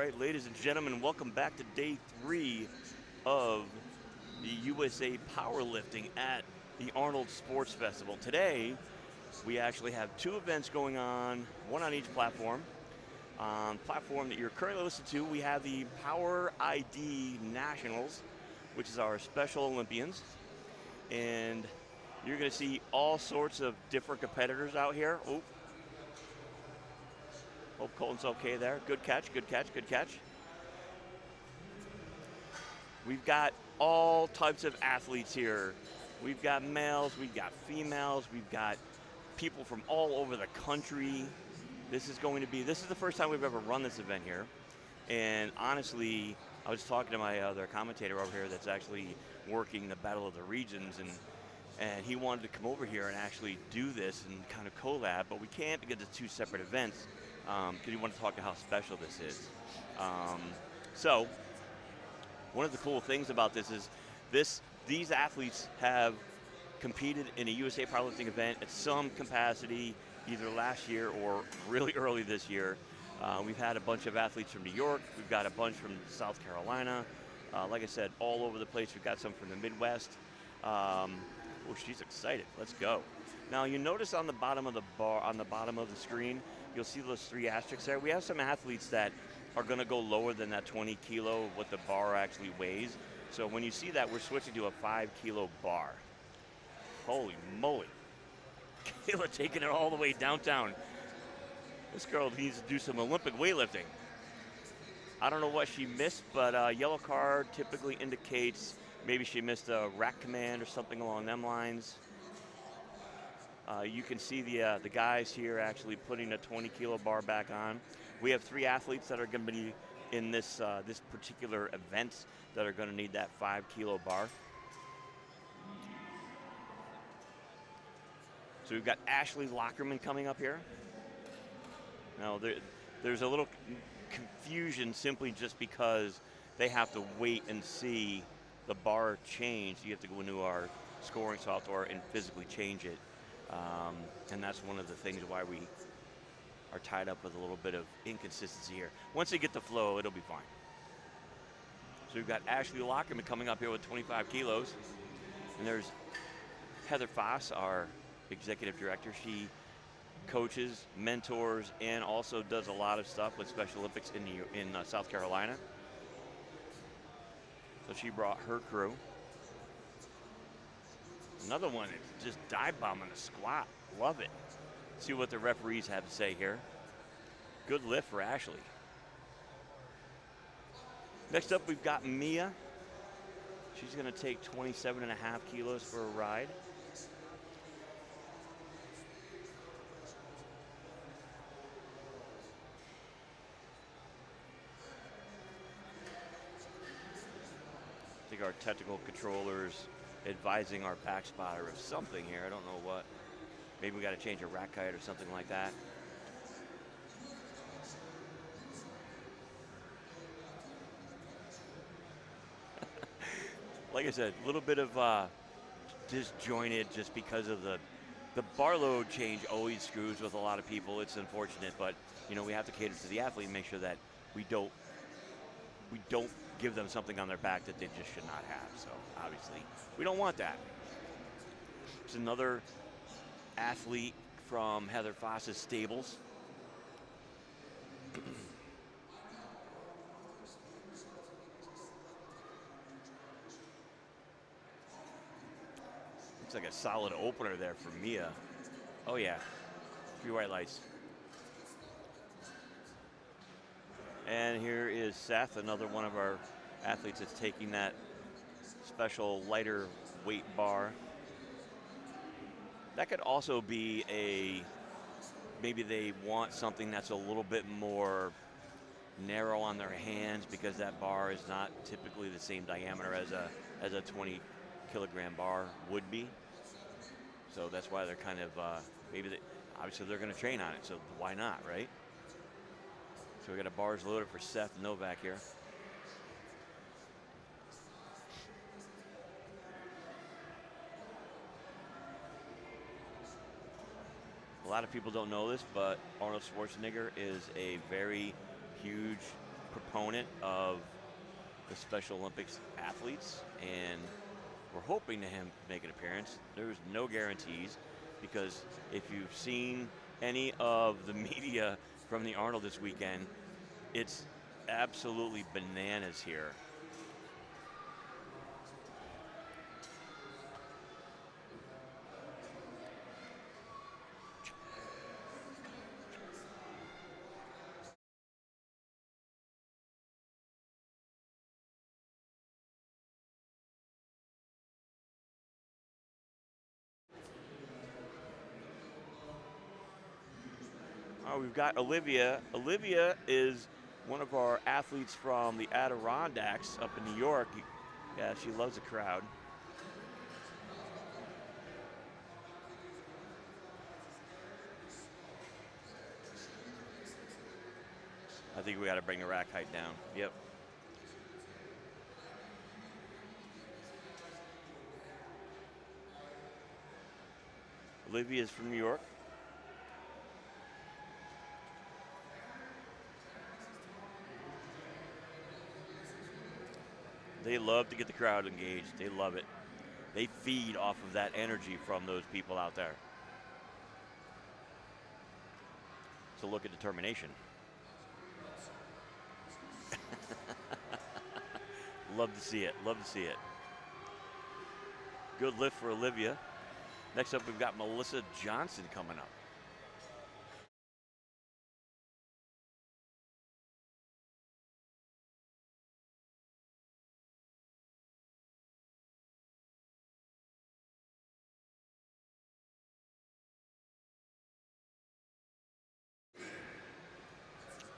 right, ladies and gentlemen, welcome back to day 3 of the USA Powerlifting at the Arnold Sports Festival. Today, we actually have 2 events going on, one on each platform. On platform that you're currently listening to, we have the PowerID Nationals, which is our Special Olympians. And you're going to see all sorts of different competitors out here. Hope Colton's okay there. Good catch, good catch, good catch. We've got all types of athletes here. We've got males, we've got females, we've got people from all over the country. This is the first time we've ever run this event here. And honestly, I was talking to my other commentator over here that's actually working the Battle of the Regions, and he wanted to come over here and actually do this and kind of collab, but we can't because it's 2 separate events. Because he wanted to talk about how special this is. So, one of the cool things about this is these athletes have competed in a USA Powerlifting event at some capacity, either last year or really early this year. We've had a bunch of athletes from New York. We've got a bunch from South Carolina. Like I said, all over the place. We've got some from the Midwest. She's excited. Let's go. Now, you notice on the bottom of the bar, on the bottom of the screen, you'll see those 3 asterisks there. We have some athletes that are going to go lower than that 20 kilo of what the bar actually weighs. So when you see that, we're switching to a 5 kilo bar. Holy moly. Kayla taking it all the way downtown. This girl needs to do some Olympic weightlifting. I don't know what she missed, but yellow card typically indicates maybe she missed a rack command or something along them lines. You can see the guys here actually putting a 20 kilo bar back on. We have 3 athletes that are going to be in this particular event that are going to need that 5 kilo bar. So we've got Ashley Lockerman coming up here. Now there's a little confusion simply just because they have to wait and see the bar change. You have to go into our scoring software and physically change it. And that's one of the things why we are tied up with a little bit of inconsistency here. Once they get the flow, it'll be fine. So we've got Ashley Lockerman coming up here with 25 kilos. And there's Heather Foss, our executive director. She coaches, mentors, and also does a lot of stuff with Special Olympics in South Carolina. So she brought her crew. Another one is just dive bombing a squat. Love it. See what the referees have to say here. Good lift for Ashley. Next up, we've got Mia. She's going to take 27.5 kilos for a ride. I think our technical controllers advising our back spotter of something here. I don't know what. Maybe we got to change a rack height or something like that. Like I said, a little bit of disjointed just because of the bar load change always screws with a lot of people. It's unfortunate, but you know, we have to cater to the athlete and make sure that we don't give them something on their back that they just should not have. So obviously we don't want that. It's another athlete from Heather Foss's stables. Looks like a solid opener there for Mia. Oh yeah, 3 white lights. And here is Seth, another one of our athletes that's taking that special lighter weight bar. That could also be maybe they want something that's a little bit more narrow on their hands because that bar is not typically the same diameter as a 20 kilogram bar would be. So that's why they're kind of, obviously they're going to train on it, so why not, right? So we got a bars loaded for Seth Novak here. A lot of people don't know this, but Arnold Schwarzenegger is a very huge proponent of the Special Olympics athletes, and we're hoping to him make an appearance. There's no guarantees, because if you've seen any of the media from the Arnold this weekend, it's absolutely bananas here. Oh, we've got Olivia. Olivia is one of our athletes from the Adirondacks up in New York. Yeah, she loves the crowd. I think we got to bring the rack height down. Yep. Olivia is from New York. They love to get the crowd engaged. They love it. They feed off of that energy from those people out there. So look at determination. Love to see it. Love to see it. Good lift for Olivia. Next up, we've got Melissa Johnson coming up.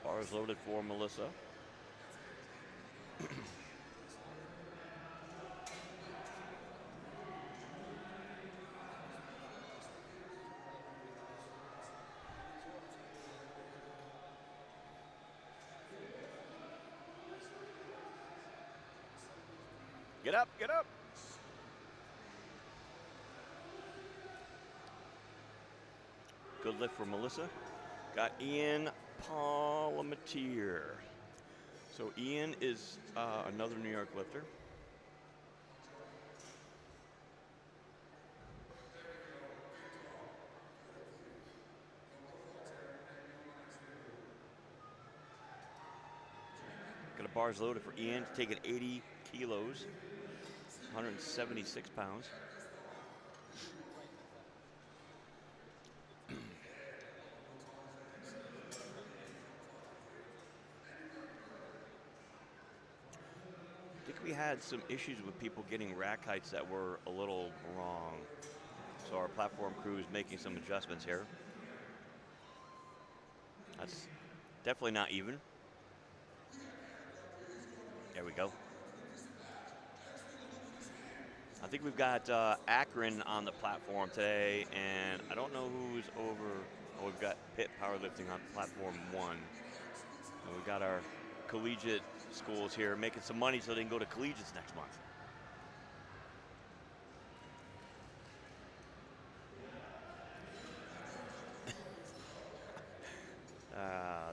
Bars loaded for Melissa. Get up, get up. Good lift for Melissa. Got Ian Palmatier. So Ian is another New York lifter. Got a bars loaded for Ian, taking 80 kilos, 176 pounds. I think we had some issues with people getting rack heights that were a little wrong. So our platform crew is making some adjustments here. That's definitely not even. There we go. I think we've got Akron on the platform today, and I don't know who's over. Oh, we've got Pitt Powerlifting on platform 1. And we've got our collegiate schools here making some money so they can go to collegiates next month.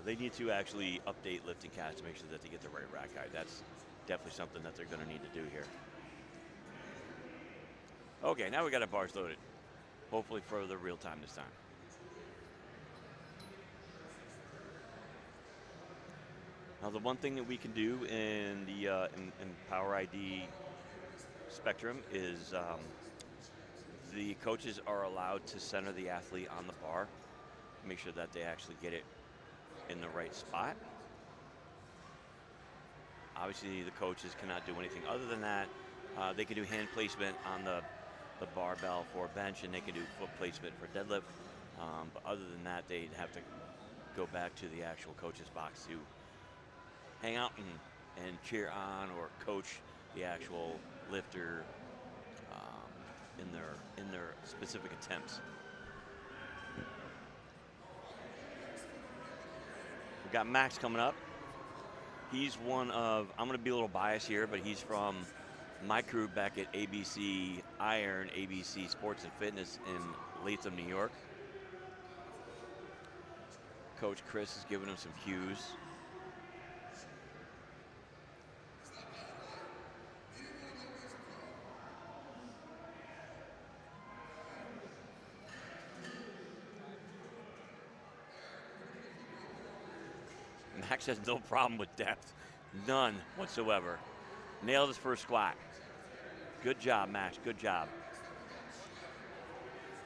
They need to actually update LiftingCast to make sure that they get the right rack height. That's definitely something that they're going to need to do here. Okay, now we got our bars loaded. Hopefully for the real time this time. Now the one thing that we can do in the in EmpowerID spectrum is the coaches are allowed to center the athlete on the bar, make sure that they actually get it in the right spot. Obviously the coaches cannot do anything other than that. They can do hand placement on the barbell for bench, and they can do foot placement for deadlift. But other than that, they'd have to go back to the actual coach's box to hang out and cheer on or coach the actual lifter in their specific attempts. We've got Max coming up. He's one of, I'm going to be a little biased here, but he's from my crew back at ABC Iron, ABC Sports and Fitness in Latham, New York. Coach Chris is giving him some cues. Max has no problem with depth. None whatsoever. Nailed his first squat. Good job, Max. Good job.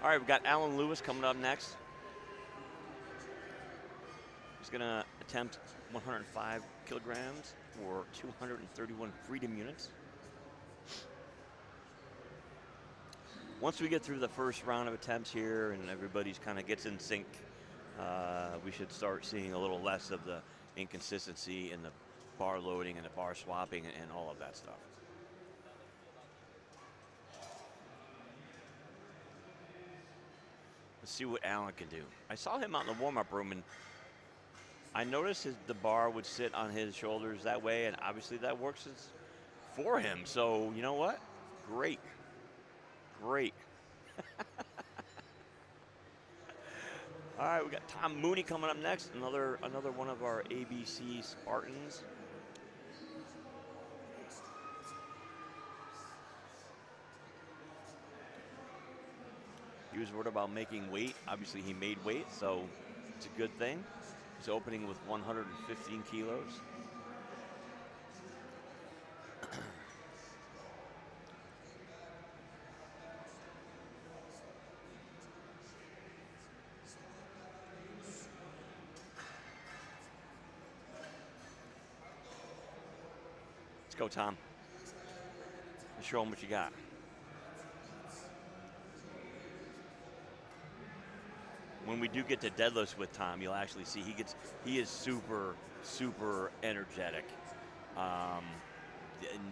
All right, we've got Alan Lewis coming up next. He's going to attempt 105 kilograms for 231 freedom units. Once we get through the first round of attempts here and everybody's kind of gets in sync, we should start seeing a little less of the inconsistency in the bar loading and the bar swapping and all of that stuff. Let's see what Alan can do. I saw him out in the warm-up room, and I noticed the bar would sit on his shoulders that way, and obviously that works for him. So you know what? Great. Great. All right, we got Tom Mooney coming up next, another one of our ABC Spartans. He was worried about making weight. Obviously, he made weight, so it's a good thing. He's opening with 115 kilos. Let's go, Tom. Let's show him what you got. When we do get to deadlifts with Tom, you'll actually see he is super, super energetic. And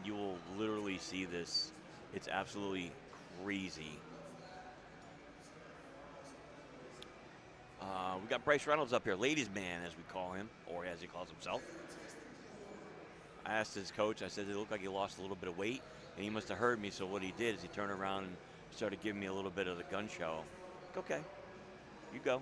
you will literally see this. It's absolutely crazy. We got Bryce Reynolds up here, ladies man, as we call him, or as he calls himself. I asked his coach, I said, it looked like he lost a little bit of weight, and he must have heard me, so what he did is he turned around and started giving me a little bit of the gun show. Okay, you go.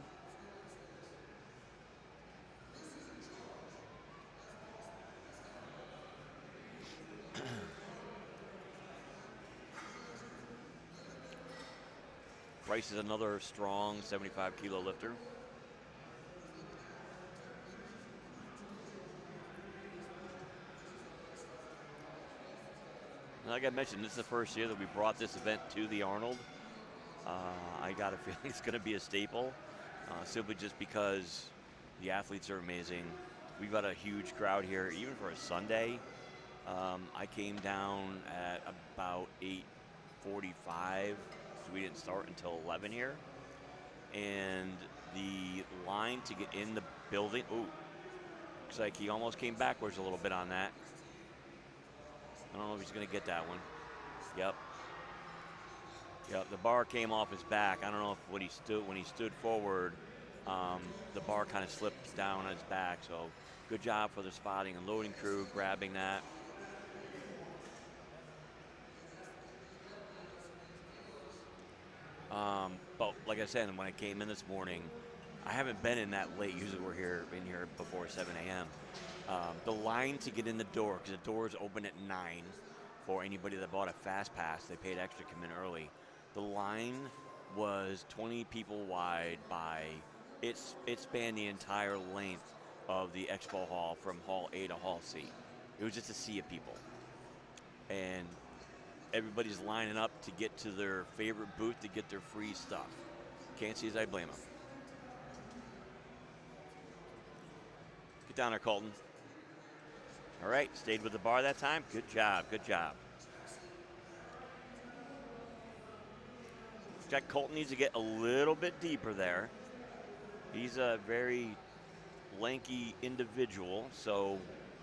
Bryce is another strong 75-kilo lifter. Like I mentioned, this is the first year that we brought this event to the Arnold. I got a feeling it's going to be a staple, simply just because the athletes are amazing. We've got a huge crowd here, even for a Sunday. I came down at about 8:45. We didn't start until 11 here. And the line to get in the building, ooh, looks like he almost came backwards a little bit on that. I don't know if he's going to get that one. Yep. Yep, the bar came off his back. I don't know if when he stood forward, the bar kind of slipped down on his back. So good job for the spotting and loading crew grabbing that. But like I said, when I came in this morning, I haven't been in that late. Usually we're in here before 7 a.m. The line to get in the door, because the doors open at 9 for anybody that bought a fast pass. They paid extra to come in early. The line was 20 people wide by, it spanned the entire length of the expo hall from hall A to hall C. It was just a sea of people. And everybody's lining up to get to their favorite booth to get their free stuff. Can't see as I blame them. Get down there, Colton. All right, stayed with the bar that time. Good job, good job. Jack Colton needs to get a little bit deeper there. He's a very lanky individual, so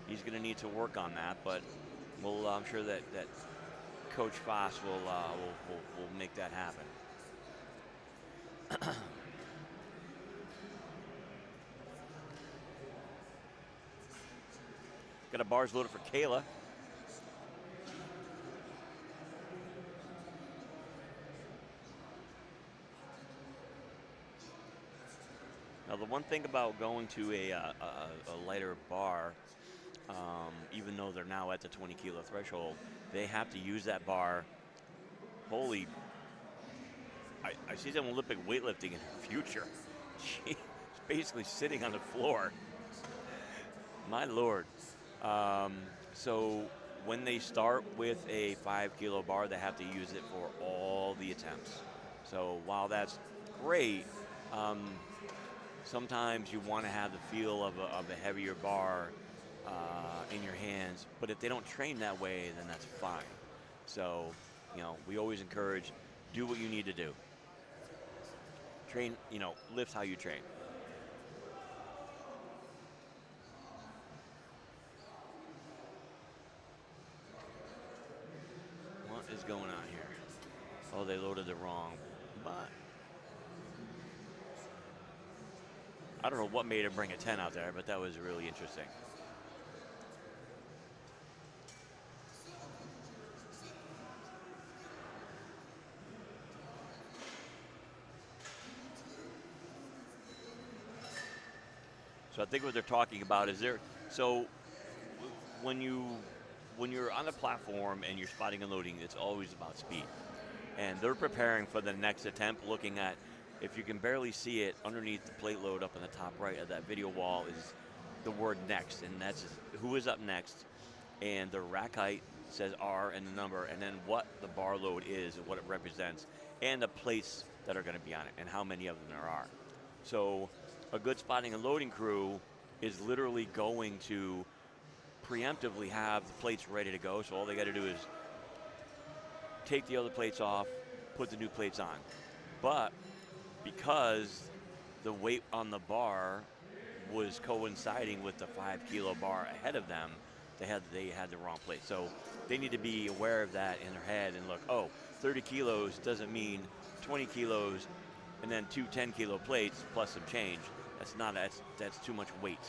he's going to need to work on that. But I'm sure that Coach Foss will make that happen. Got a bars loaded for Kayla. Now the one thing about going to a lighter bar, even though they're now at the 20 kilo threshold, they have to use that bar. Holy, I see some Olympic weightlifting in the future. She's basically sitting on the floor. My Lord. Um, so when they start with a 5 kilo bar, they have to use it for all the attempts. So while that's great, um, sometimes you want to have the feel of a heavier bar in your hands, but if they don't train that way, then that's fine. So, we always encourage, do what you need to do. Train, lift how you train. What is going on here? Oh, they loaded it wrong, but I don't know what made it bring a 10 out there, but that was really interesting. So I think what they're talking about is so when you're on the platform and you're spotting and loading, it's always about speed. And they're preparing for the next attempt, looking at, if you can barely see it, underneath the plate load up in the top right of that video wall is the word next, and that's who is up next, and the rack height says R and the number, and then what the bar load is and what it represents, and the plates that are going to be on it, and how many of them there are. So a good spotting and loading crew is literally going to preemptively have the plates ready to go, so all they got to do is take the other plates off, put the new plates on. But because the weight on the bar was coinciding with the 5 kilo bar ahead of them, they had the wrong plate. So they need to be aware of that in their head and look, 30 kilos doesn't mean 20 kilos and then two 10-kilo plates plus some change. That's too much weight.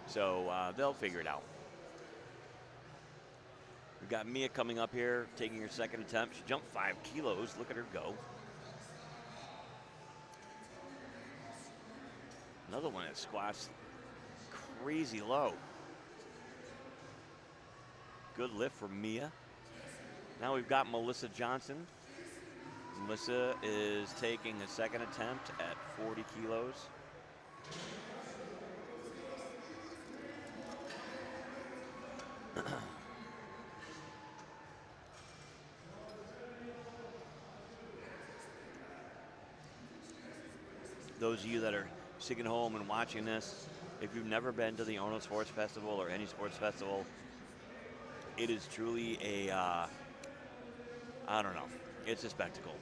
So they'll figure it out. We've got Mia coming up here, taking her second attempt. She jumped 5 kilos. Look at her go. Another one that squats crazy low. Good lift for Mia. Now we've got Melissa Johnson. Melissa is taking a second attempt at 40 kilos. Those of you that are sitting at home and watching this, if you've never been to the Arnold Sports Festival or any sports festival, it is truly I don't know, it's a spectacle.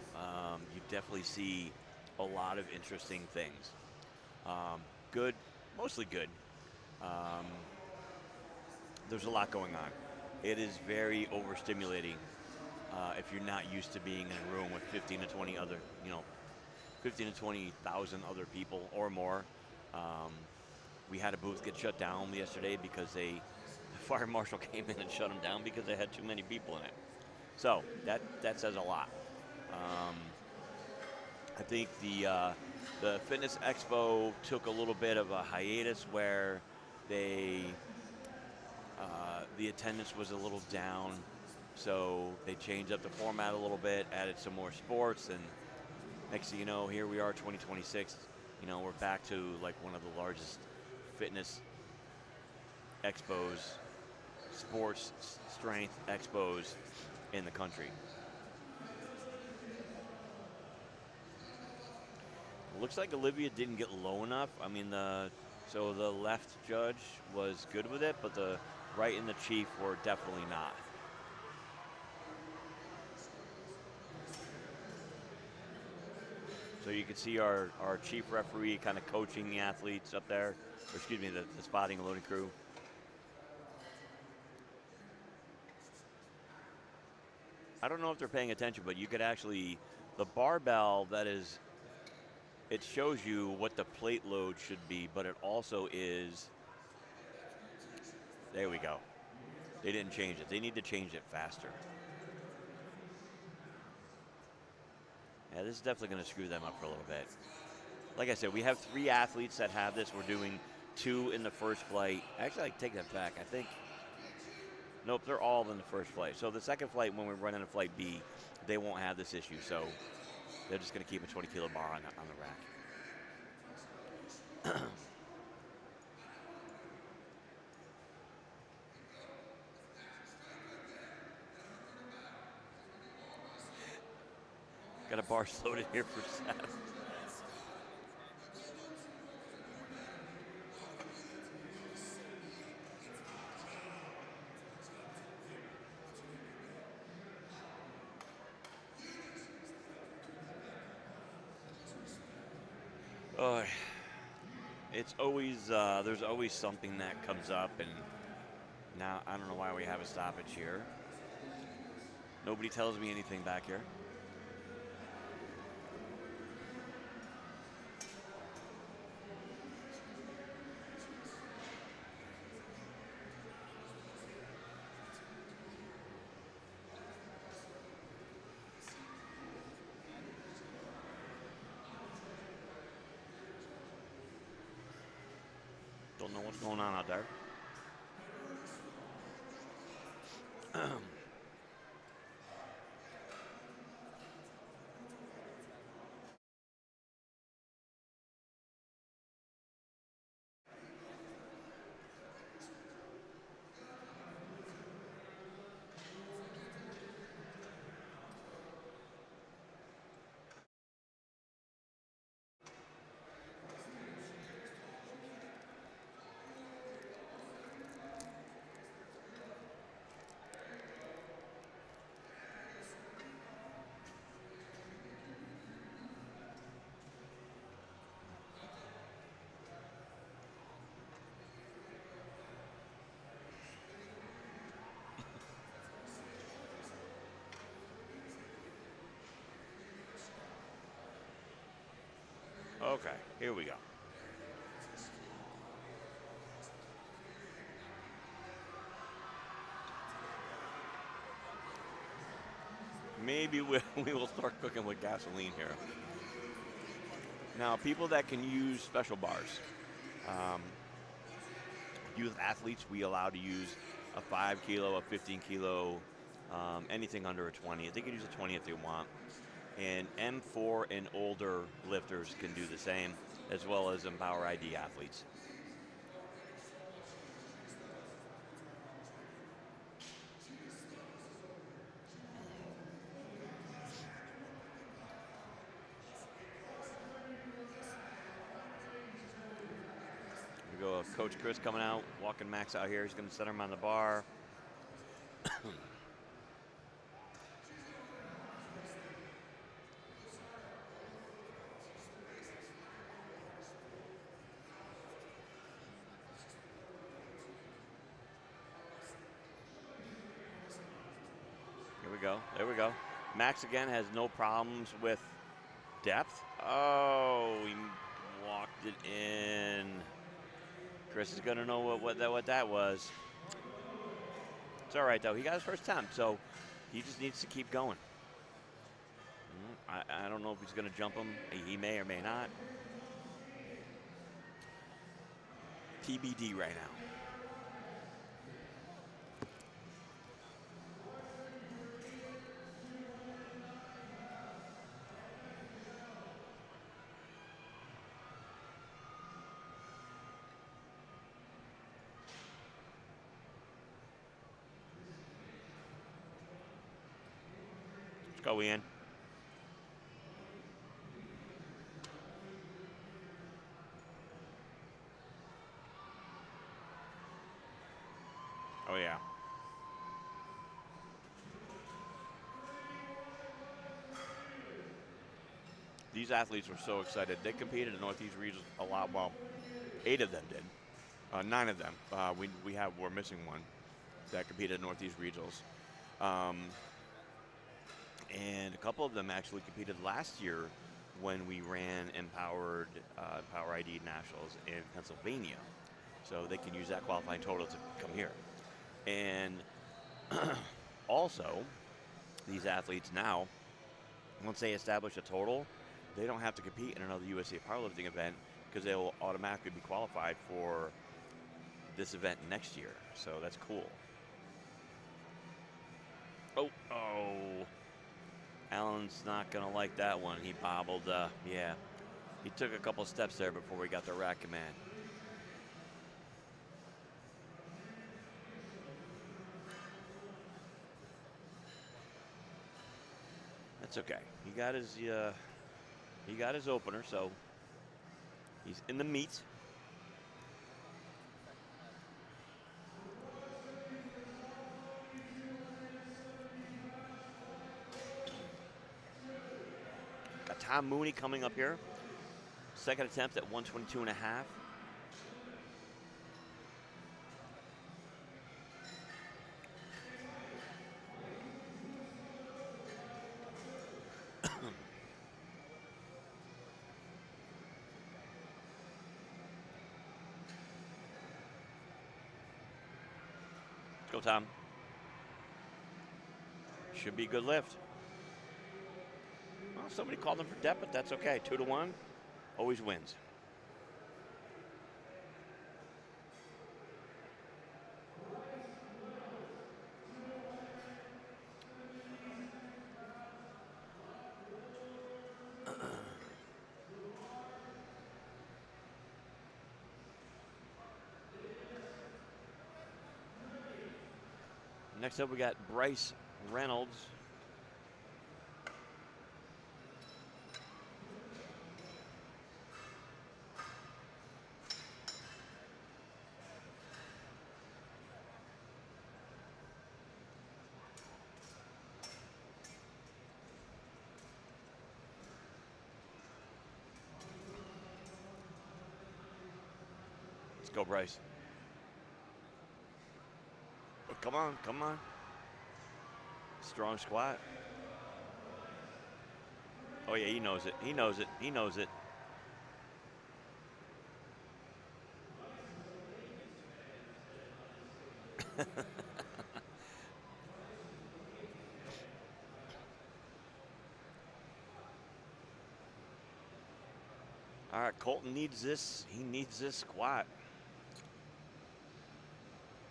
You definitely see a lot of interesting things. Good, mostly good. There's a lot going on. It is very overstimulating if you're not used to being in a room with 15 to 20 other, 15 to 20,000 other people or more. We had a booth get shut down yesterday because the fire marshal came in and shut them down because they had too many people in it. So that says a lot. I think the Fitness Expo took a little bit of a hiatus where the attendance was a little down, so they changed up the format a little bit, added some more sports, and next thing you know, here we are, 2026. We're back to like one of the largest fitness expos, sports strength expos in the country. It looks like Olivia didn't get low enough. I mean, so the left judge was good with it, but the right and the chief were definitely not. So you can see our chief referee kind of coaching the athletes up there, or excuse me, the spotting and loading crew. I don't know if they're paying attention, but you could actually, the barbell it shows you what the plate load should be, but it also is, there we go. They didn't change it. They need to change it faster. Yeah, this is definitely going to screw them up for a little bit. Like I said, we have 3 athletes that have this. We're doing 2 in the first flight. Actually, I take that back. I think, nope, they're all in the first flight. So the second flight, when we're running a flight B, they won't have this issue. So they're just going to keep a 20-kilo bar on the rack. Got a bar loaded here for Seth. Oh, it's always, there's always something that comes up, and now I don't know why we have a stoppage here. Nobody tells me anything back here. Don't know what's going on out there. Okay, here we go. Maybe we will start cooking with gasoline here. Now, people that can use special bars, youth athletes, we allow to use a 5 kilo, a 15 kilo, anything under a 20. They can use a 20 if they want. And M4 and older lifters can do the same, as well as EmpowerID athletes. We go, Coach Chris coming out, walking Max out here. He's going to set him on the bar. Here we go. There we go. Max again has no problems with depth. Oh, he walked it in. Chris is going to know what that was. It's all right, though. He got his first attempt, so he just needs to keep going. I don't know if he's going to jump him. He may or may not. TBD right now. Let's go, Ian. Oh, yeah. These athletes were so excited. They competed in Northeast Regions a lot. Well, 8 of them did. 9 of them. We're missing one that competed in Northeast Regionals. And a couple of them actually competed last year when we ran EmpowerID Nationals in Pennsylvania. So they can use that qualifying total to come here. And also, these athletes now, once they establish a total, they don't have to compete in another USA powerlifting event because they will automatically be qualified for this event next year. So that's cool. Oh. Alan's not going to like that one. He bobbled. Yeah. He took a couple steps there before we got the rack command. That's That's okay. He got his opener, so he's in the meat. Got Tom Mooney coming up here. Second attempt at 122.5. Let's go, Tom. Should be a good lift. Well, somebody called him for depth, but that's okay. 2-1, always wins. Next up, we got Bryce Reynolds. Let's go, Bryce. Oh, come on, come on. Strong squat. Oh, yeah, he knows it. He knows it. He knows it. All right, Colton needs this. He needs this squat.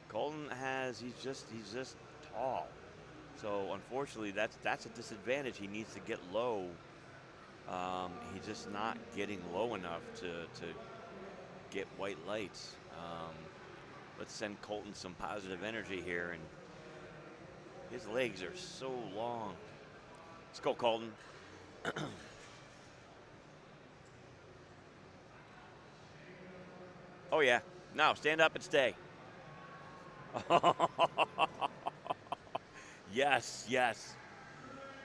Colton he's just tall. So unfortunately, that's a disadvantage. He needs to get low. He's just not getting low enough to get white lights. Let's send Colton some positive energy here, and his legs are so long. Let's go, Colton. Oh yeah, now stand up and stay. Yes, yes.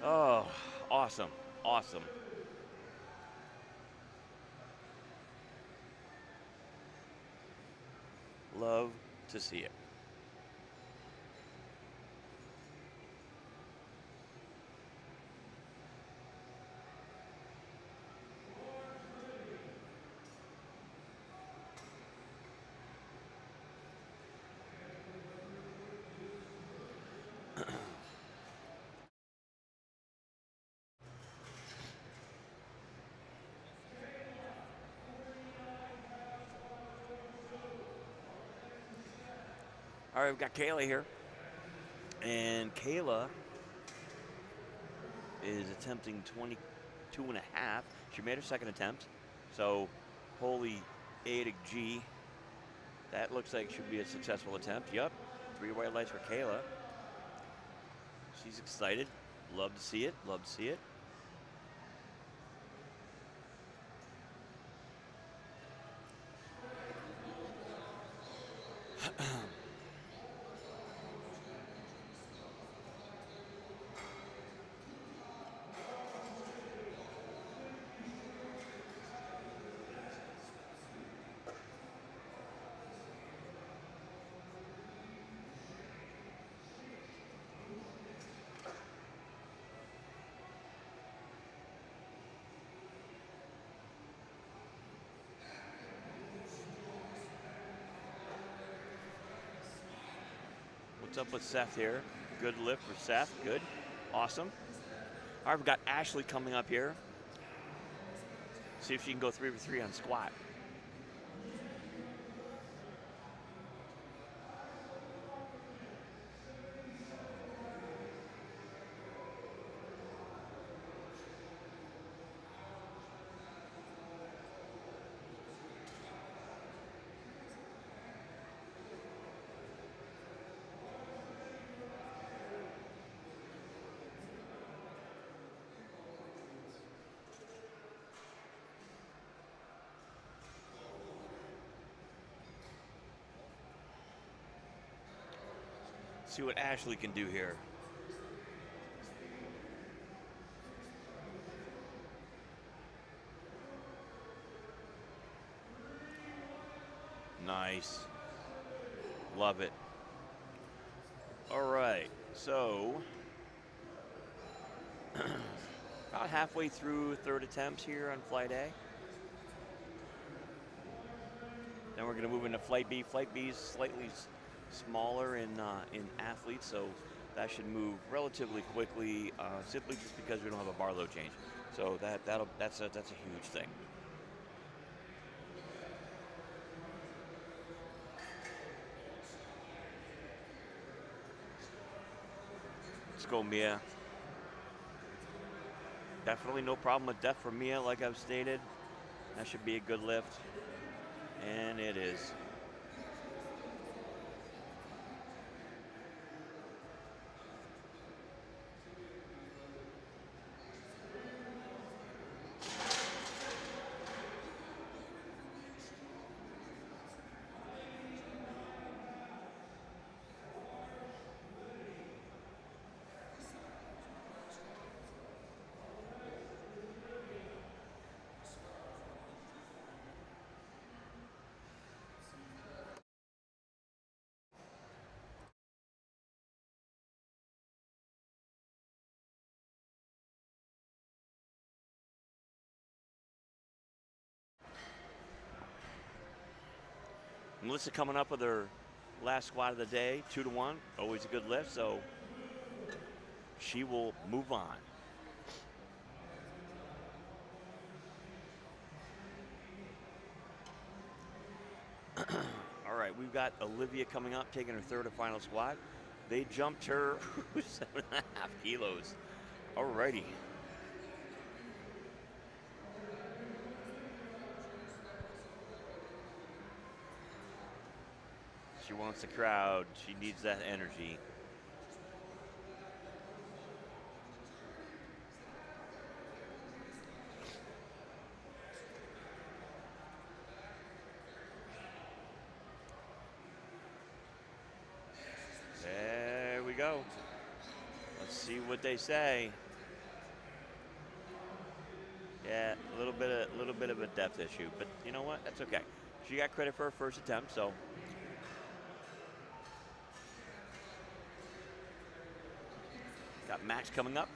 Oh, awesome, awesome. Love to see it. All right, we've got Kayla here. And Kayla is attempting 22.5. She made her second attempt. So, holy A to G. That looks like should be a successful attempt. Yup, 3 white lights for Kayla. She's excited. Love to see it. Love to see it. What's up with Seth here? Good lift for Seth. Good. Awesome. All right, we've got Ashley coming up here. See if she can go 3 for 3 on squat. See what Ashley can do here. Nice. Love it. All right, so about halfway through third attempts here on flight A. Then we're going to move into flight B. Flight B is slightly smaller in athletes, so that should move relatively quickly, simply just because we don't have a bar load change. So that's a huge thing. Let's go, Mia. Definitely no problem with depth for Mia, like I've stated. That should be a good lift. And it is. Melissa coming up with her last squat of the day, 2 to 1, always a good lift, so she will move on. All right, we've got Olivia coming up, taking her third and final squat. They jumped her 7.5 kilos. All righty. She wants the crowd. She needs that energy. There we go. Let's see what they say. Yeah, a little bit of a depth issue, but you know what? That's okay. She got credit for her first attempt, so. Got Max coming up.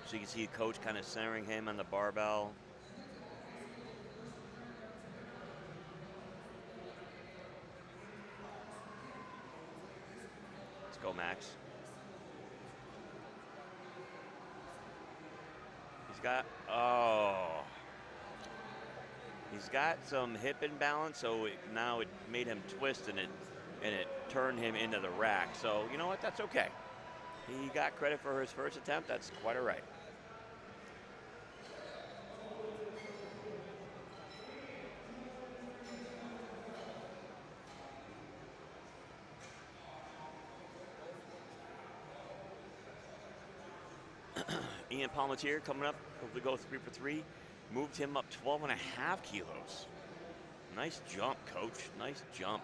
So you can see the coach kind of centering him on the barbell. Let's go, Max. He's got some hip imbalance, so now it made him twist and it turned him into the rack. So you know what? That's okay. He got credit for his first attempt. That's quite all right. Ian Palmetier coming up, hopefully go 3 for 3. Moved him up 12.5 kilos. Nice jump, coach. Nice jump.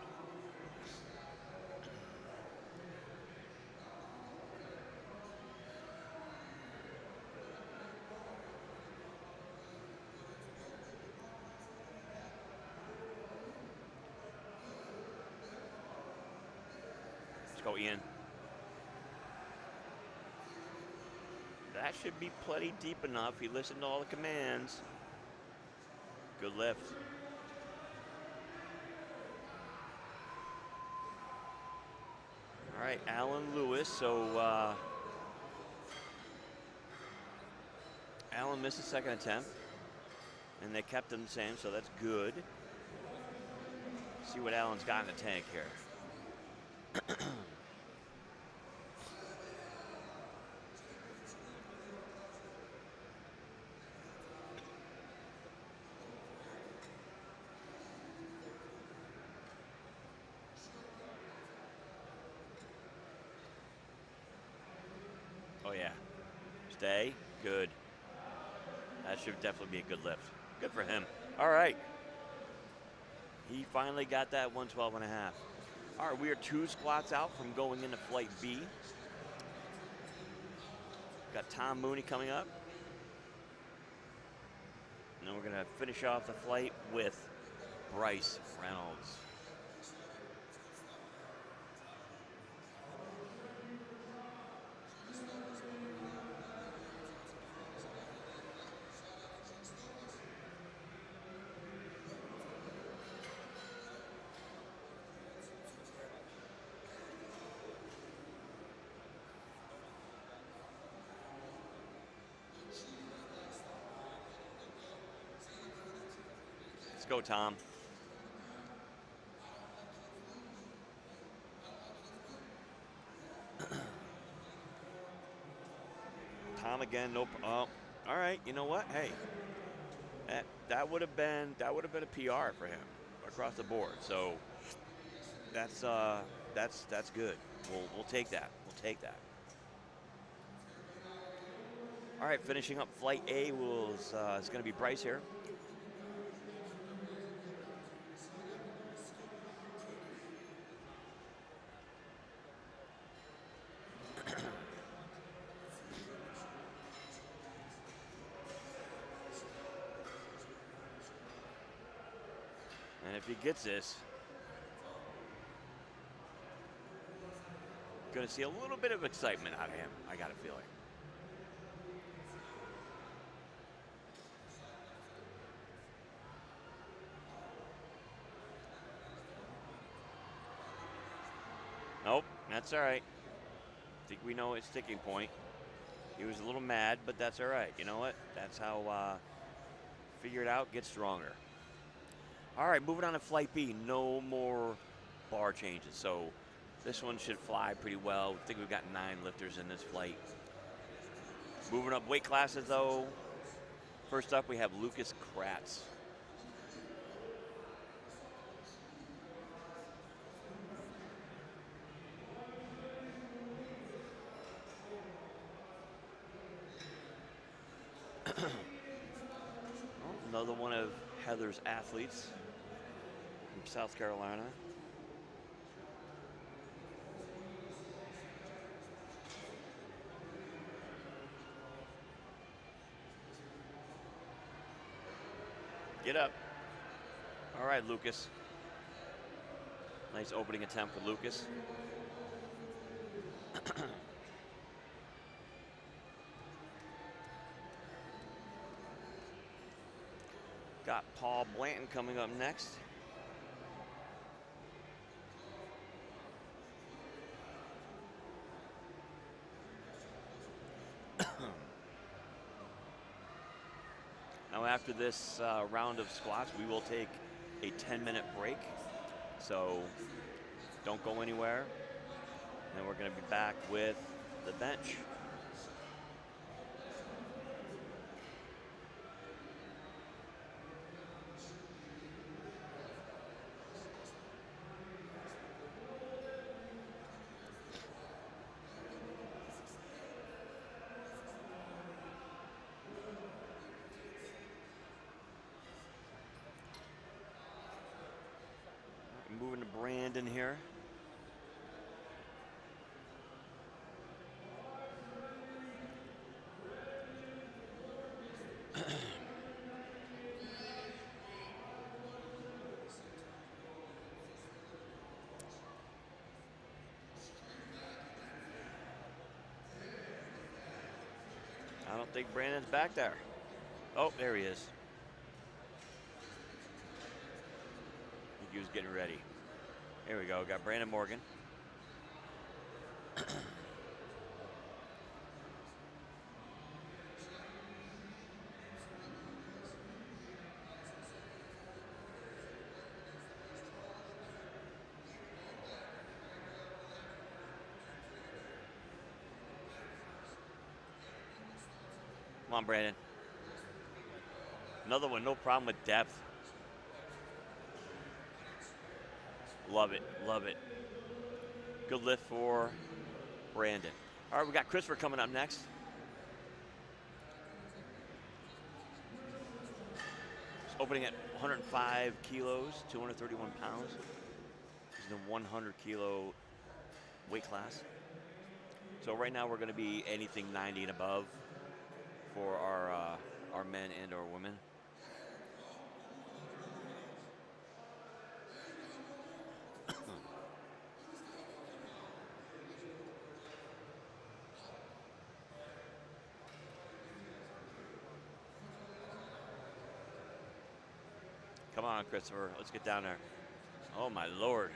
Let's go, Ian. That should be plenty deep enough. He listened to all the commands. Good lift. All right, Alan Lewis. So Alan missed a second attempt, and they kept him the same, so that's good. See what Alan's got in the tank here. Oh, yeah. Stay. Good. That should definitely be a good lift. Good for him. All right. He finally got that 112 and a half. All right, we are 2 squats out from going into flight B. Got Tom Mooney coming up. And then we're going to finish off the flight with Bryce Reynolds. Let's go, Tom. Tom again. Nope. Oh, all right. You know what? Hey, that would have been a PR for him across the board. So that's good. We'll take that. We'll take that. All right, finishing up flight A it's going to be Bryce here. And if he gets this, going to see a little bit of excitement out of him, I got a feeling. Nope, that's all right. I think we know his sticking point. He was a little mad, but that's all right. You know what? That's how figure it out, get stronger. All right, moving on to flight B. No more bar changes. So this one should fly pretty well. I think we've got 9 lifters in this flight. Moving up weight classes, though. First up, we have Lucas Kratz. Another one of Heather's athletes from South Carolina. Get up. All right, Lucas. Nice opening attempt for Lucas. Got Paul Blanton coming up next. Now after this round of squats, we will take a 10-minute break. So don't go anywhere. And we're going to be back with the bench. Moving to Brandon here. I don't think Brandon's back there. Oh, there he is. I think he was getting ready. Here we go, got Brandon Morgan. Come on, Brandon. Another one, no problem with depth. Love it, love it. Good lift for Brandon. All right, we got Christopher coming up next. He's opening at 105 kilos, 231 pounds. He's in the 100 kilo weight class. So right now we're going to be anything 90 and above for our men and our women. Come on, Christopher. Let's get down there. Oh, my Lord.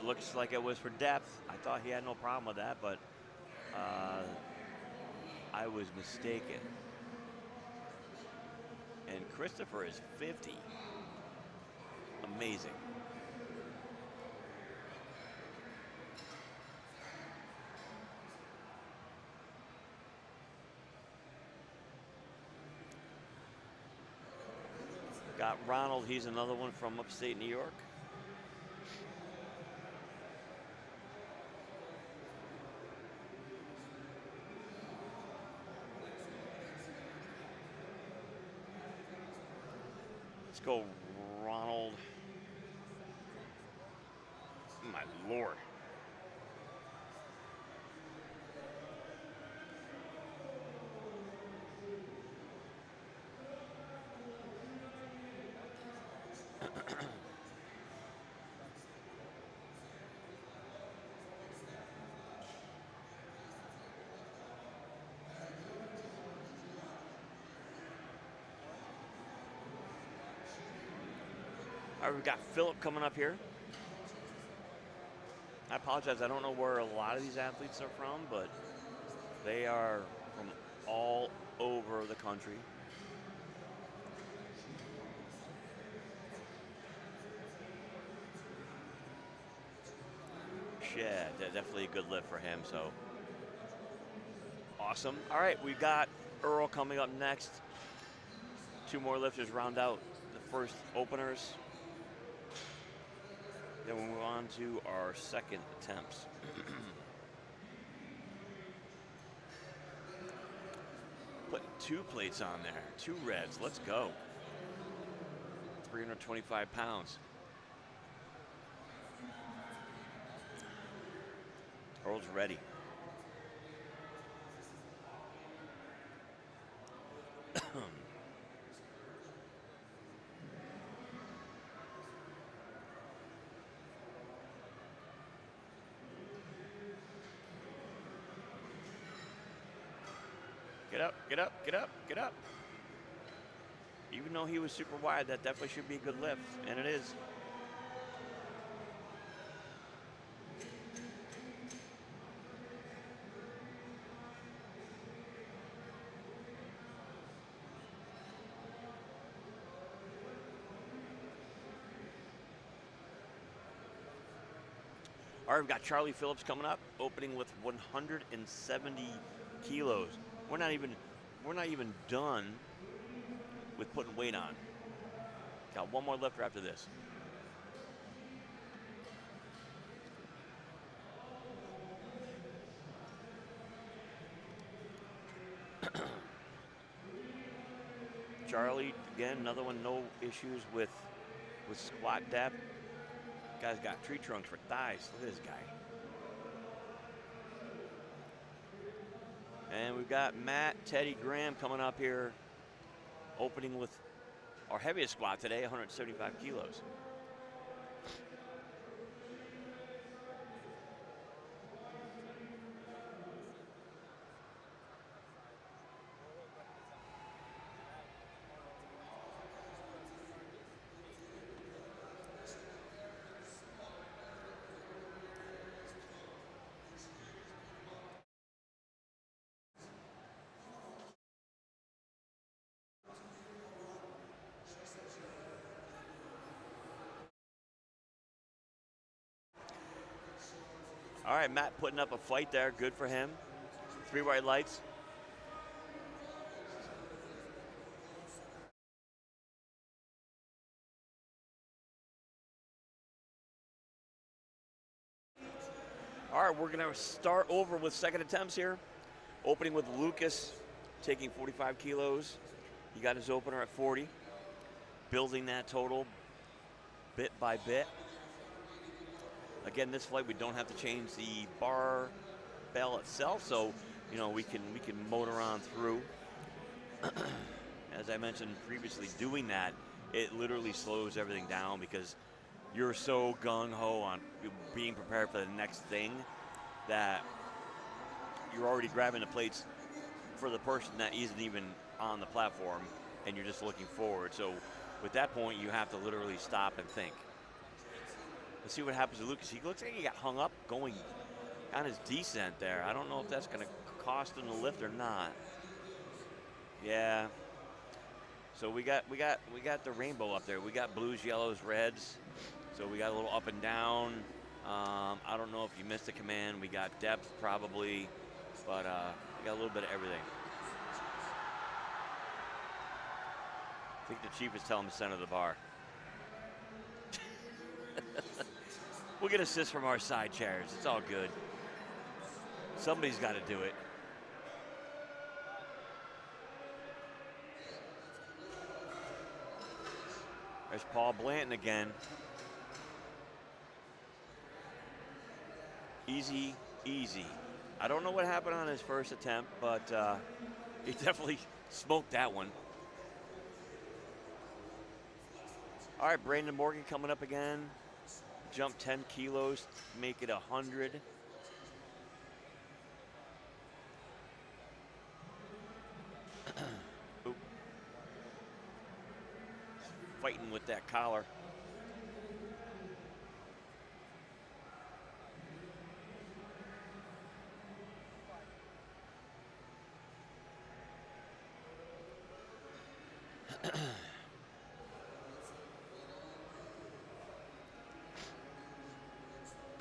Looks like it was for depth. I thought he had no problem with that, but I was mistaken. And Christopher is 50. Amazing. Got Ronald, he's another one from upstate New York. Let's go, Ronald. My Lord. All right, we've got Philip coming up here. I apologize, I don't know where a lot of these athletes are from, but they are from all over the country. Yeah, definitely a good lift for him, so awesome. All right, we've got Earl coming up next. Two more lifters round out the first openers. Then we'll move on to our second attempts. Putting 2 plates on there, 2 reds, let's go. 325 pounds. Earl's ready. Get up, get up, get up, get up. Even though he was super wide, that definitely should be a good lift, and it is. All right, we've got Charlie Phillips coming up, opening with 170 kilos. We're not even done with putting weight on. Got one more lifter after this. Charlie, again, another one, no issues with squat depth. Guy's got tree trunks for thighs. Look at this guy. And we've got Matt Teddy Graham coming up here, opening with our heaviest squat today, 175 kilos. All right, Matt putting up a fight there. Good for him. 3 white lights. All right, we're going to start over with second attempts here. Opening with Lucas, taking 45 kilos. He got his opener at 40. Building that total bit by bit. Again, this flight we don't have to change the barbell itself, so we can motor on through. As I mentioned previously, doing that, it literally slows everything down because you're so gung-ho on being prepared for the next thing that you're already grabbing the plates for the person that isn't even on the platform, and you're just looking forward. So with that point, you have to literally stop and think. Let's see what happens to Lucas. He looks like he got hung up going on his descent there. I don't know if that's going to cost him the lift or not. Yeah. So we got the rainbow up there. We got blues, yellows, reds. So we got a little up and down. I don't know if you missed a command. We got depth probably, but we got a little bit of everything. I think the chief is telling him to center the bar. We'll get assists from our side chairs. It's all good. Somebody's got to do it. There's Paul Blanton again. Easy, easy. I don't know what happened on his first attempt, but he definitely smoked that one. All right, Brandon Morgan coming up again. Jump 10 kilos, make it 100. Oop. Fighting with that collar.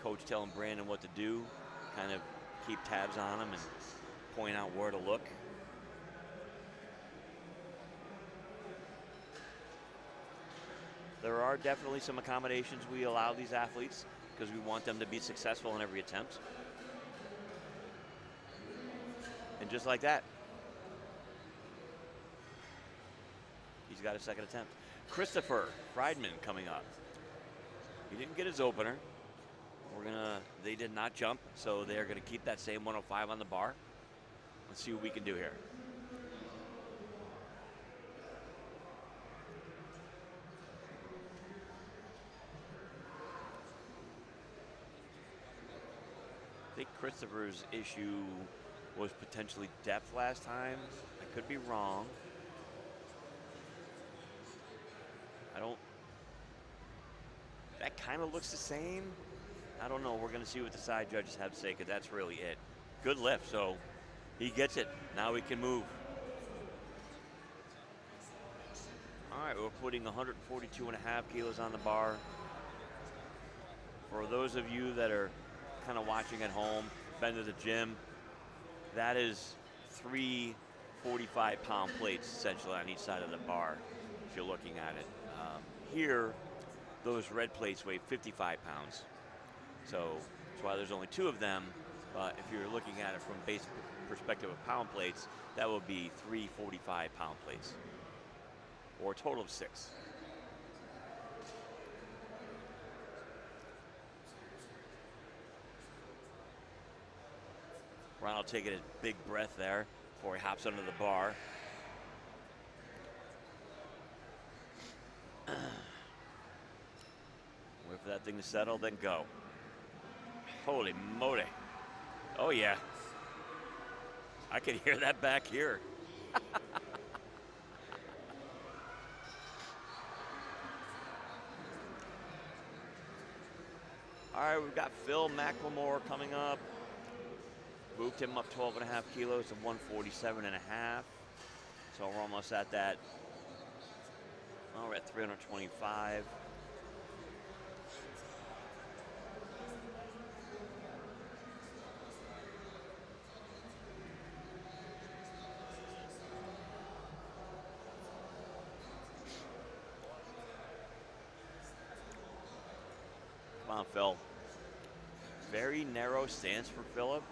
Coach telling Brandon what to do, kind of keep tabs on him and point out where to look. There are definitely some accommodations we allow these athletes because we want them to be successful in every attempt. And just like that, he's got a second attempt. Christopher Friedman coming up. He didn't get his opener. They did not jump, so they're gonna keep that same 105 on the bar. Let's see what we can do here. I think Christopher's issue was potentially depth last time. I could be wrong. That kind of looks the same. I don't know. We're going to see what the side judges have to say because that's really it. Good lift, so he gets it. Now we can move. All right, we're putting 142.5 kilos on the bar. For those of you that are kind of watching at home, been to the gym, that is 3 45-pound plates essentially on each side of the bar if you're looking at it. Here, those red plates weigh 55 pounds. So that's why there's only 2 of them. But if you're looking at it from base perspective of pound plates, that would be 3 45-pound plates, or a total of 6. Ronald taking a big breath there before he hops under the bar. Wait for that thing to settle, then go. Holy moly. Oh yeah. I can hear that back here. All right, we've got Phil McLemore coming up. Moved him up 12.5 kilos to 147.5. So we're almost at that. Well, we're at 325. on, Phil. Very narrow stance for Philip,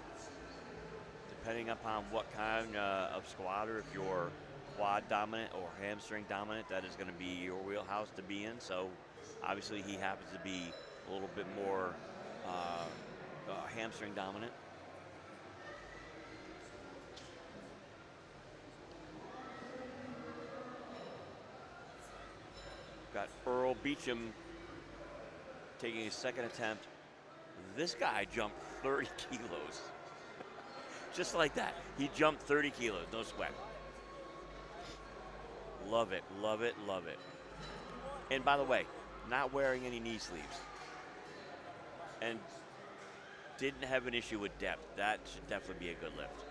depending upon what kind of squatter. If you're quad dominant or hamstring dominant, that is going to be your wheelhouse to be in. So obviously he happens to be a little bit more hamstring dominant. Got Earl Beecham taking his second attempt. This guy jumped 30 kilos. Just like that. He jumped 30 kilos, no sweat. Love it, love it, love it. And by the way, not wearing any knee sleeves. And didn't have an issue with depth. That should definitely be a good lift.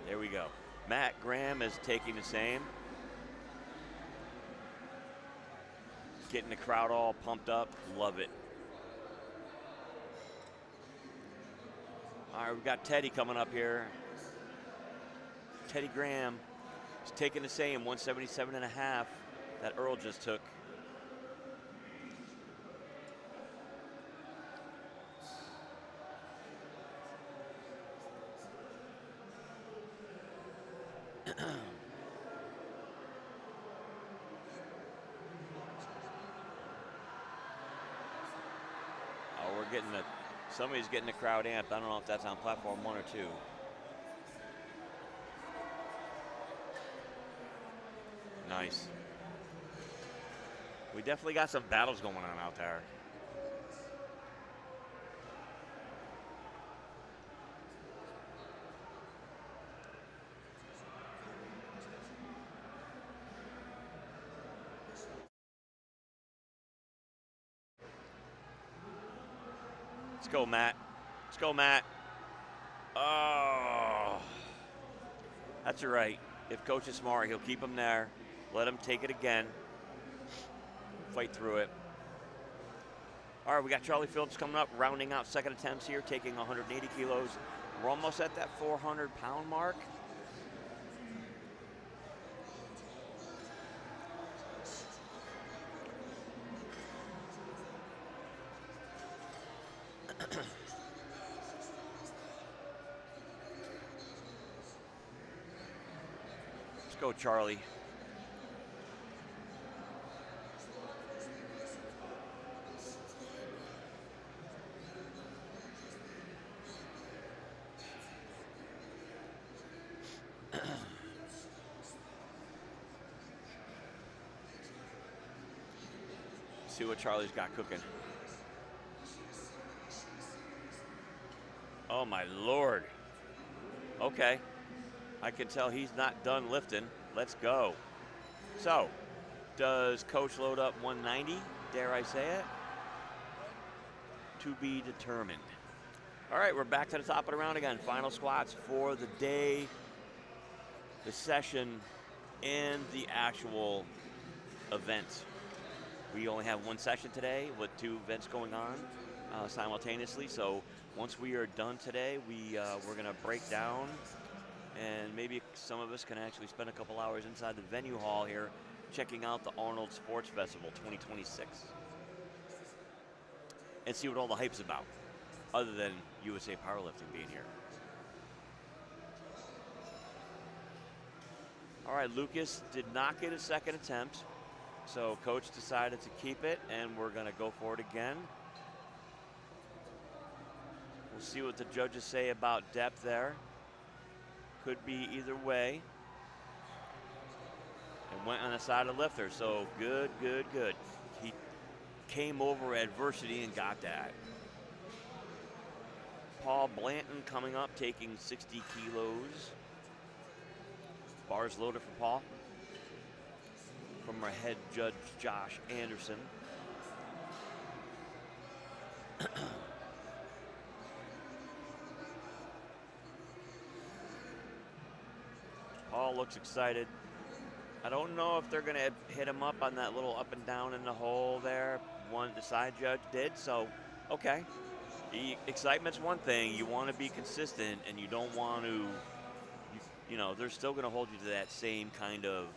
There we go. Matt Graham is taking the same. Getting the crowd all pumped up. Love it. All right, we've got Teddy coming up here. Teddy Graham is taking the same 177.5 that Earl just took. Somebody's getting the crowd amped. I don't know if that's on platform 1 or 2. Nice. We definitely got some battles going on out there. Let's go, Matt. Let's go, Matt. Oh. That's all right. If Coach is smart, he'll keep him there. Let him take it again. Fight through it. All right, we got Charlie Phillips coming up, rounding out second attempts here, taking 180 kilos. We're almost at that 400-pound mark. Let's go, Charlie. See what Charlie's got cooking. Oh my Lord. Okay. I can tell he's not done lifting. Let's go. So, does Coach load up 190? Dare I say it? To be determined. All right, we're back to the top of the round again. Final squats for the day, the session, and the actual event. We only have one session today with two events going on simultaneously. So once we are done today, we're going to break down, and maybe some of us can actually spend a couple hours inside the venue hall here checking out the Arnold Sports Festival 2026 and see what all the hype's about, other than USA Powerlifting being here. All right, Lucas did not get a second attempt. So Coach decided to keep it, and we're going to go for it again. We'll see what the judges say about depth there. Could be either way. And went on the side of the lifter, so good, good, good. He came over adversity and got that. Paul Blanton coming up, taking 60 kilos. Bars loaded for Paul. From our head judge, Josh Anderson. Paul looks excited. I don't know if they're going to hit him up on that little up and down in the hole there. The side judge did, so okay. Excitement's one thing. You want to be consistent, and you don't want to, you know, they're still going to hold you to that same kind of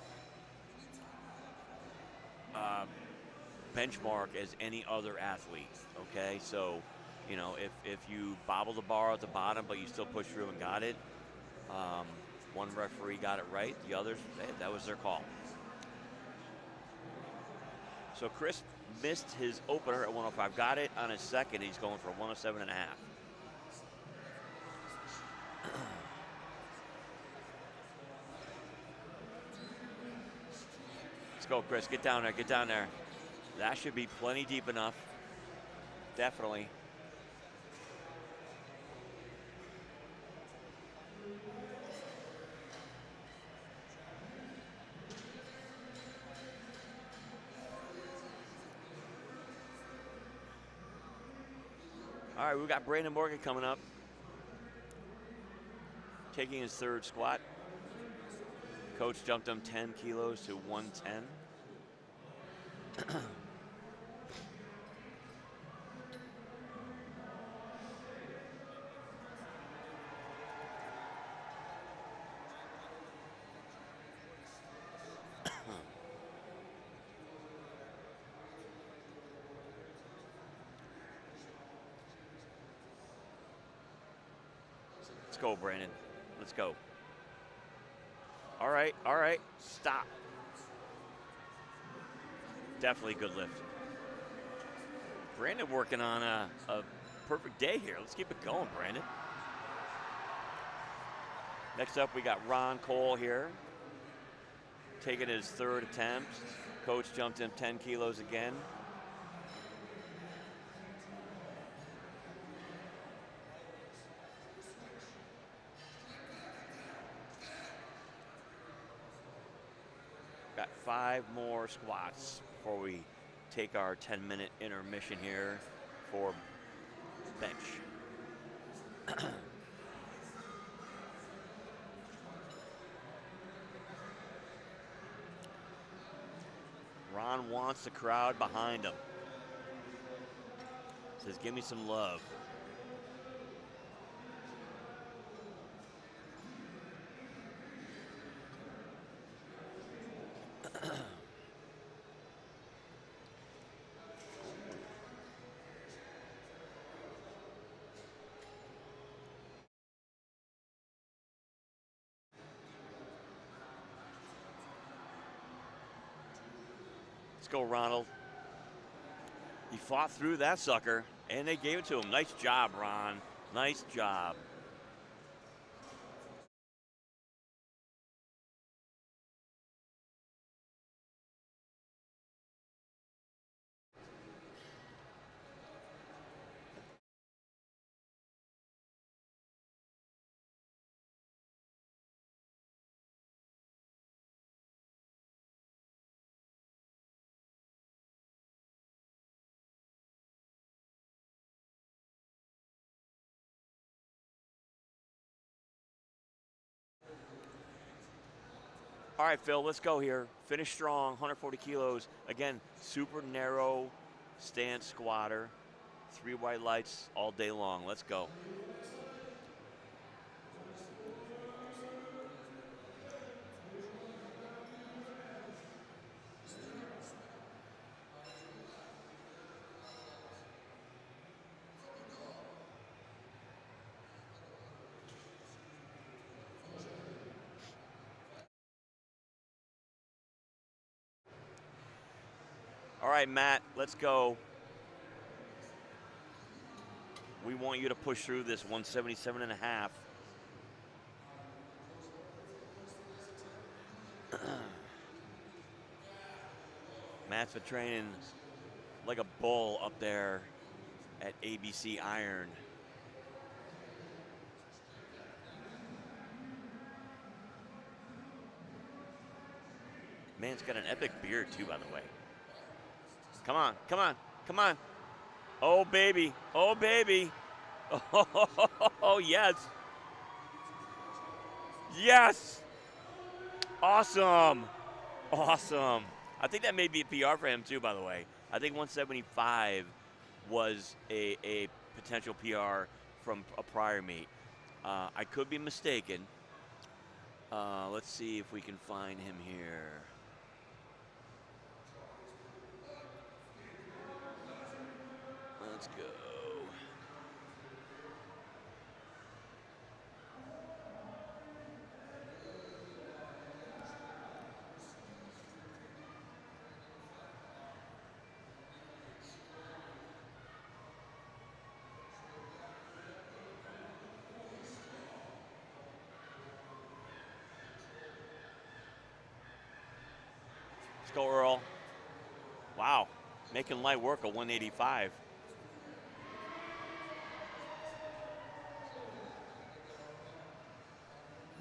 benchmark as any other athlete, okay? So, you know, if you bobble the bar at the bottom, but you still push through and got it, one referee got it right, the others, hey, that was their call. So Chris missed his opener at 105, got it on his second, he's going for 107.5. Let's go, Chris, get down there, get down there. That should be plenty deep enough, definitely. All right, we got Brandon Morgan coming up, taking his third squat. Coach jumped him 10 kilos to 110. Let's go, Brandon. Let's go. All right, stop. Definitely good lift. Brandon working on a perfect day here. Let's keep it going, Brandon. Next up, we got Ron Cole here, taking his third attempt. Coach jumped him 10 kilos again. Got 5 more squats before we take our 10-minute intermission here for bench. Ron wants the crowd behind him. Says, give me some love. Let's go, Ronald. He fought through that sucker, and they gave it to him. Nice job, Ron. Nice job. All right, Phil, let's go here. Finish strong, 140 kilos. Again, super narrow stance squatter. 3 white lights all day long. Let's go. All right, Matt, let's go. We want you to push through this 177.5. Matt's been training like a bull up there at ABC Iron. Man's got an epic beard too, by the way. Come on, come on, come on. Oh, baby. Oh, baby. Oh, yes. Yes. Awesome. Awesome. I think that may be a PR for him too, by the way. I think 175 was a potential PR from a prior meet. I could be mistaken. Let's see if we can find him here. Let's go. Let's go, Earl. Wow, making light work of 185.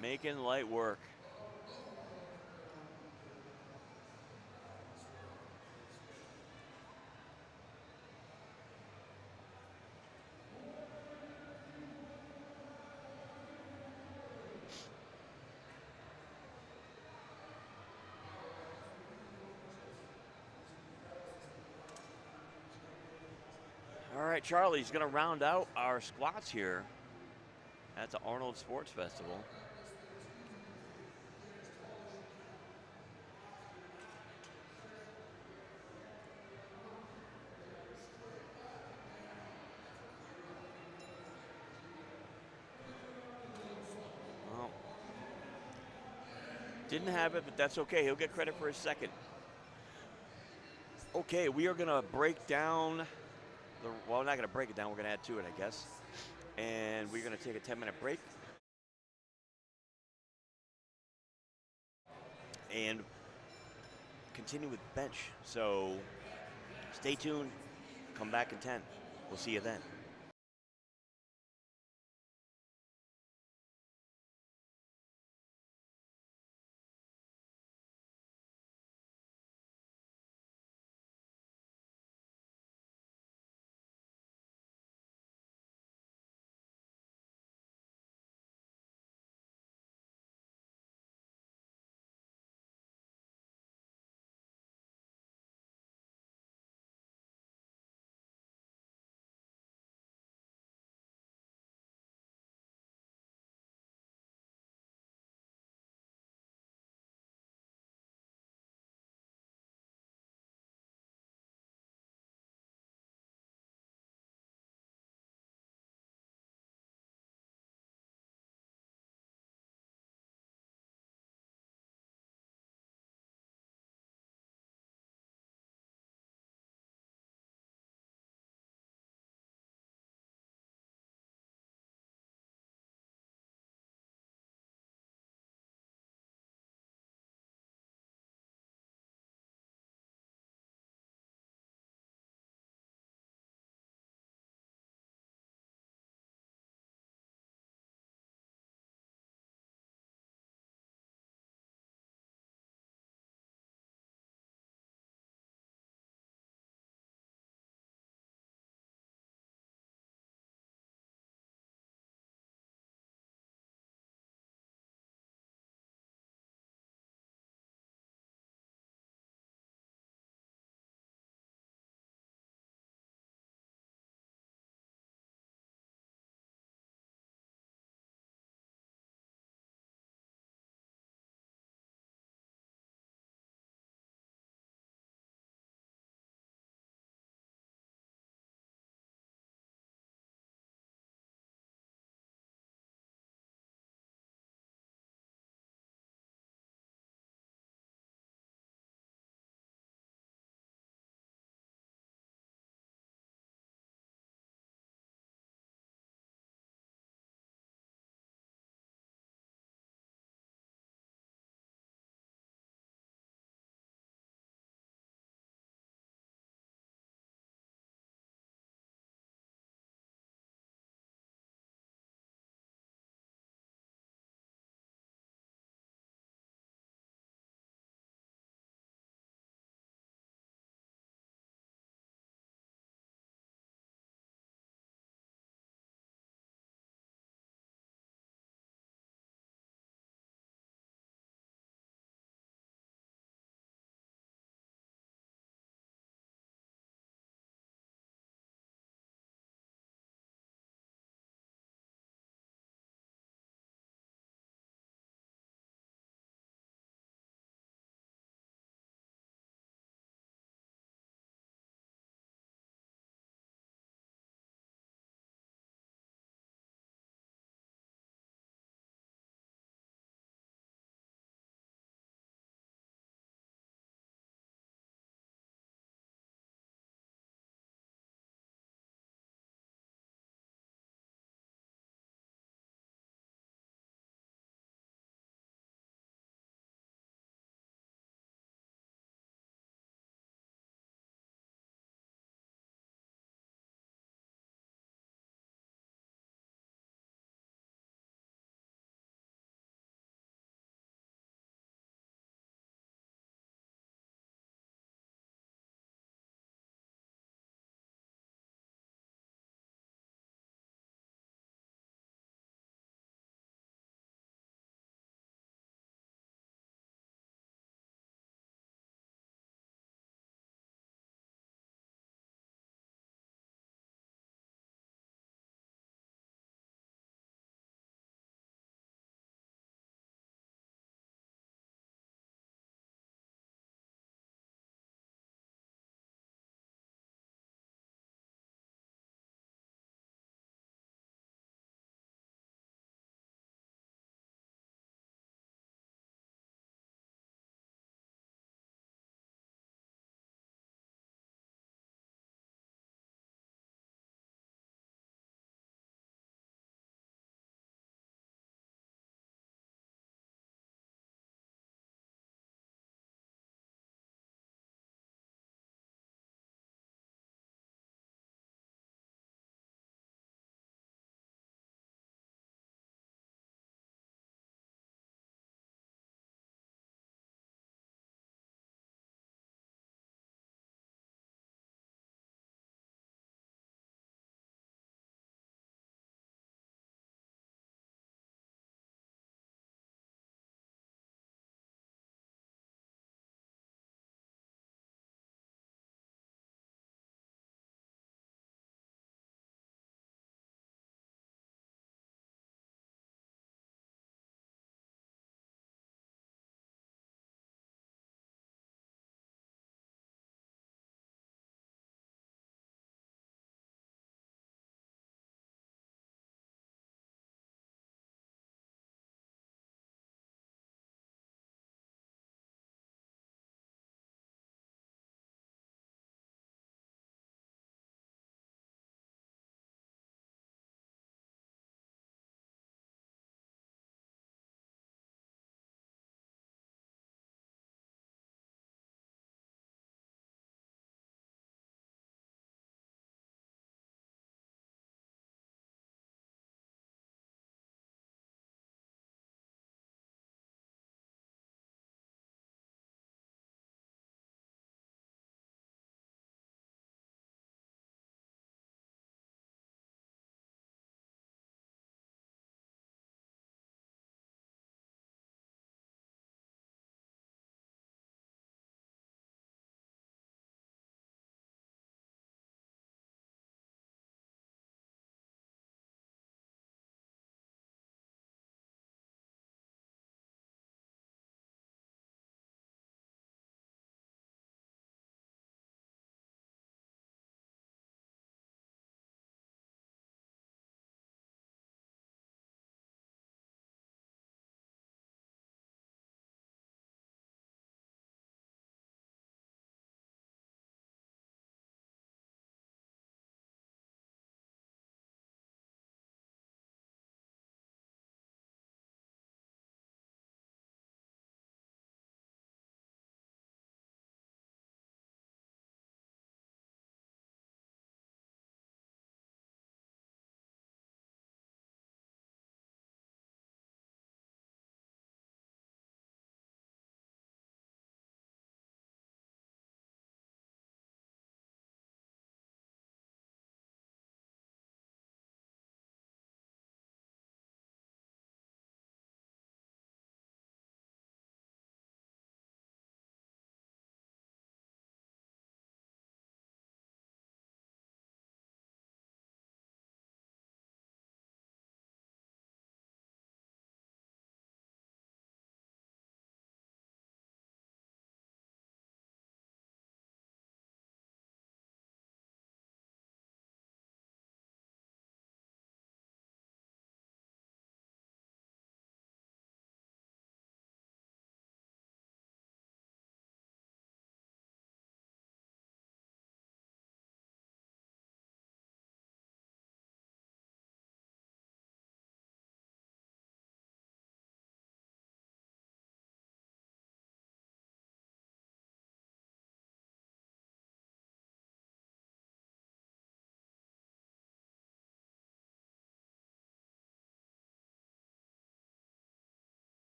Making light work. All right, Charlie's going to round out our squats here at the Arnold Sports Festival. Well, didn't have it, but that's okay. He'll get credit for his second. Okay, we are going to break down well, we're not going to break it down. We're going to add to it, I guess. And we're going to take a 10-minute break. And continue with bench. So stay tuned. Come back in 10. We'll see you then.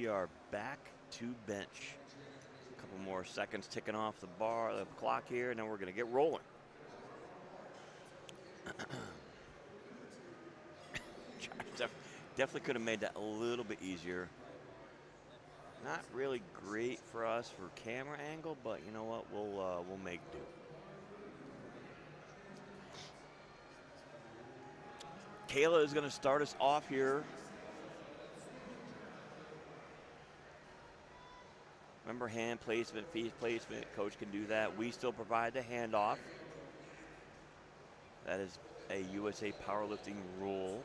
are back to bench. A couple more seconds ticking off the clock here, and then we're going to get rolling. Definitely could have made that a little bit easier. Not really great for us for camera angle, but you know what? We'll make do. Kayla is going to start us off here. Remember, hand placement, feet placement. Coach can do that. We still provide the handoff. That is a USA Powerlifting rule.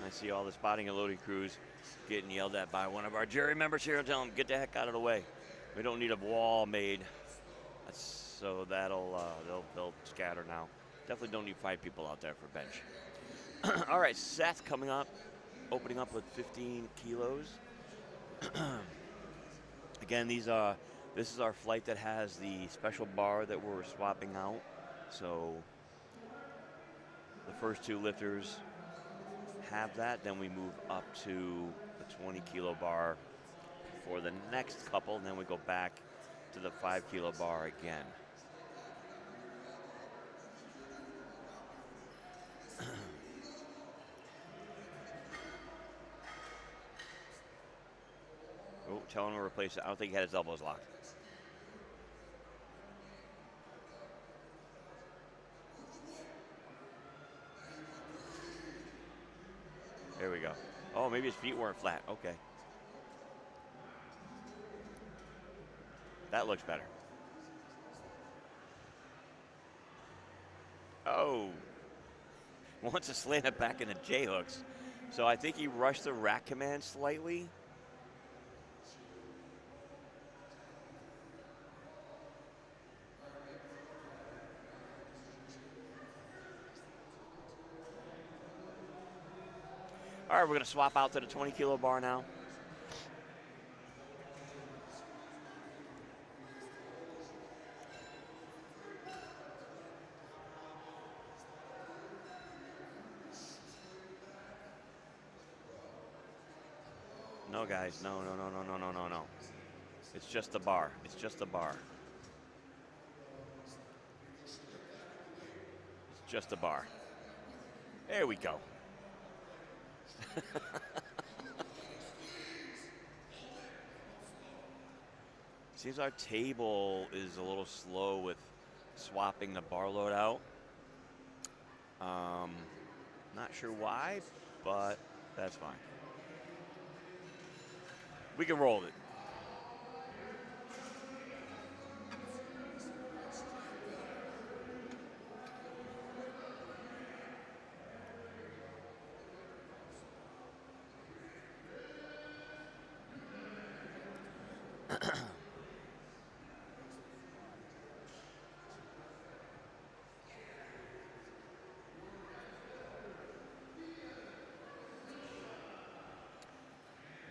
I see all the spotting and loading crews getting yelled at by one of our jury members here. Tell them, get the heck out of the way. We don't need a wall made. So they'll scatter now. Definitely don't need 5 people out there for bench. All right, Seth coming up, opening up with 15 kilos. Again, this is our flight that has the special bar that we're swapping out. So the first 2 lifters have that, then we move up to the 20 kilo bar for the next couple, and then we go back to the 5 kilo bar again. Oh, tell him to replace it. I don't think he had his elbows locked. There we go. Oh, maybe his feet weren't flat. Okay. That looks better. Oh. Wants to slam it back into J-hooks. So I think he rushed the rack command slightly. All right, we're going to swap out to the 20 kilo bar now. No, guys, no. It's just the bar. It's just the bar. It's just the bar. There we go. Seems our table is a little slow with swapping the bar load out. Not sure why, but that's fine. We can roll it.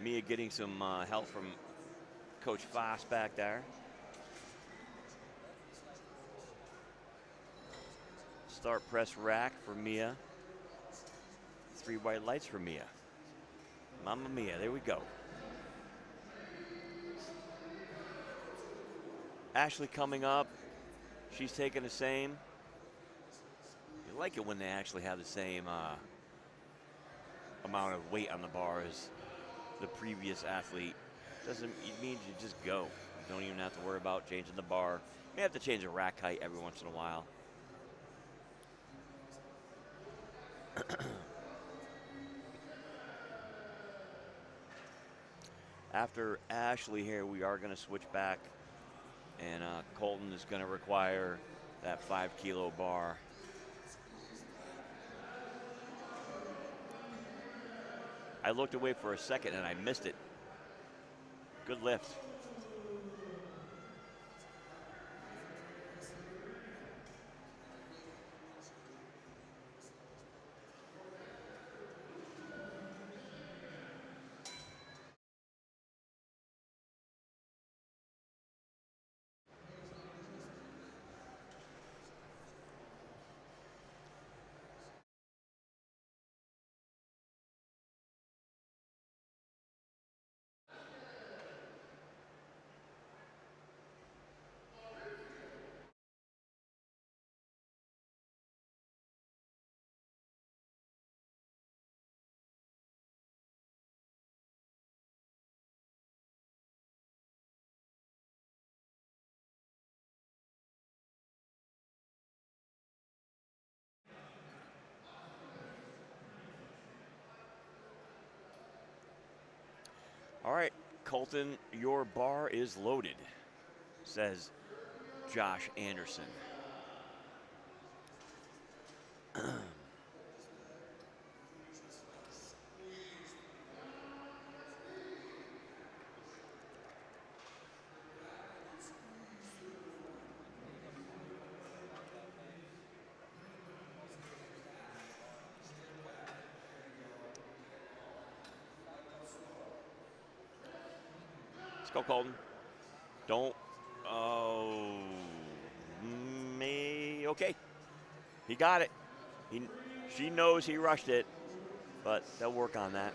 Mia getting some help from Coach Foss back there. Start press rack for Mia. 3 white lights for Mia. Mamma mia, there we go. Ashley coming up. She's taking the same. You like it when they actually have the same amount of weight on the bar as the previous athlete. It means you just go. You don't even have to worry about changing the bar. You may have to change the rack height every once in a while. After Ashley here, we are going to switch back, and Colton is going to require that 5 kilo bar. I looked away for a second and I missed it. Good lift. All right, Colton, your bar is loaded, says Josh Anderson. Let's go, Colton. Don't. Oh. Okay. He got it. She knows he rushed it, but they'll work on that.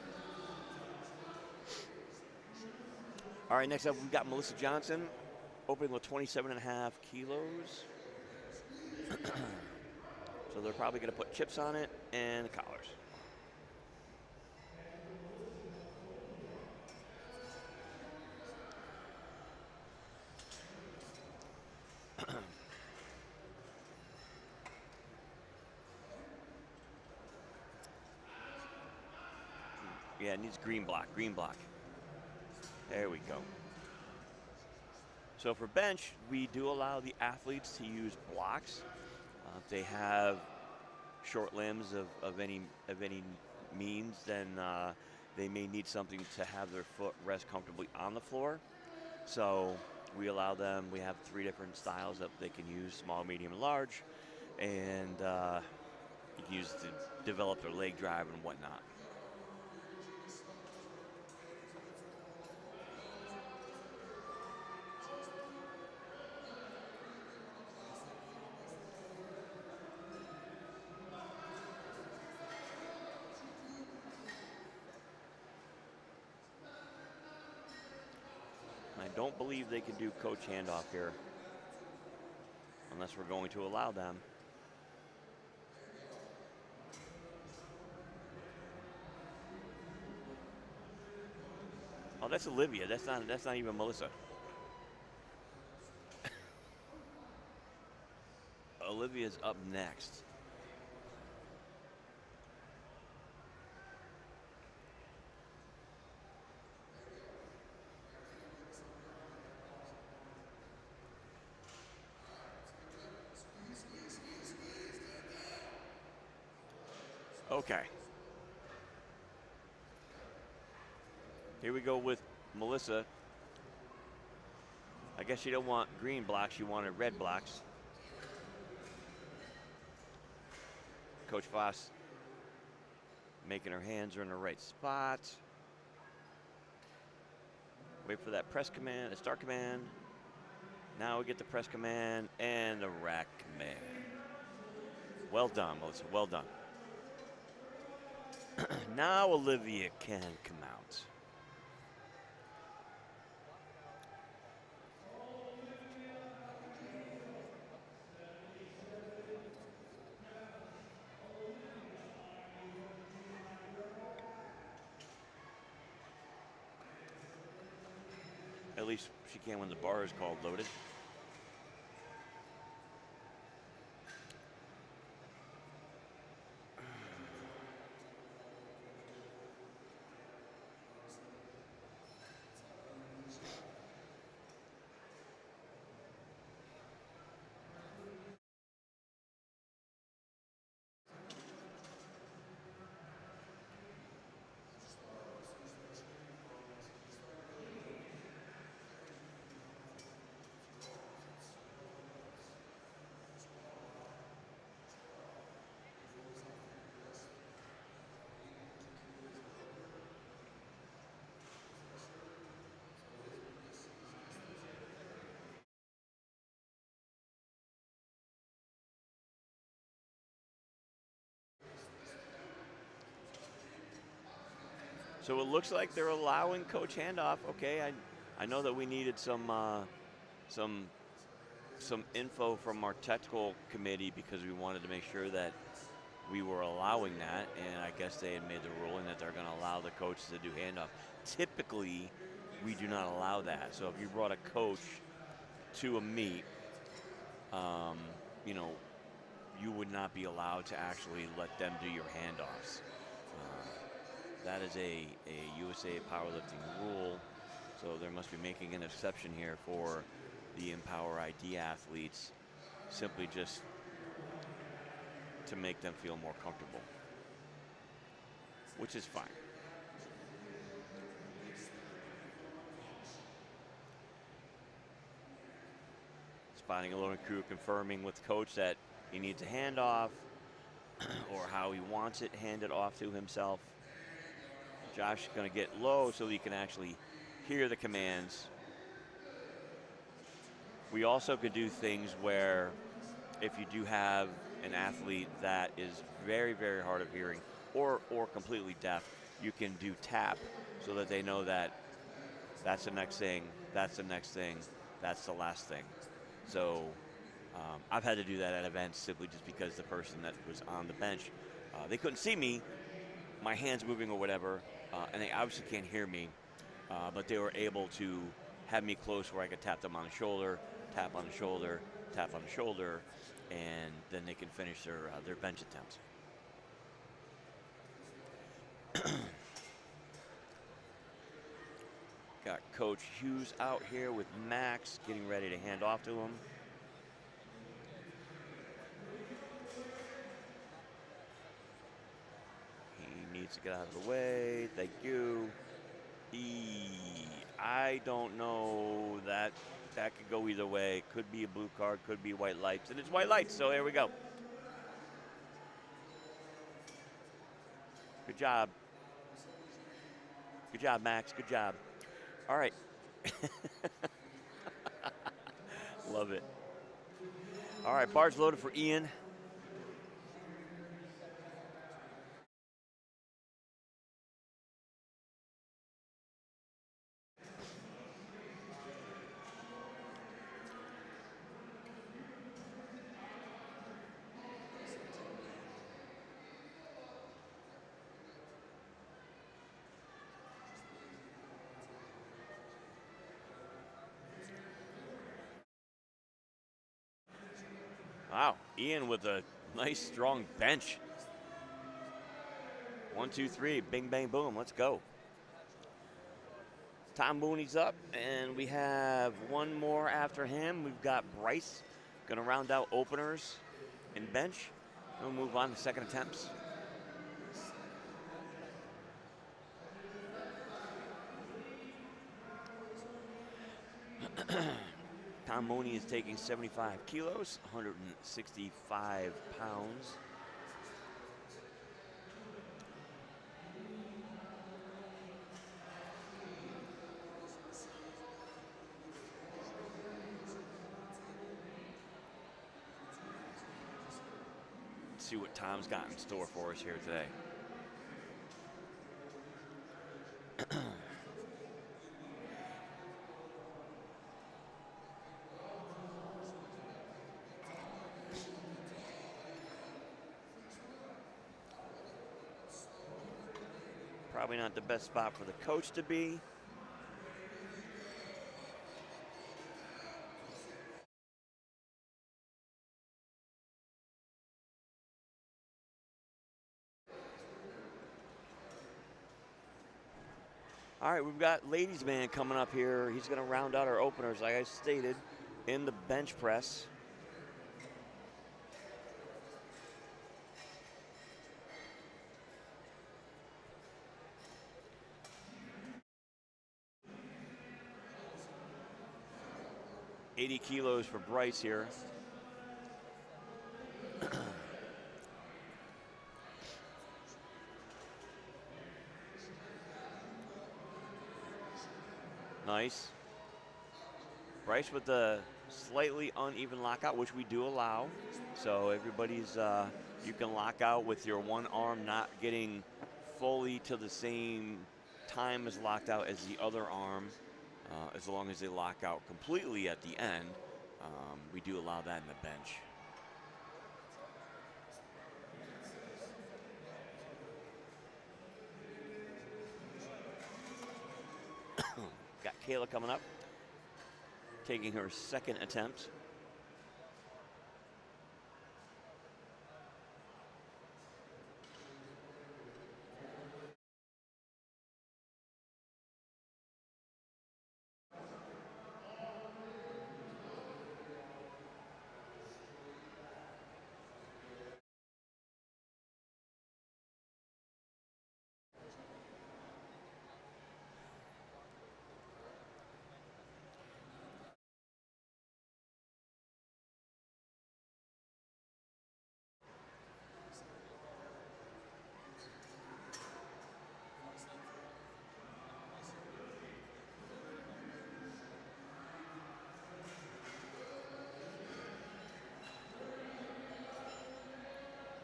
All right, next up, we've got Melissa Johnson, opening with 27.5 kilos. So they're probably going to put chips on it and collars. Yeah, it needs green block, green block. There we go. So for bench, we do allow the athletes to use blocks. If they have short limbs of any means, then they may need something to have their foot rest comfortably on the floor. So we allow them, we have 3 different styles that they can use, small, medium, and large. And you can use to develop their leg drive and whatnot. I don't believe they can do coach handoff here unless we're going to allow them. Oh, that's Olivia. That's not even Melissa. Olivia's up next. Okay. Here we go with Melissa. I guess she don't want green blocks, she wanted red blocks. Coach Voss making her hands are in the right spot. Wait for that press command, the start command. Now we get the press command and the rack command. Well done, Melissa, well done. Now Olivia can come out. At least she can when the bar is called loaded. So it looks like they're allowing coach handoff. Okay, I know that we needed some info from our technical committee because we wanted to make sure that we were allowing that, and I guess they had made the ruling that they're going to allow the coaches to do handoff. Typically, we do not allow that. So if you brought a coach to a meet, you know, you would not be allowed to actually let them do your handoffs. that is a USA powerlifting rule. So there must be making an exception here for the EmpowerID athletes, simply just to make them feel more comfortable, which is fine. Spotting a loading crew confirming with coach that he needs a handoff or how he wants it handed off to himself. Josh is going to get low so he can actually hear the commands. We also could do things where if you do have an athlete that is very, very hard of hearing or completely deaf, you can do tap so that they know that that's the next thing, that's the next thing, that's the last thing. So I've had to do that at events simply just because the person that was on the bench, they couldn't see me, my hands moving or whatever, and they obviously can't hear me, but they were able to have me close where I could tap them on the shoulder, tap on the shoulder, tap on the shoulder, and then they can finish their bench attempts. Got Coach Hughes out here with Max, getting ready to hand off to him. He needs to get out of the way. Thank you. I don't know. That could go either way. Could be a blue card, could be white lights, and it's white lights, so here we go. Good job. Good job, Max. Good job. All right. Love it. All right, bars loaded for Ian. Wow, Ian with a nice strong bench. 1, 2, 3, bing, bang, boom, let's go. Tom Mooney's up, and we have one more after him. We've got Bryce, gonna round out openers and bench. We'll move on to second attempts. Tom Mooney is taking 75 kilos, 165 pounds. Let's see what Tom's got in store for us here today. Probably not the best spot for the coach to be. All right, we've got ladies man coming up here. He's going to round out our openers, like I stated, in the bench press. $80 kilos for Bryce here. Nice. Bryce with the slightly uneven lockout, which we do allow. So everybody's, you can lock out with your one arm not getting fully to the same time as locked out as the other arm, as long as they lock out completely at the end. We do allow that in the bench. Got Kayla coming up, taking her second attempt.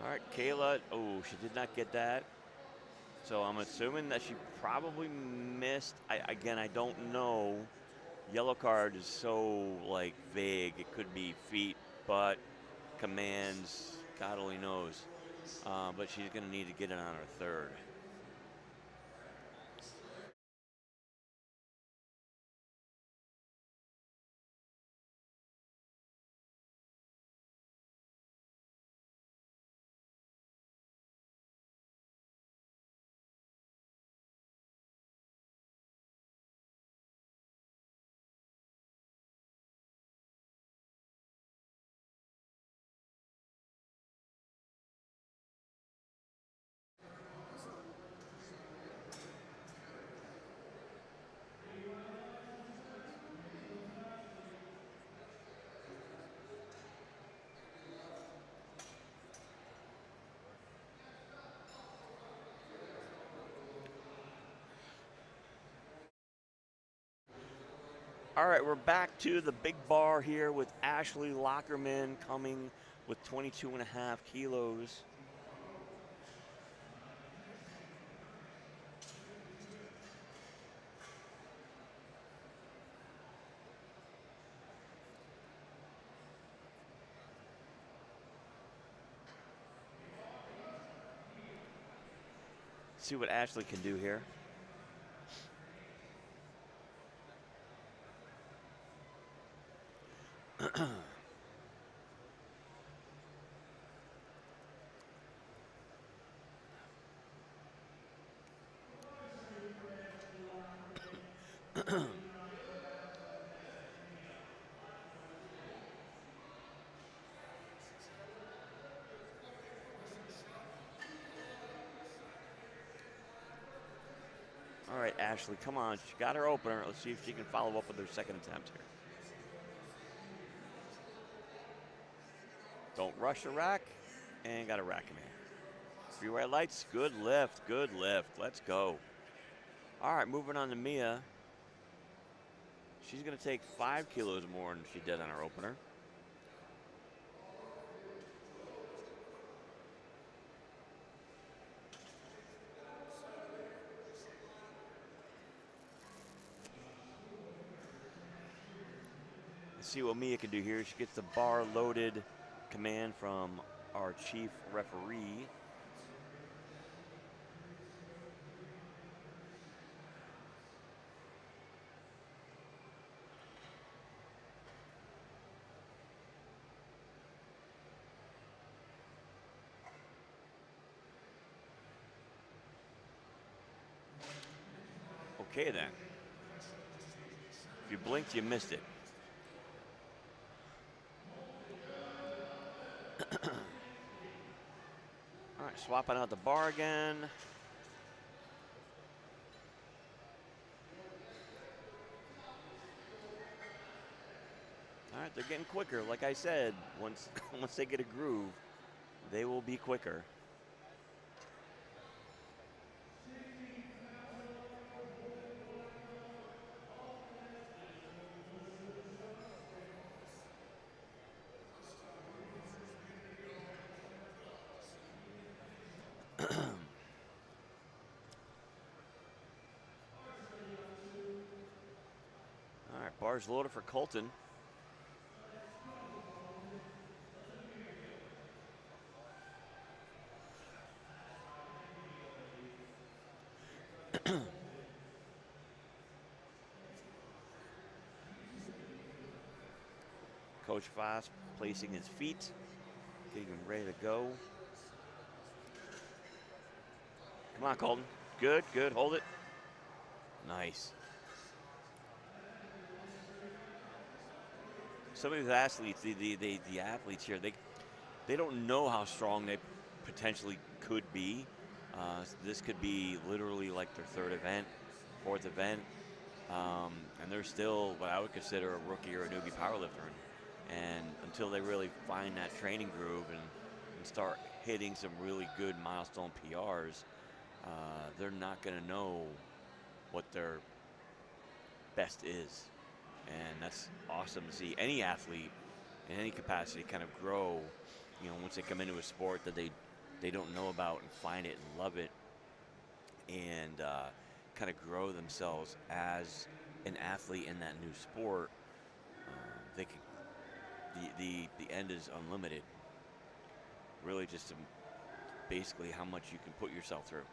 All right, Kayla. Oh, she did not get that. So I'm assuming that she probably missed. Again, I don't know. Yellow card is so like vague. It could be feet, butt, commands. God only knows. But she's going to need to get it on her third. All right, we're back to the big bar here with Ashley Lockerman coming with 22.5 kilos. See what Ashley can do here. All right, Ashley, come on. She got her opener. Let's see if she can follow up with her second attempt here. Don't rush the rack. And got a rack in here. Three white lights. Good lift. Good lift. Let's go. All right, moving on to Mia. She's going to take 5 kilos more than she did on her opener. Let's see what Mia can do here. She gets the bar loaded command from our chief referee. Okay then. If you blinked, you missed it. All right, swapping out the bar again. All right, they're getting quicker. Like I said, once they get a groove, they will be quicker. All right, bars loaded for Colton. Coach Foss placing his feet, getting him ready to go. Come on, Colton. Good, good. Hold it. Nice. Some of these athletes, the athletes here, they don't know how strong they potentially could be. This could be literally like their third event, fourth event, and they're still what I would consider a rookie or a newbie powerlifter. And until they really find that training groove and start hitting some really good milestone PRs, they're not going to know what their best is. And that's awesome to see any athlete in any capacity kind of grow, once they come into a sport that they they don't know about and find it and love it, and kind of grow themselves as an athlete in that new sport. They can, the end is unlimited. Really, just basically how much you can put yourself through.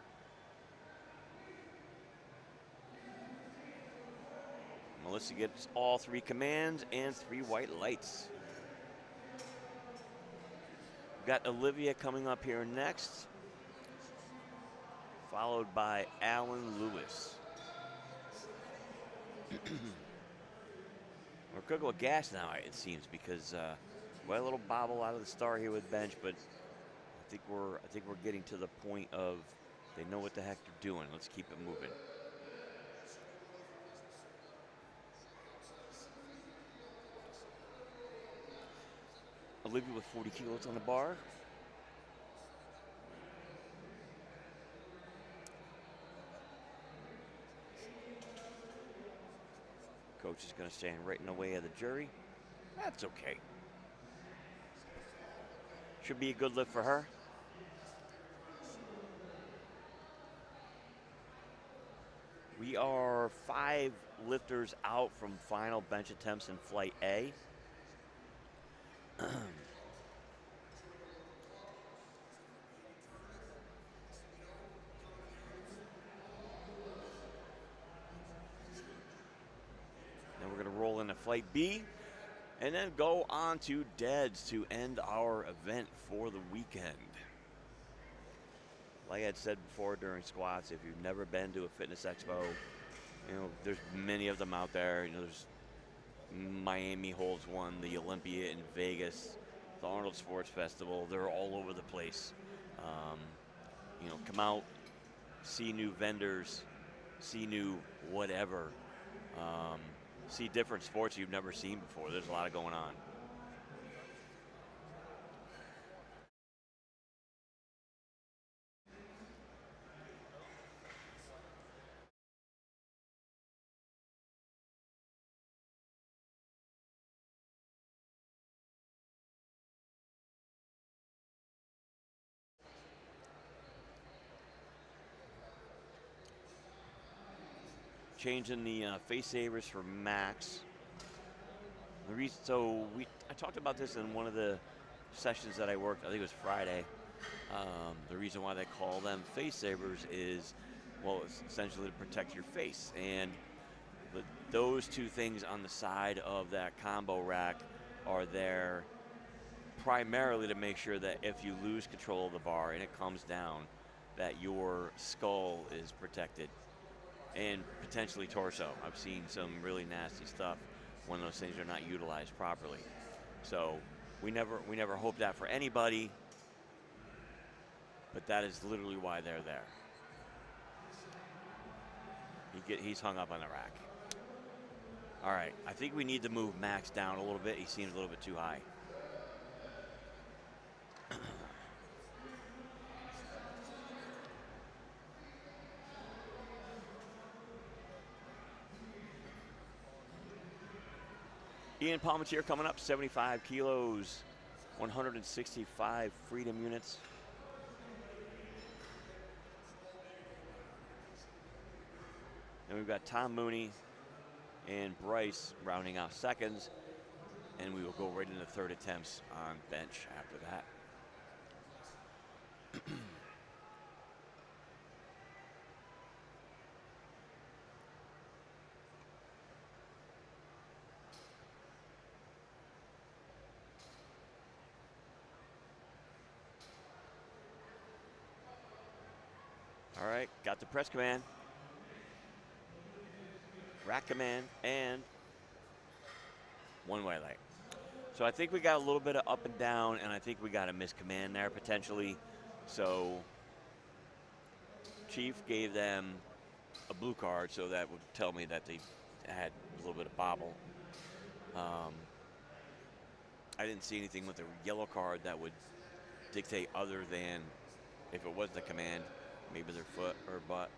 Melissa gets all 3 commands and 3 white lights. We've got Olivia coming up here next, followed by Alan Lewis. We're cooking with gas now, it seems, because we had a little bobble out of the start here with bench, but I think we're getting to the point of they know what the heck they're doing. Let's keep it moving. Olivia with 40 kilos on the bar. Coach is going to stand right in the way of the jury. That's okay. Should be a good lift for her. We are 5 lifters out from final bench attempts in flight A. Then we're going to roll into flight B and then go on to deads to end our event for the weekend. Like I had said before during squats, if you've never been to a fitness expo, you know, there's many of them out there. You know, there's Miami holds one, the Olympia in Vegas, the Arnold Sports Festival. They're all over the place. You know, come out, see new vendors, see new whatever, see different sports you've never seen before. There's a lot of going on. Changing the face savers for max. The reason, I talked about this in one of the sessions that I worked. I think it was Friday. The reason why they call them face savers is, well, it's essentially to protect your face. And those 2 things on the side of that combo rack are there primarily to make sure that if you lose control of the bar and it comes down, that your skull is protected. And potentially torso. I've seen some really nasty stuff when those things are not utilized properly. So we never hope that for anybody, but that is literally why they're there. He's hung up on the rack. All right, I think we need to move Max down a little bit. He seems a little bit too high. Ian Palmetier coming up, 75 kilos, 165 freedom units. And we've got Tom Mooney and Bryce rounding out seconds. And we will go right into 3rd attempts on bench after that. All right, got the press command, rack command, and 1 white light. So I think we got a little bit of up and down, and I think we got a miscommand there potentially. So Chief gave them a blue card, so that would tell me that they had a little bit of bobble. I didn't see anything with the yellow card that would dictate other than if it was the command, maybe their foot or butt.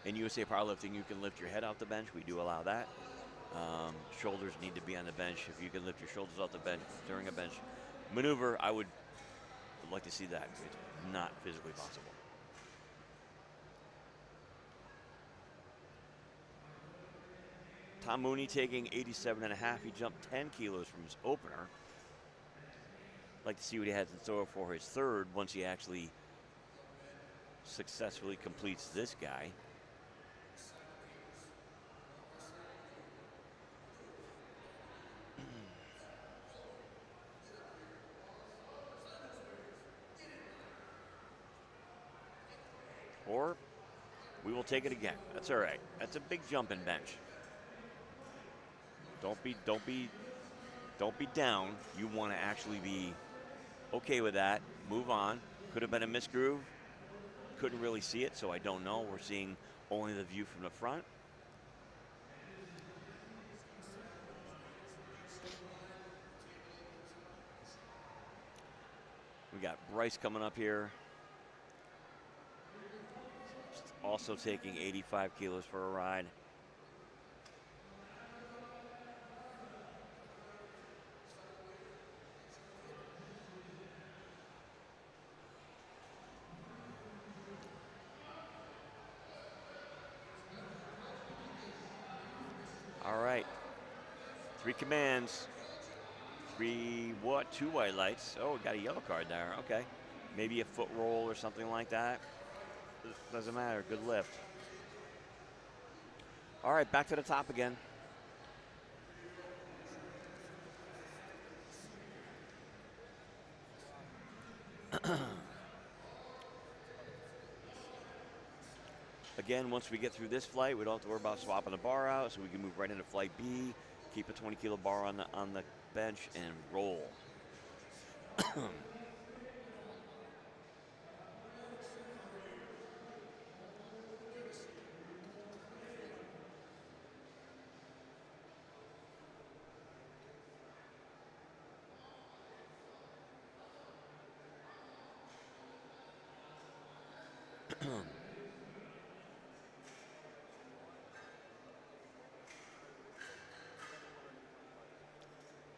In USA Powerlifting, you can lift your head off the bench. We do allow that. Shoulders need to be on the bench. If you can lift your shoulders off the bench during a bench maneuver, I would I'd like to see that. It's not physically possible. Tom Mooney taking 87.5. He jumped 10 kilos from his opener. I'd like to see what he has in store for his third once he actually successfully completes this guy. Or we will take it again. That's all right. That's a big jumping bench. Don't be down. You want to actually be okay with that. Move on. Could have been a misgroove. Couldn't really see it, so I don't know. We're seeing only the view from the front. We got Bryce coming up here. Also taking 85 kilos for a ride. All right. 3 commands. 2 white lights. Oh, we got a yellow card there. Okay. Maybe a foot roll or something like that. Doesn't matter. Good lift. All right, back to the top again. Again, once we get through this flight, we don't have to worry about swapping the bar out, so we can move right into flight B, keep a 20-kilo bar on the bench, and roll.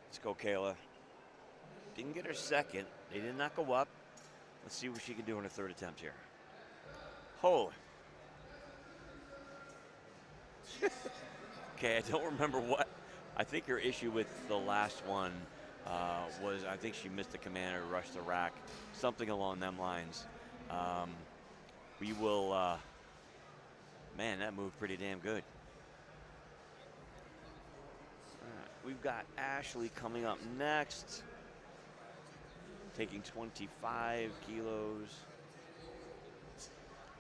Let's go, Kayla. Didn't get her second. They did not go up. Let's see what she can do in her third attempt here. Holy. Okay, I don't remember what. I think her issue with the last one was I think she missed the command or rushed the rack, something along them lines. We will, man, that moved pretty damn good. We've got Ashley coming up next, taking 25 kilos.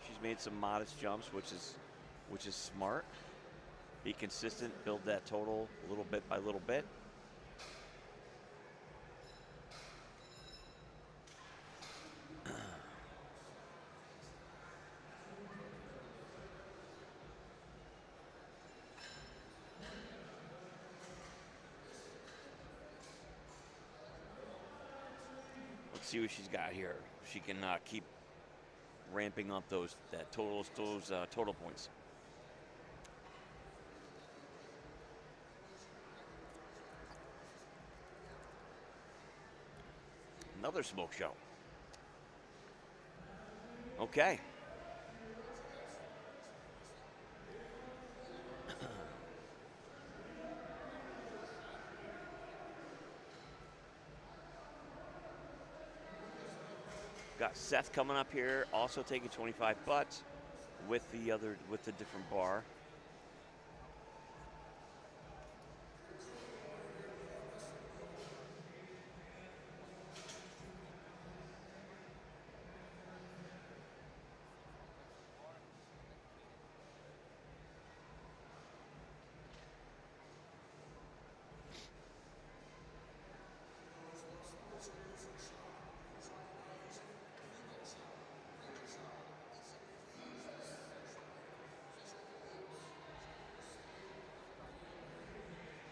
She's made some modest jumps, which is smart. Be consistent, build that total little bit by little bit. Let's see what she's got here. She can keep ramping up those total points. Another smoke show. Okay. Got Seth coming up here, also taking 25 butts with the different bar.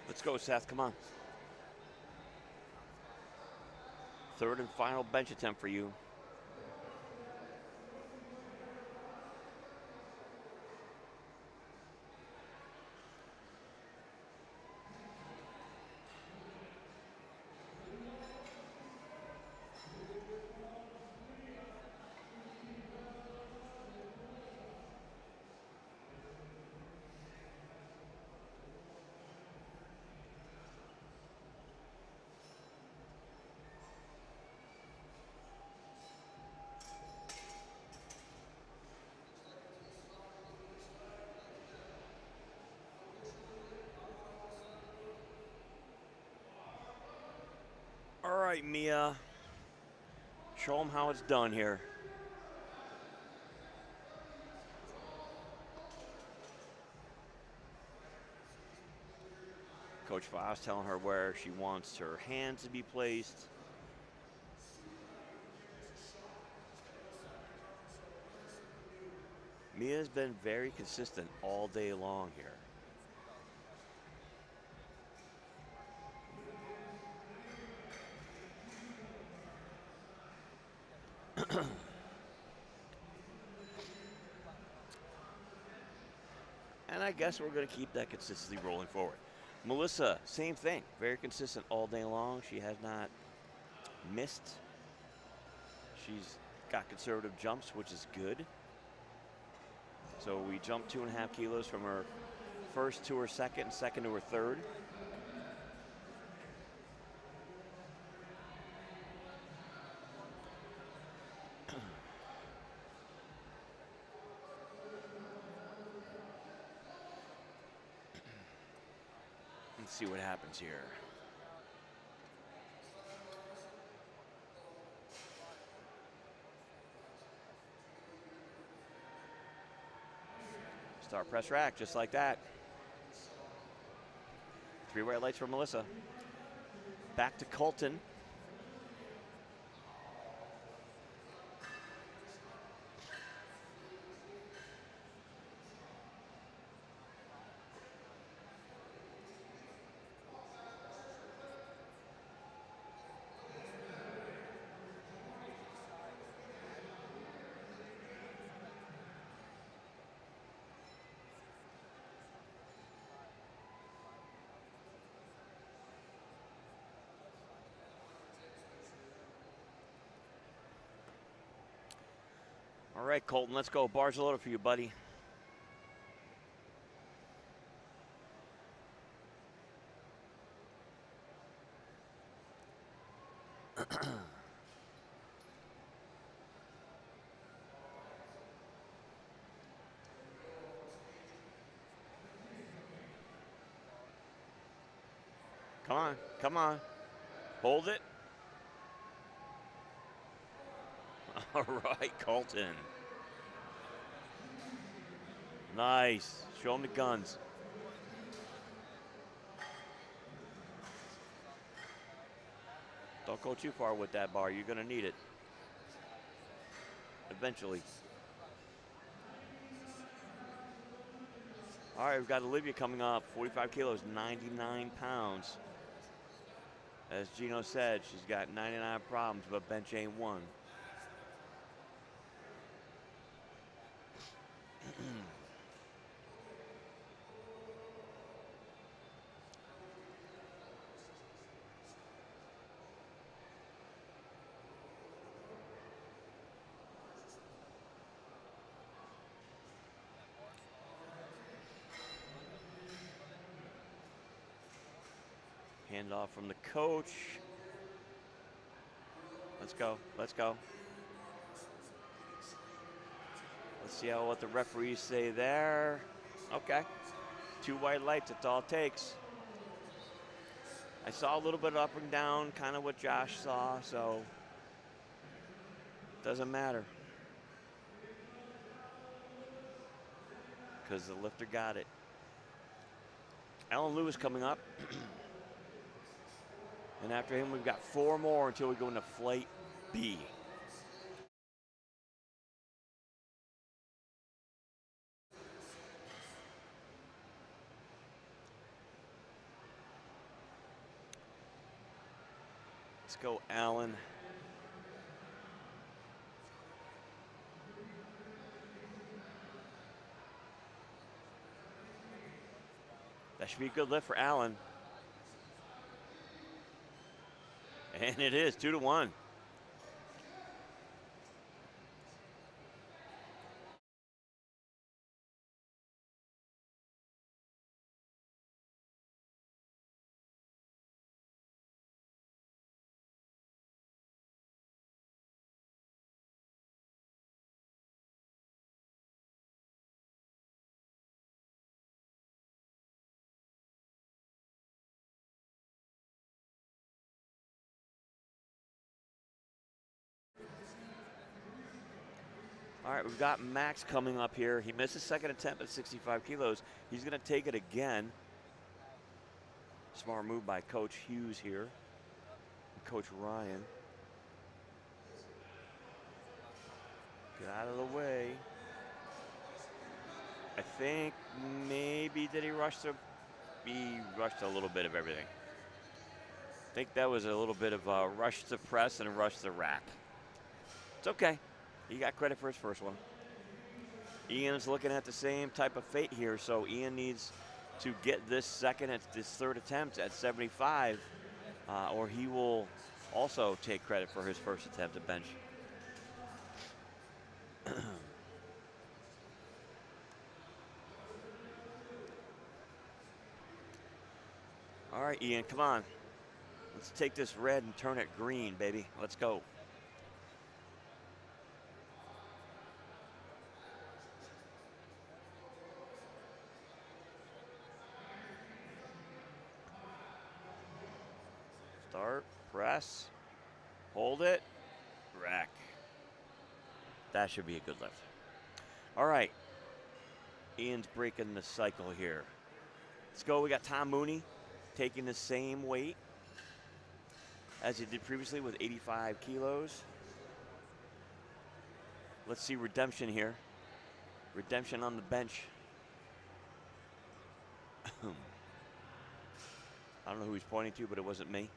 Let's go, Seth, come on. Third and final bench attempt for you. All right, Mia. Show them how it's done here. Coach Foss telling her where she wants her hands to be placed. Mia's been very consistent all day long here. And I guess we're going to keep that consistency rolling forward. Melissa, same thing. Very consistent all day long. She has not missed. She's got conservative jumps, which is good. So we jumped 2.5 kilos from her first to her second, and second to her third. Let's see what happens here. Start press rack, just like that. 3 white lights for Melissa. Back to Colton. All right, Colton, let's go. Bars loaded for you, buddy. Come on, come on. Hold it. All right, Colton. Nice. Show him the guns. Don't go too far with that bar. You're going to need it eventually. All right, we've got Olivia coming up. 45 kilos, 99 pounds. As Gino said, she's got 99 problems, but bench ain't one. Handoff from the coach. Let's go, let's go. Let's see what the referees say there. Okay, 2 white lights, that's all it takes. I saw a little bit up and down, kind of what Josh saw, so doesn't matter. Because the lifter got it. Alan Lewis coming up. And after him, we've got 4 more until we go into flight B. Let's go, Alan. That should be a good lift for Alan. And it is 2-1. All right, we've got Max coming up here. He missed his second attempt at 65 kilos. He's going to take it again. Smart move by Coach Hughes here, and Coach Ryan. Get out of the way. I think maybe did he rush the? He rushed a little bit of everything. I think that was a little bit of a rush to press and a rush to rack. It's okay. He got credit for his first one. Ian's looking at the same type of fate here, so Ian needs to get this third attempt at 75, or he will also take credit for his first attempt at bench. All right, Ian, come on. Let's take this red and turn it green, baby. Let's go. Start, press, hold it, rack. That should be a good lift. All right, Ian's breaking the cycle here. Let's go. We got Tom Mooney taking the same weight as he did previously with 85 kilos. Let's see redemption here. Redemption on the bench. I don't know who he's pointing to, but it wasn't me.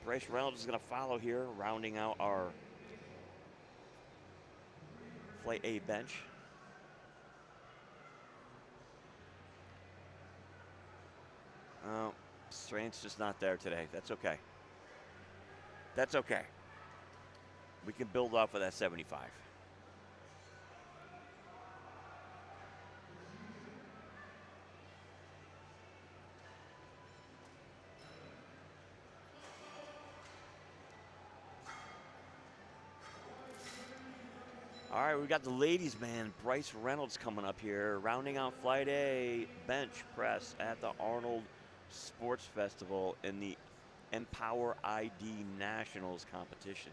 Bryce Reynolds is going to follow here, rounding out our Flight A bench. Oh, strength's just not there today. That's okay. That's okay. We can build off of that 75. All right, we got the ladies' man, Bryce Reynolds, coming up here, rounding out Flight A bench press at the Arnold Sports Festival in the EmpowerID Nationals competition.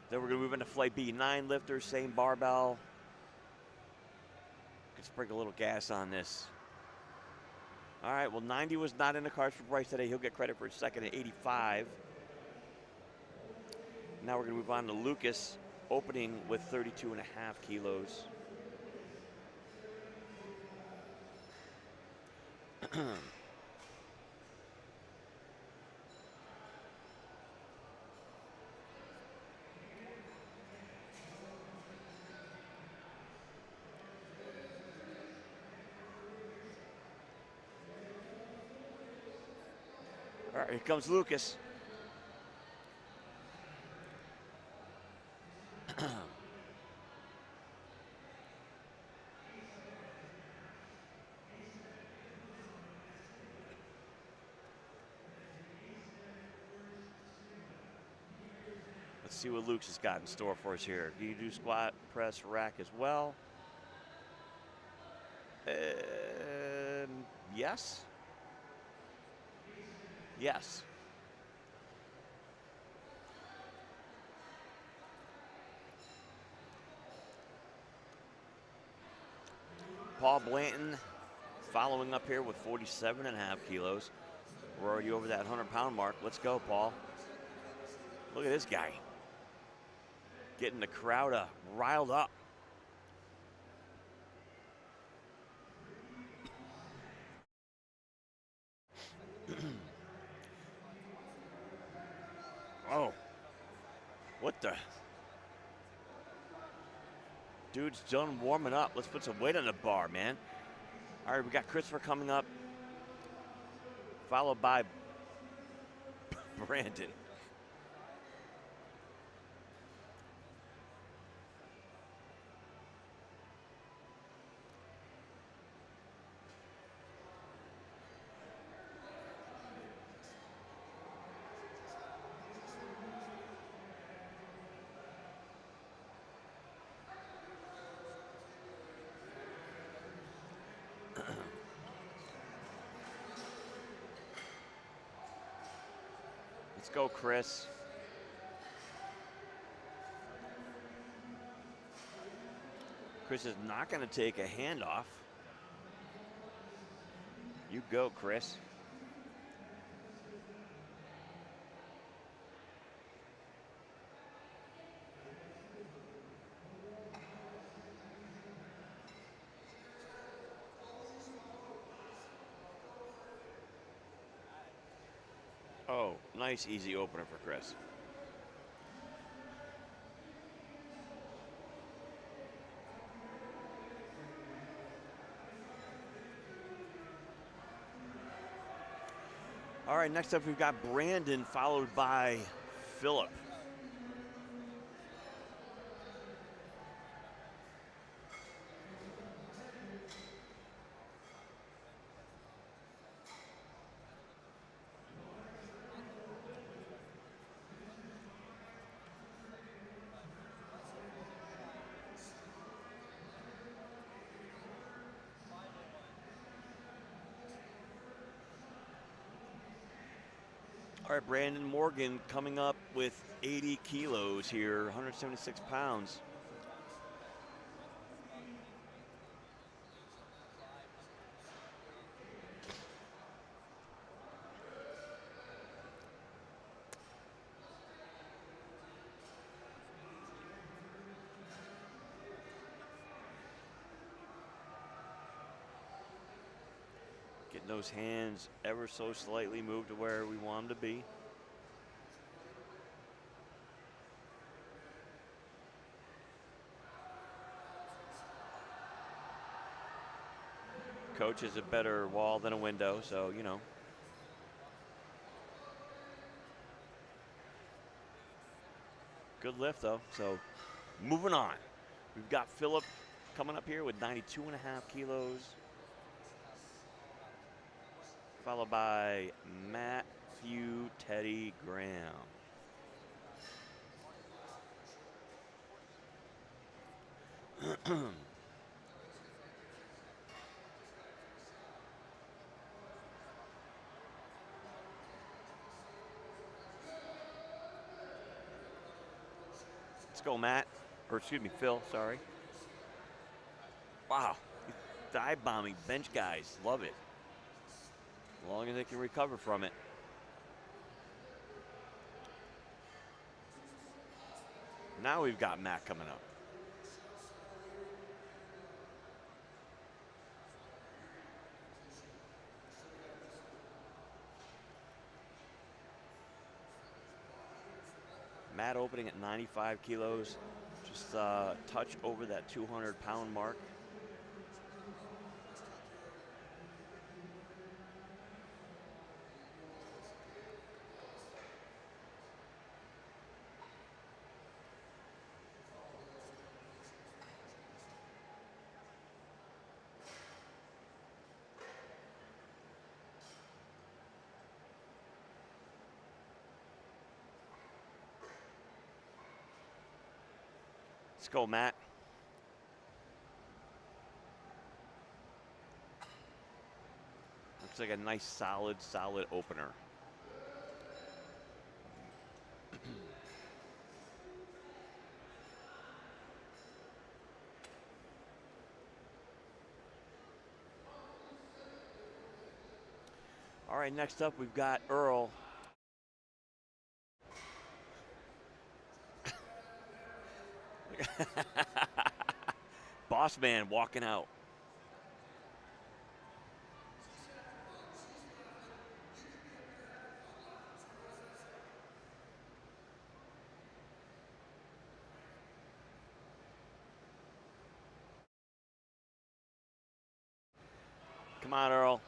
Then we're going to move into Flight B, 9 lifters, same barbell. Can sprinkle a little gas on this. All right, well, 90 was not in the cards for Bryce today. He'll get credit for his second at 85. Now we're going to move on to Lucas, opening with 32.5 kilos. All right, here comes Lucas. Let's see what Luke's has got in store for us here. Do you do squat, press, rack as well? Yes. Yes. Paul Blanton following up here with 47.5 kilos. We're already over that 100-pound mark. Let's go, Paul. Look at this guy. Getting the crowd riled up. Oh. What the? Dude's done warming up. Let's put some weight on the bar, man. All right, we got Christopher coming up, followed by Brandon. Let's go, Chris. Chris is not going to take a handoff. You go, Chris. Oh, nice easy opener for Chris. All right, next up we've got Brandon, followed by Philip. All right, Brandon Morgan coming up with 80 kilos here, 176 pounds. Getting those hands ever so slightly moved to where we want them to be. Coach is a better wall than a window, so, you know. Good lift, though. So, moving on. We've got Philip coming up here with 92.5 kilos. Followed by Matthew Teddy Graham. Let's go, Matt. Or excuse me, Phil, sorry. Wow. Dive bombing bench guys. Love it. As long as they can recover from it. Now we've got Matt coming up. Matt opening at 95 kilos, just a touch over that 200-pound mark. Let's go, Matt. Looks like a nice, solid opener. All right, next up we've got Earl. Boss man walking out. Come on, Earl.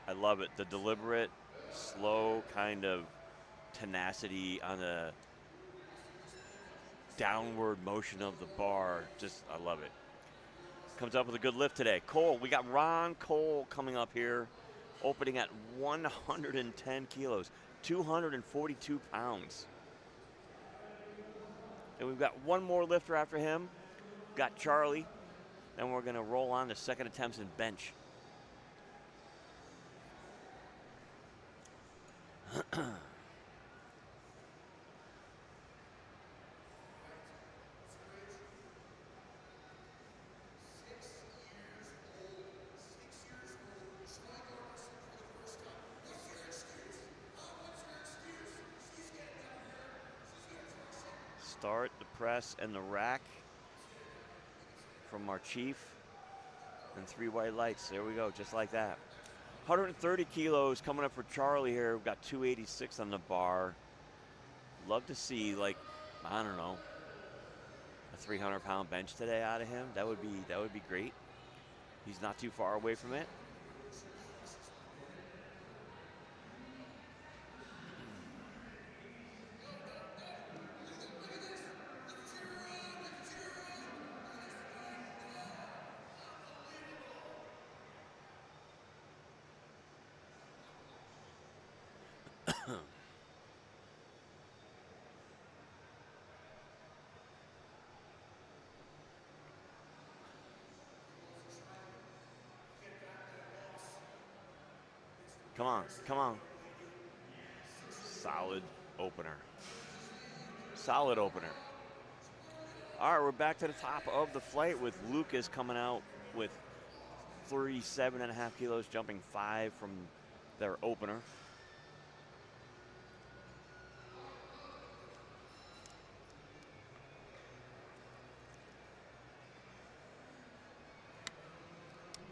I love it. The deliberate, slow kind of tenacity on the downward motion of the bar. Just, I love it. Comes up with a good lift today. Cole, we got Ron Cole coming up here, opening at 110 kilos, 242 pounds. And we've got one more lifter after him. We've got Charlie. Then we're going to roll on to second attempts and bench. Start the press and the rack from our chief. And 3 white lights. There we go, just like that. 130 kilos coming up for Charlie here. We've got 286 on the bar. Love to see, like, I don't know, a 300-pound bench today out of him. That would be great. He's not too far away from it. Come on, come on. Solid opener. Solid opener. All right, we're back to the top of the flight with Lucas coming out with 37.5 kilos, jumping 5 from their opener.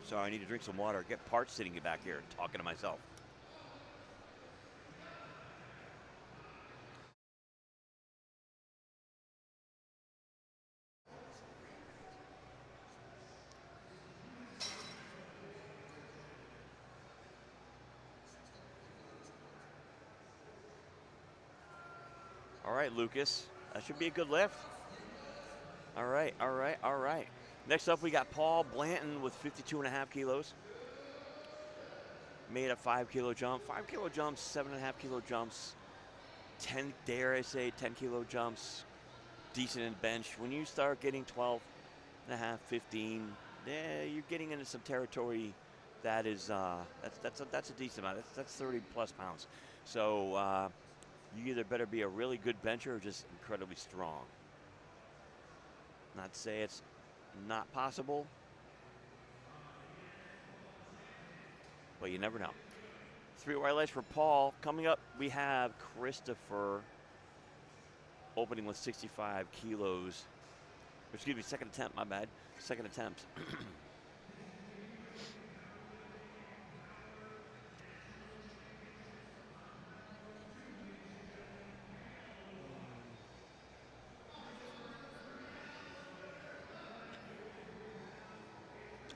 Sorry, I need to drink some water. Get parched sitting back here talking to myself. All right, Lucas. That should be a good lift. All right, all right, all right. Next up, we got Paul Blanton with 52.5 kilos. Made a 5-kilo jump. 5-kilo jumps, 7.5-kilo jumps, 10 kilo jumps. Decent in bench. When you start getting 12.5, 15, you're getting into some territory that is that's a decent amount. That's 30 plus pounds. So you either better be a really good bencher or just incredibly strong. Not to say it's not possible, but you never know. 3 white lights for Paul. Coming up, we have Christopher opening with 65 kilos. Excuse me, second attempt, my bad. Second attempt.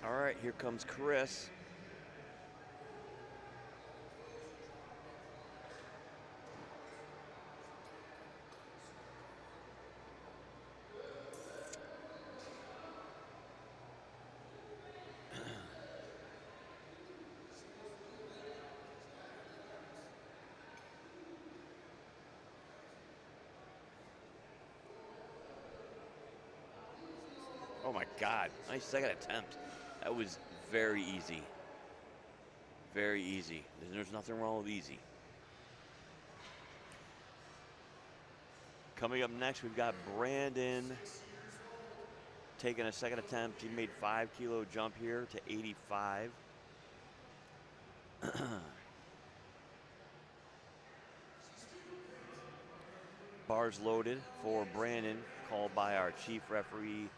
All right, here comes Chris. Oh my God, nice second attempt. That was very easy. Very easy. There's nothing wrong with easy. Coming up next, we've got Brandon taking a second attempt. He made 5-kilo jump here to 85. Bars loaded for Brandon, called by our chief referee,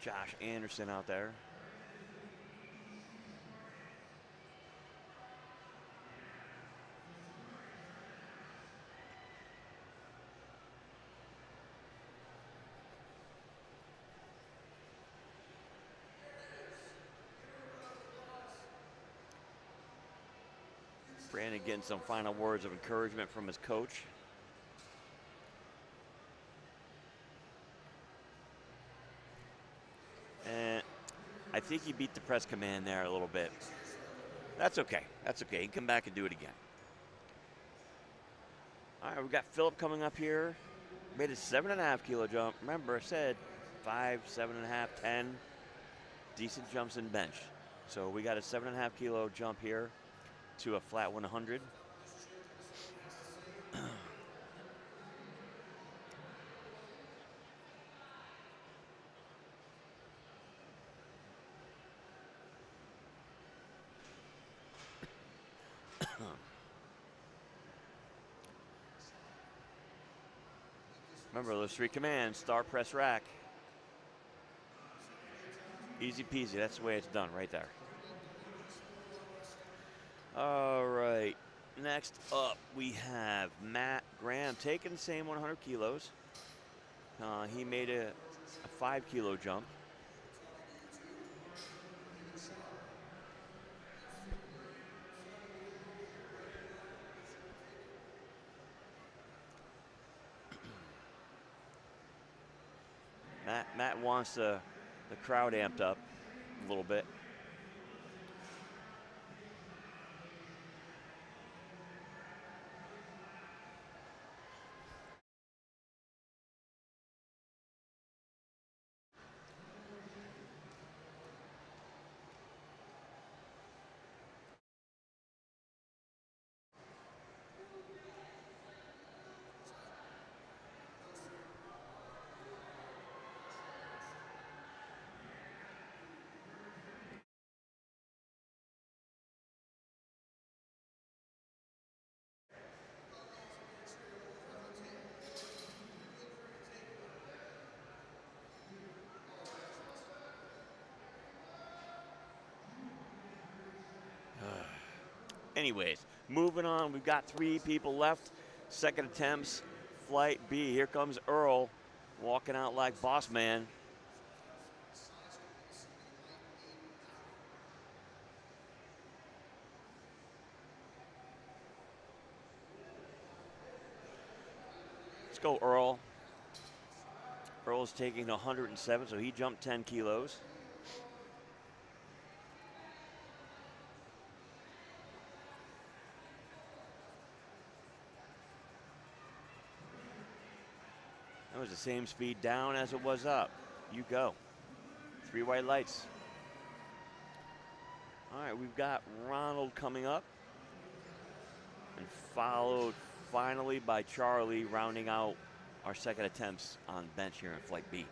Josh Anderson out there. Brandon getting some final words of encouragement from his coach. And I think he beat the press command there a little bit. That's okay. That's okay. He can come back and do it again. All right, we've got Philip coming up here. Made a 7.5-kilo jump. Remember, I said 5, 7.5, 10. Decent jumps in bench. So we got a 7.5-kilo jump here to a flat 100. Remember those 3 commands: start, press, rack. Easy peasy. That's the way it's done right there. All right. Next up, we have Matt Graham taking the same 100 kilos. He made a 5 kilo jump. Matt wants the crowd amped up a little bit. Anyways, moving on. We've got 3 people left. Second attempts, flight B. Here comes Earl, walking out like boss man. Let's go, Earl. Earl's taking 107, so he jumped 10 kilos. That was the same speed down as it was up. You go. 3 white lights. All right, we've got Ronald coming up, and followed finally by Charlie, rounding out our second attempts on bench here in flight B.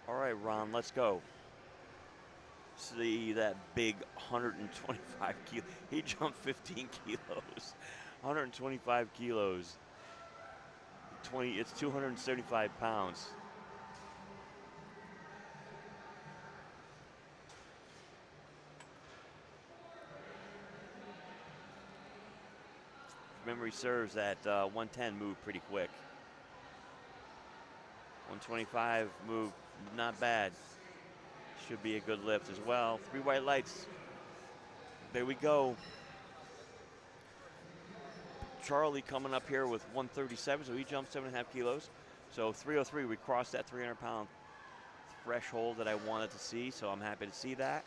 All right, Ron, let's go. See that big 125 kilo. He jumped 15 kilos. 125 kilos. It's 275 pounds. If memory serves, that 110 moved pretty quick. 125 moved not bad. Should be a good lift as well. 3 white lights. There we go. Charlie coming up here with 137, so he jumped 7.5 kilos. So 303, we crossed that 300-pound threshold that I wanted to see, so I'm happy to see that.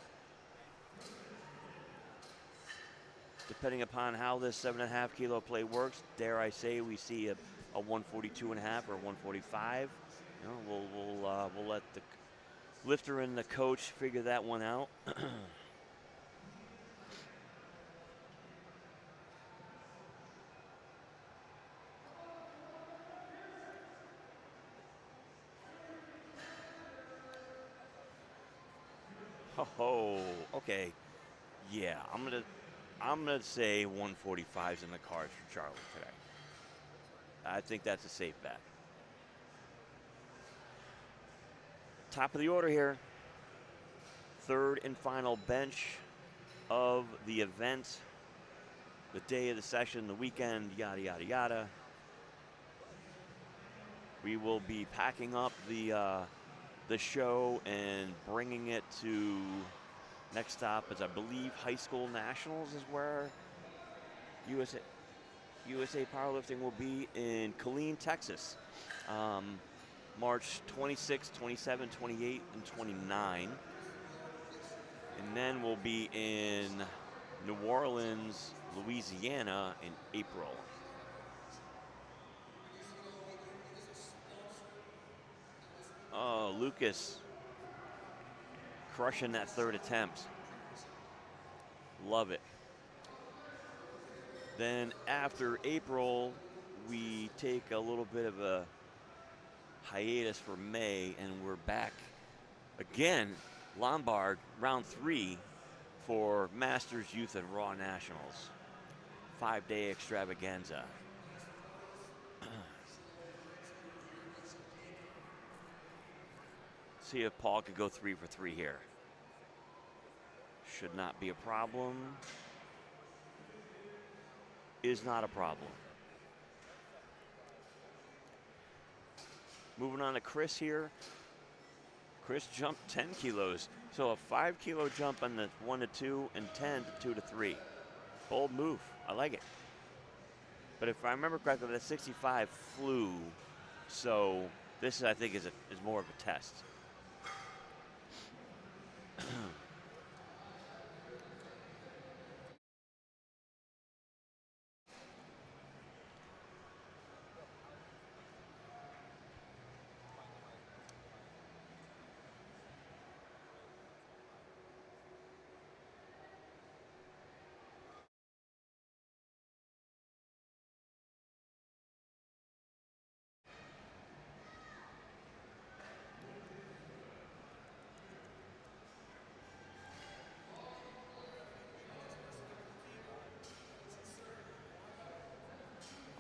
Depending upon how this 7.5 kilo play works, dare I say we see a 142.5 or 145. You know, we'll let the lifter and the coach figure that one out. Oh, okay. Yeah, I'm gonna say 145's in the cards for Charlie today. I think that's a safe bet. Top of the order here. Third and final bench of the event. The day of the session, the weekend, yada, yada, yada. We will be packing up the show and bringing it to next stop is, I believe, High School Nationals is where USA Powerlifting will be in Collegiate, Texas. March 26, 27, 28, and 29. And then we'll be in New Orleans, Louisiana in April. Oh, Lucas crushing that third attempt. Love it. Then after April, we take a little bit of a hiatus for May, and we're back again, Lombard, round 3 for Masters, Youth, and Raw Nationals. 5-day extravaganza. See if Paul could go 3 for 3 here. Should not be a problem. Is not a problem. Moving on to Chris here. Chris jumped 10 kilos. So a 5 kilo jump on the 1 to 2 and 10 to 2 to 3. Bold move. I like it. But if I remember correctly, that 65 flew. So this, I think, is more of a test.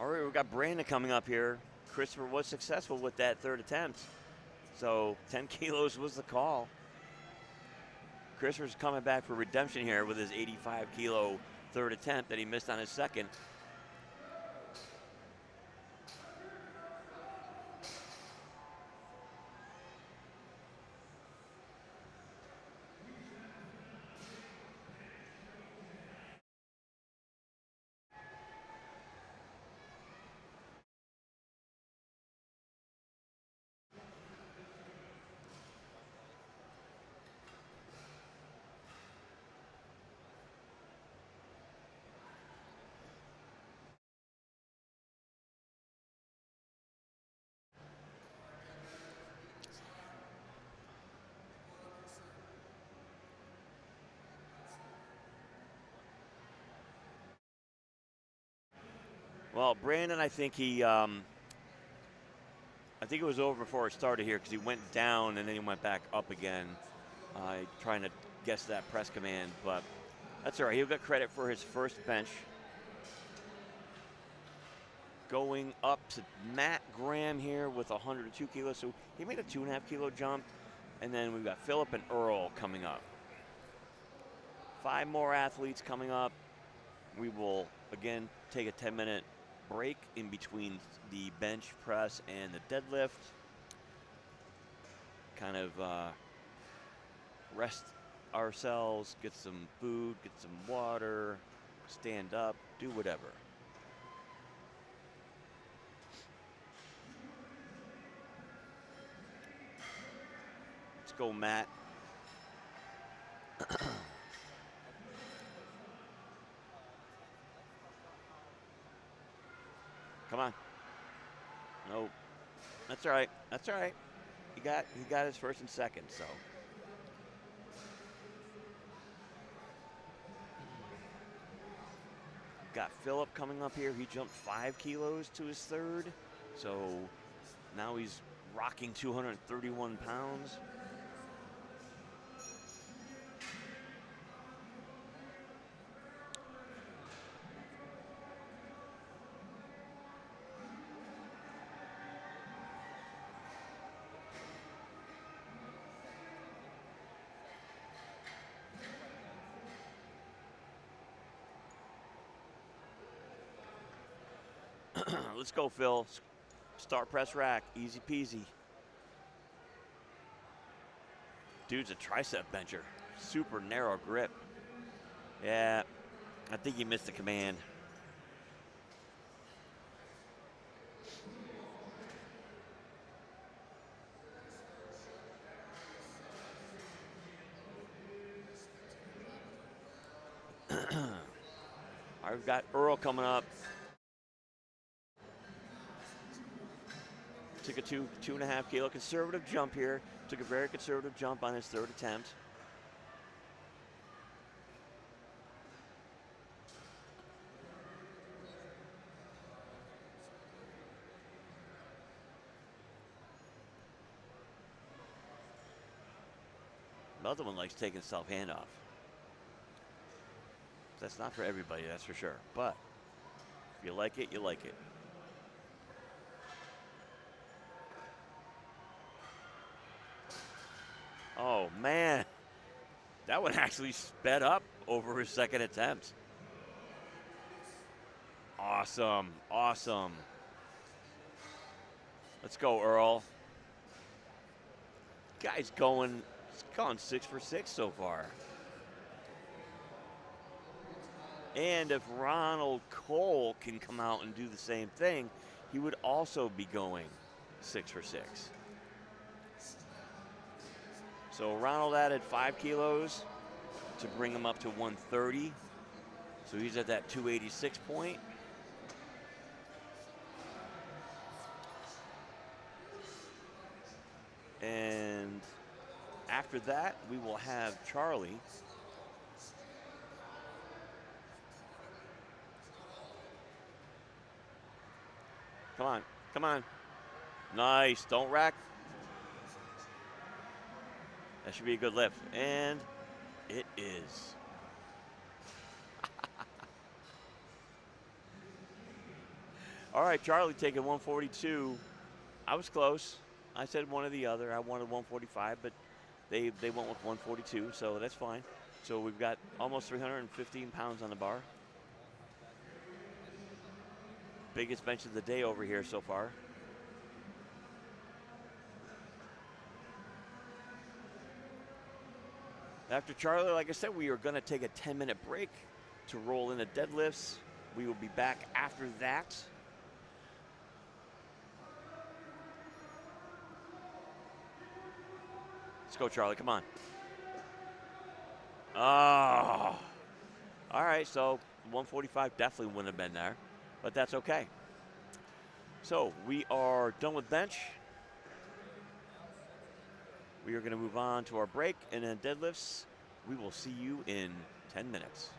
All right, we've got Brandon coming up here. Christopher was successful with that third attempt. So 10 kilos was the call. Christopher's coming back for redemption here with his 85 kilo third attempt that he missed on his second. Well, Brandon, I think it was over before it started here because he went down and then he went back up again, trying to guess that press command. But that's all right. He'll get credit for his first bench. Going up to Matt Graham here with 102 kilos. So he made a 2.5 kilo jump. And then we've got Philip and Earl coming up. 5 more athletes coming up. We will, again, take a 10-minute break in between the bench press and the deadlift. Kind of rest ourselves, get some food, get some water, stand up, do whatever. Let's go, Matt. Come on. Nope. That's all right. That's all right. He got his first and second, so. Got Philip coming up here. He jumped 5 kilos to his third. So now he's rocking 231 pounds. Let's go, Phil. Start press rack, easy peasy. Dude's a tricep bencher. Super narrow grip. Yeah, I think he missed the command. I've got Earl coming up. Took a 2.5 kilo conservative jump here. Took a very conservative jump on his third attempt. other one likes taking self-hand off. That's not for everybody, that's for sure. But if you like it, you like it. Oh, man. That one actually sped up over his second attempt. Awesome, awesome. Let's go, Earl. Guy's gone 6 for 6 so far. And if Ronald Cole can come out and do the same thing, he would also be going 6 for 6. So Ronald added 5 kilos to bring him up to 130. So he's at that 286 point. And after that, we will have Charlie. Come on, come on. Nice, don't rack. That should be a good lift, and it is. All right, Charlie taking 142. I was close. I said one or the other. I wanted 145, but they went with 142, so that's fine. So we've got almost 315 pounds on the bar. Biggest bench of the day over here so far. After Charlie, like I said, we are going to take a 10-minute break to roll into deadlifts. We will be back after that. Let's go, Charlie. Come on. Oh. All right, so 145 definitely wouldn't have been there, but that's okay. So we are done with bench. We are going to move on to our break, and then deadlifts. We will see you in 10 minutes.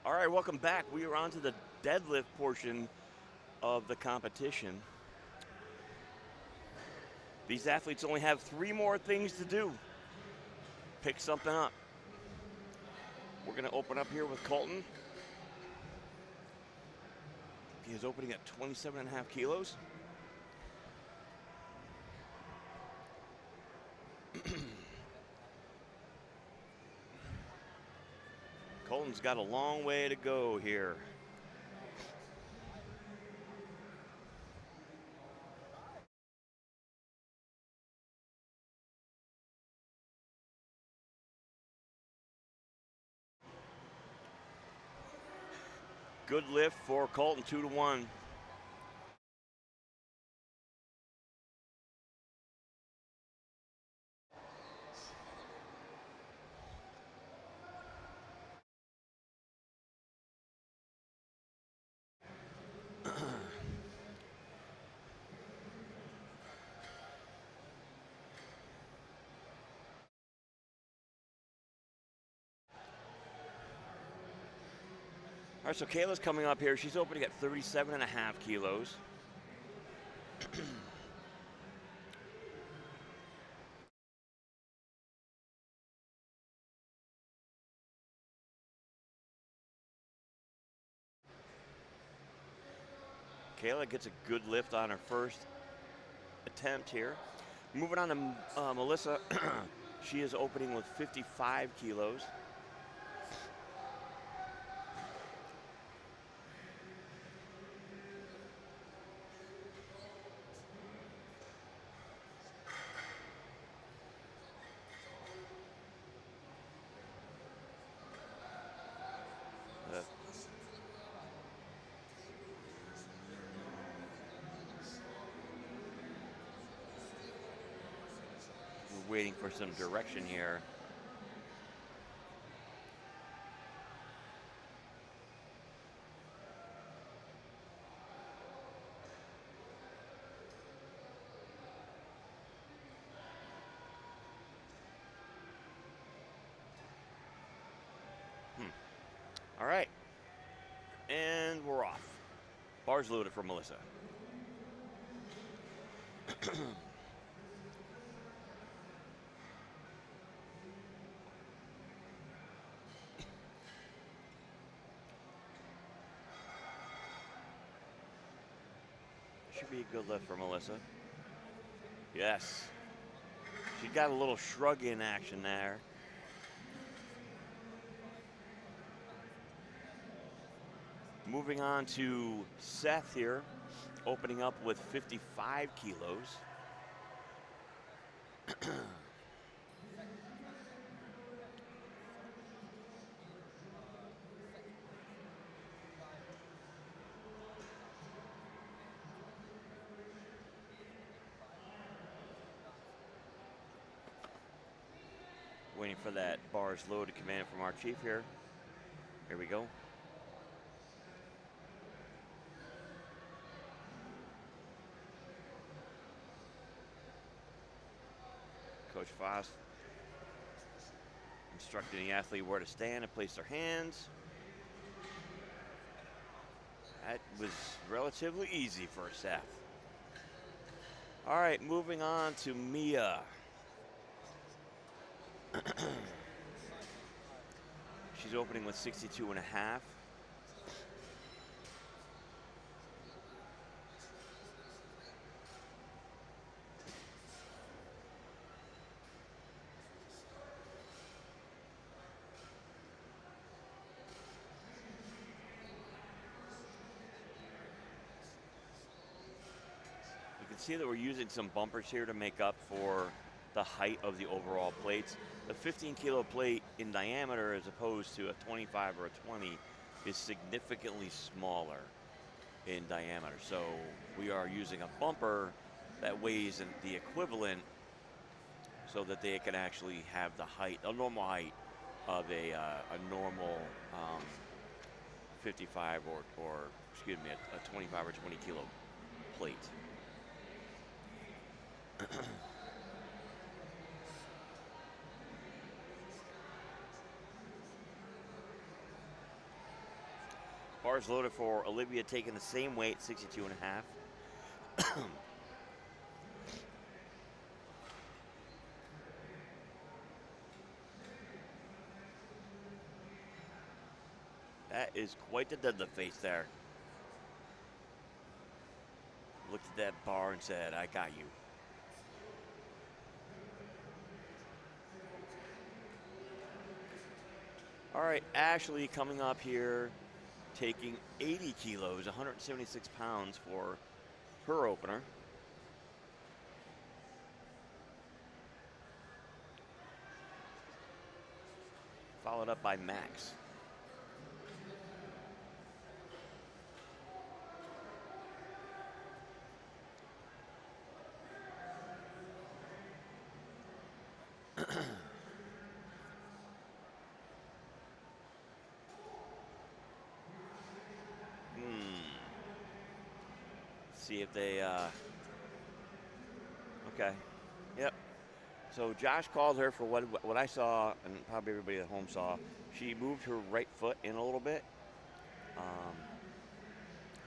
All right, welcome back. We are on to the deadlift portion of the competition. These athletes only have 3 more things to do. Pick something up. We're going to open up here with Colton. He is opening at 27.5 kilos. Colton's got a long way to go here. Good lift for Colton, 2-1. All right, so Kayla's coming up here. She's opening at 37.5 kilos. Kayla gets a good lift on her first attempt here. Moving on to Melissa. She is opening with 55 kilos. We're waiting for some direction here. All right. And we're off. Bars loaded for Melissa. Should be a good lift for Melissa. Yes. She got a little shrug in action there. Moving on to Seth here, opening up with 55 kilos. Waiting for that bars loaded command from our chief here. Here we go. Coach Foss instructing the athlete where to stand and place their hands. That was relatively easy for Seth. All right, moving on to Mia. She's opening with 62.5. You can see that we're using some bumpers here to make up for the height of the overall plates. The 15 kilo plate in diameter as opposed to a 25 or a 20 is significantly smaller in diameter. So we are using a bumper that weighs the equivalent so that they can actually have the height, a normal height of a normal 55 or excuse me, a 25 or 20 kilo plate. Bars loaded for Olivia, taking the same weight, 62 and a half. That is quite the deadlift face there. Looked at that bar and said, I got you. All right, Ashley coming up here, taking 80 kilos, 176 pounds for her opener. Followed up by Max. See if they, okay, yep. So Josh called her for what I saw, and probably everybody at home saw. She moved her right foot in a little bit.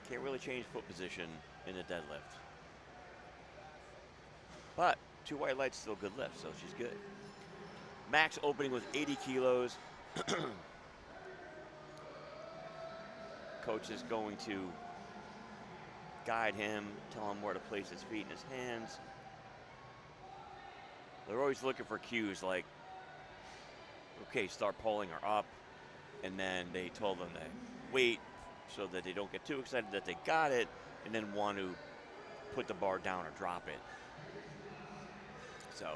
Can't really change foot position in a deadlift. But 2 white lights, still good lift, so she's good. Max opening with 80 kilos. Coach is going to guide him, tell him where to place his feet and his hands. They're always looking for cues like, okay, start pulling her up. And then they told them to wait so that they don't get too excited that they got it and then want to put the bar down or drop it. So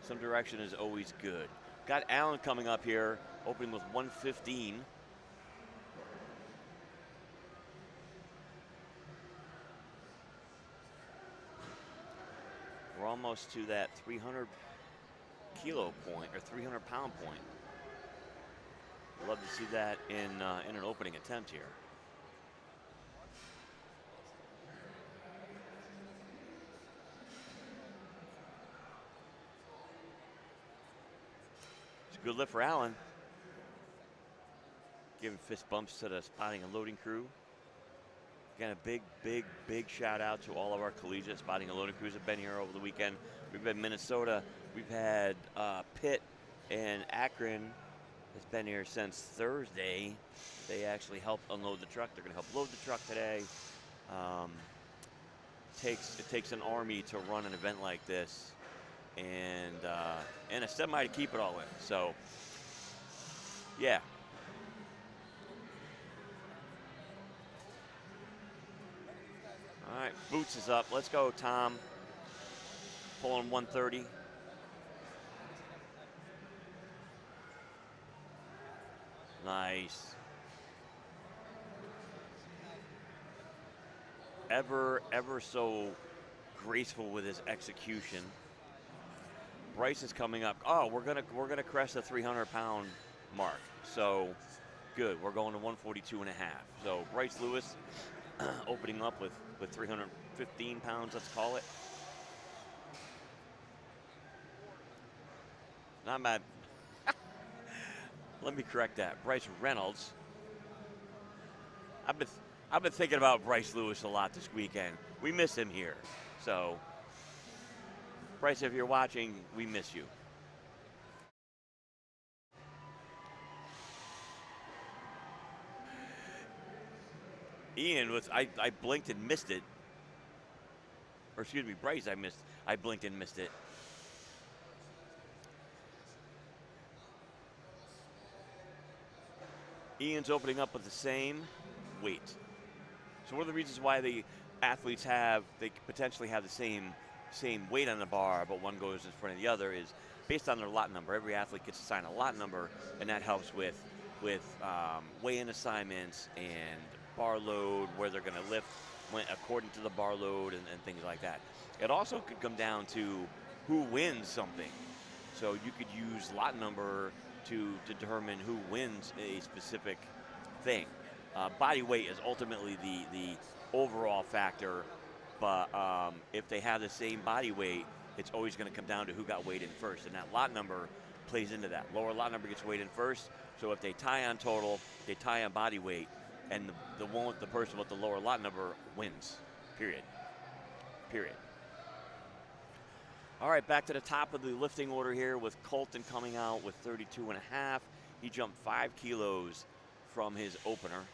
some direction is always good. Got Alan coming up here, opening with 115. We're almost to that 300 kilo point or 300 pound point. Love to see that in an opening attempt here. It's a good lift for Alan. Giving fist bumps to the spotting and loading crew. Again, a big shout out to all of our collegiate spotting and loading crews that have been here over the weekend. We've been in Minnesota. We've had Pitt and Akron has been here since Thursday. They actually helped unload the truck. They're going to help load the truck today. It takes an army to run an event like this, and a semi to keep it all in. So, yeah. All right, Boots is up. Let's go, Tom. Pulling 130. Nice. Ever so graceful with his execution. Bryce is coming up. Oh, we're gonna crest the 300-pound mark. So good. We're going to 142 and a half. So Bryce Lewis opening up with 315 pounds, let's call it. Not bad. Let me correct that. Bryce Reynolds. I've been thinking about Bryce Lewis a lot this weekend. We miss him here. So, Bryce, if you're watching, we miss you. Ian I blinked and missed it. Or excuse me, Bryce, I blinked and missed it. Ian's opening up with the same weight. So one of the reasons why the athletes they potentially have the same weight on the bar, but one goes in front of the other, is based on their lot number. Every athlete gets assigned a lot number, and that helps with weigh-in assignments and bar load, where they're going to lift according to the bar load and things like that. It also could come down to who wins something. So you could use lot number to determine who wins a specific thing. Body weight is ultimately the overall factor, but if they have the same body weight, it's always going to come down to who got weighed in first, and that lot number plays into that. Lower lot number gets weighed in first, so if they tie on total, they tie on body weight, and the person with the lower lot number wins. Period. Period. All right, back to the top of the lifting order here with Colton coming out with 32.5. He jumped 5 kilos from his opener.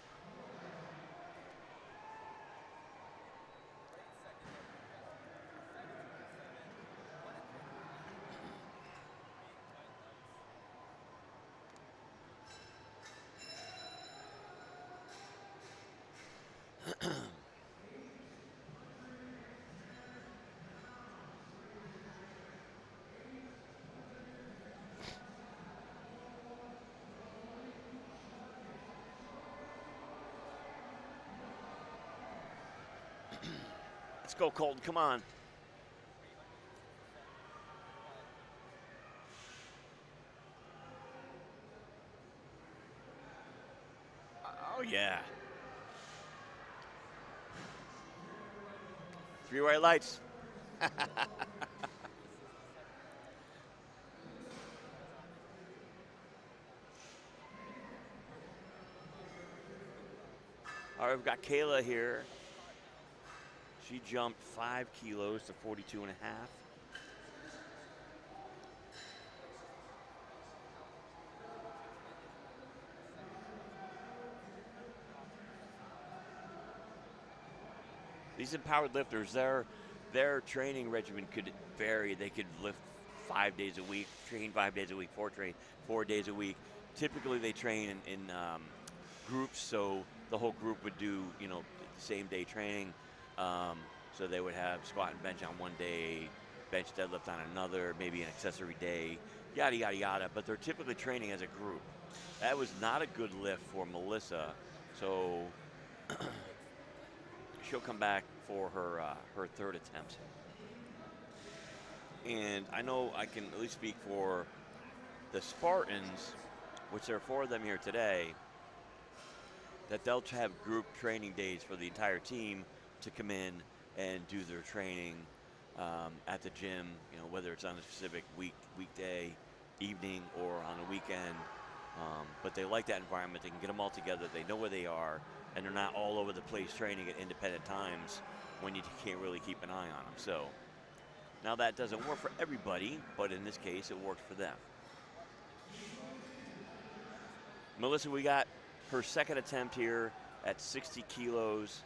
Let's go, Colton, come on. Oh, yeah. 3 white lights. All right, we've got Kayla here. She jumped 5 kilos to 42.5. These empowered lifters, their training regimen could vary. They could lift 5 days a week, train 5 days a week, train 4 days a week. Typically, they train in groups, so the whole group would do, same day training. So they would have squat and bench on one day, bench deadlift on another, maybe an accessory day, yada, yada, yada. But they're typically training as a group. That was not a good lift for Melissa. So she'll come back for her third attempt. And I know I can at least speak for the Spartans, which there are 4 of them here today, that they'll have group training days for the entire team to come in and do their training at the gym, whether it's on a specific weekday, evening, or on a weekend. But they like that environment. They can get them all together. They know where they are, and they're not all over the place training at independent times when you can't really keep an eye on them. So now that doesn't work for everybody, but in this case, it worked for them. Melissa, we got her second attempt here at 60 kilos.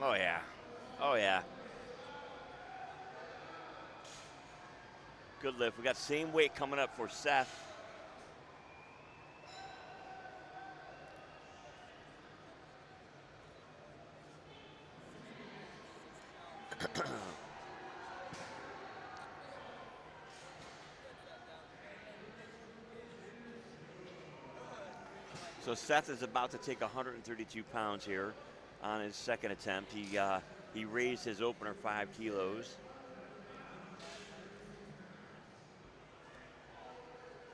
Oh, yeah. Oh, yeah. Good lift. We got same weight coming up for Seth. So Seth is about to take 132 pounds here on his second attempt. He raised his opener 5 kilos.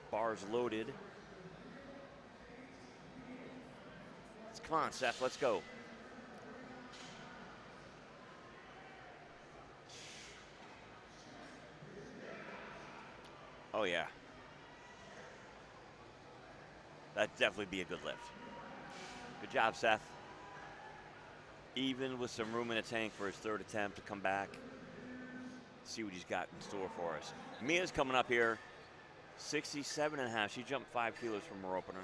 Bars loaded. Come on, Seth, let's go. Oh, yeah. That'd definitely be a good lift. Good job, Seth. Even with some room in the tank for his third attempt to come back. See what he's got in store for us. Mia's coming up here. 67.5. She jumped 5 kilos from her opener.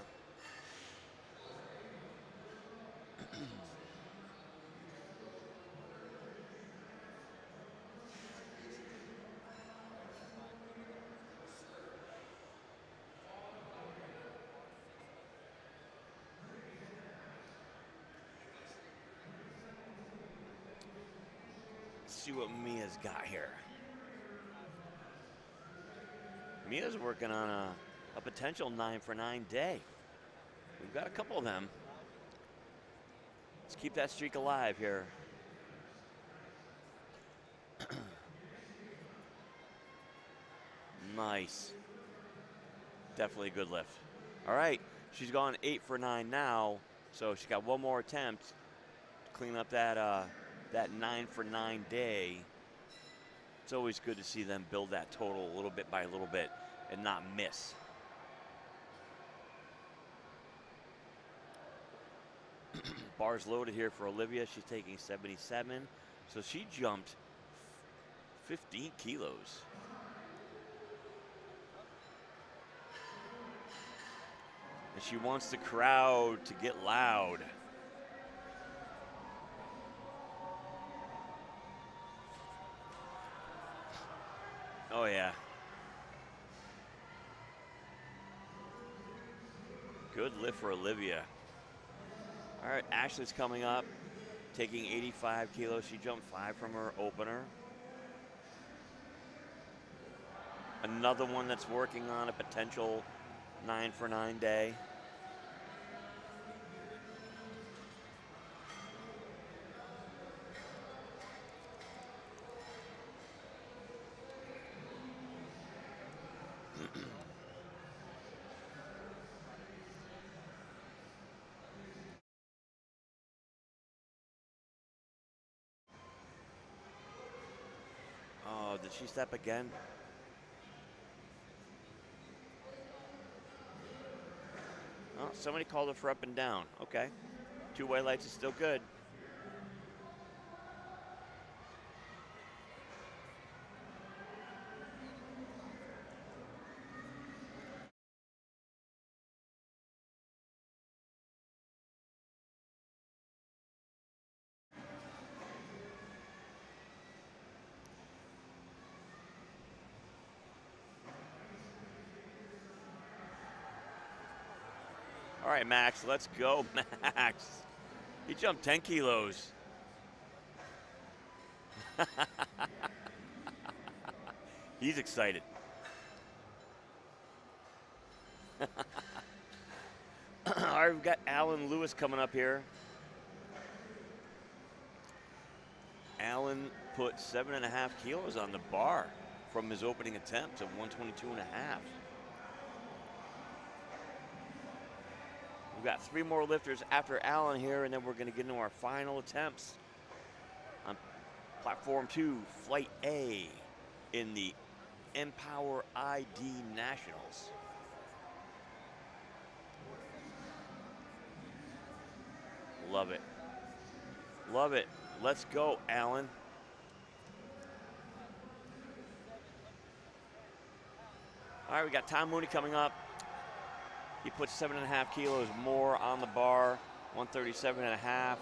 See what Mia's got here. Mia's working on a potential 9 for 9 day. We've got a couple of them. Let's keep that streak alive here. Nice. Definitely a good lift. All right, she's gone 8 for 9 now, so she's got one more attempt to clean up that that 9 for 9 day, it's always good to see them build that total a little bit by a little bit and not miss. Bars loaded here for Olivia. She's taking 77. So she jumped 15 kilos. And she wants the crowd to get loud. Oh, yeah. Good lift for Olivia. All right, Ashley's coming up, taking 85 kilos. She jumped 5 from her opener. Another one that's working on a potential 9 for 9 day. Oh, did she step again? Oh, somebody called her for up and down. Okay. 2 white lights is still good. All right, Max, let's go, Max. He jumped 10 kilos. He's excited. All right, we've got Alan Lewis coming up here. Alan put 7.5 kilos on the bar from his opening attempt of 122.5. We've got 3 more lifters after Alan here, and then we're going to get into our final attempts on platform 2, flight A, in the EmpowerID Nationals. Love it. Love it. Let's go, Alan. All right, we got Tom Mooney coming up. He puts 7.5 kilos more on the bar, 137.5.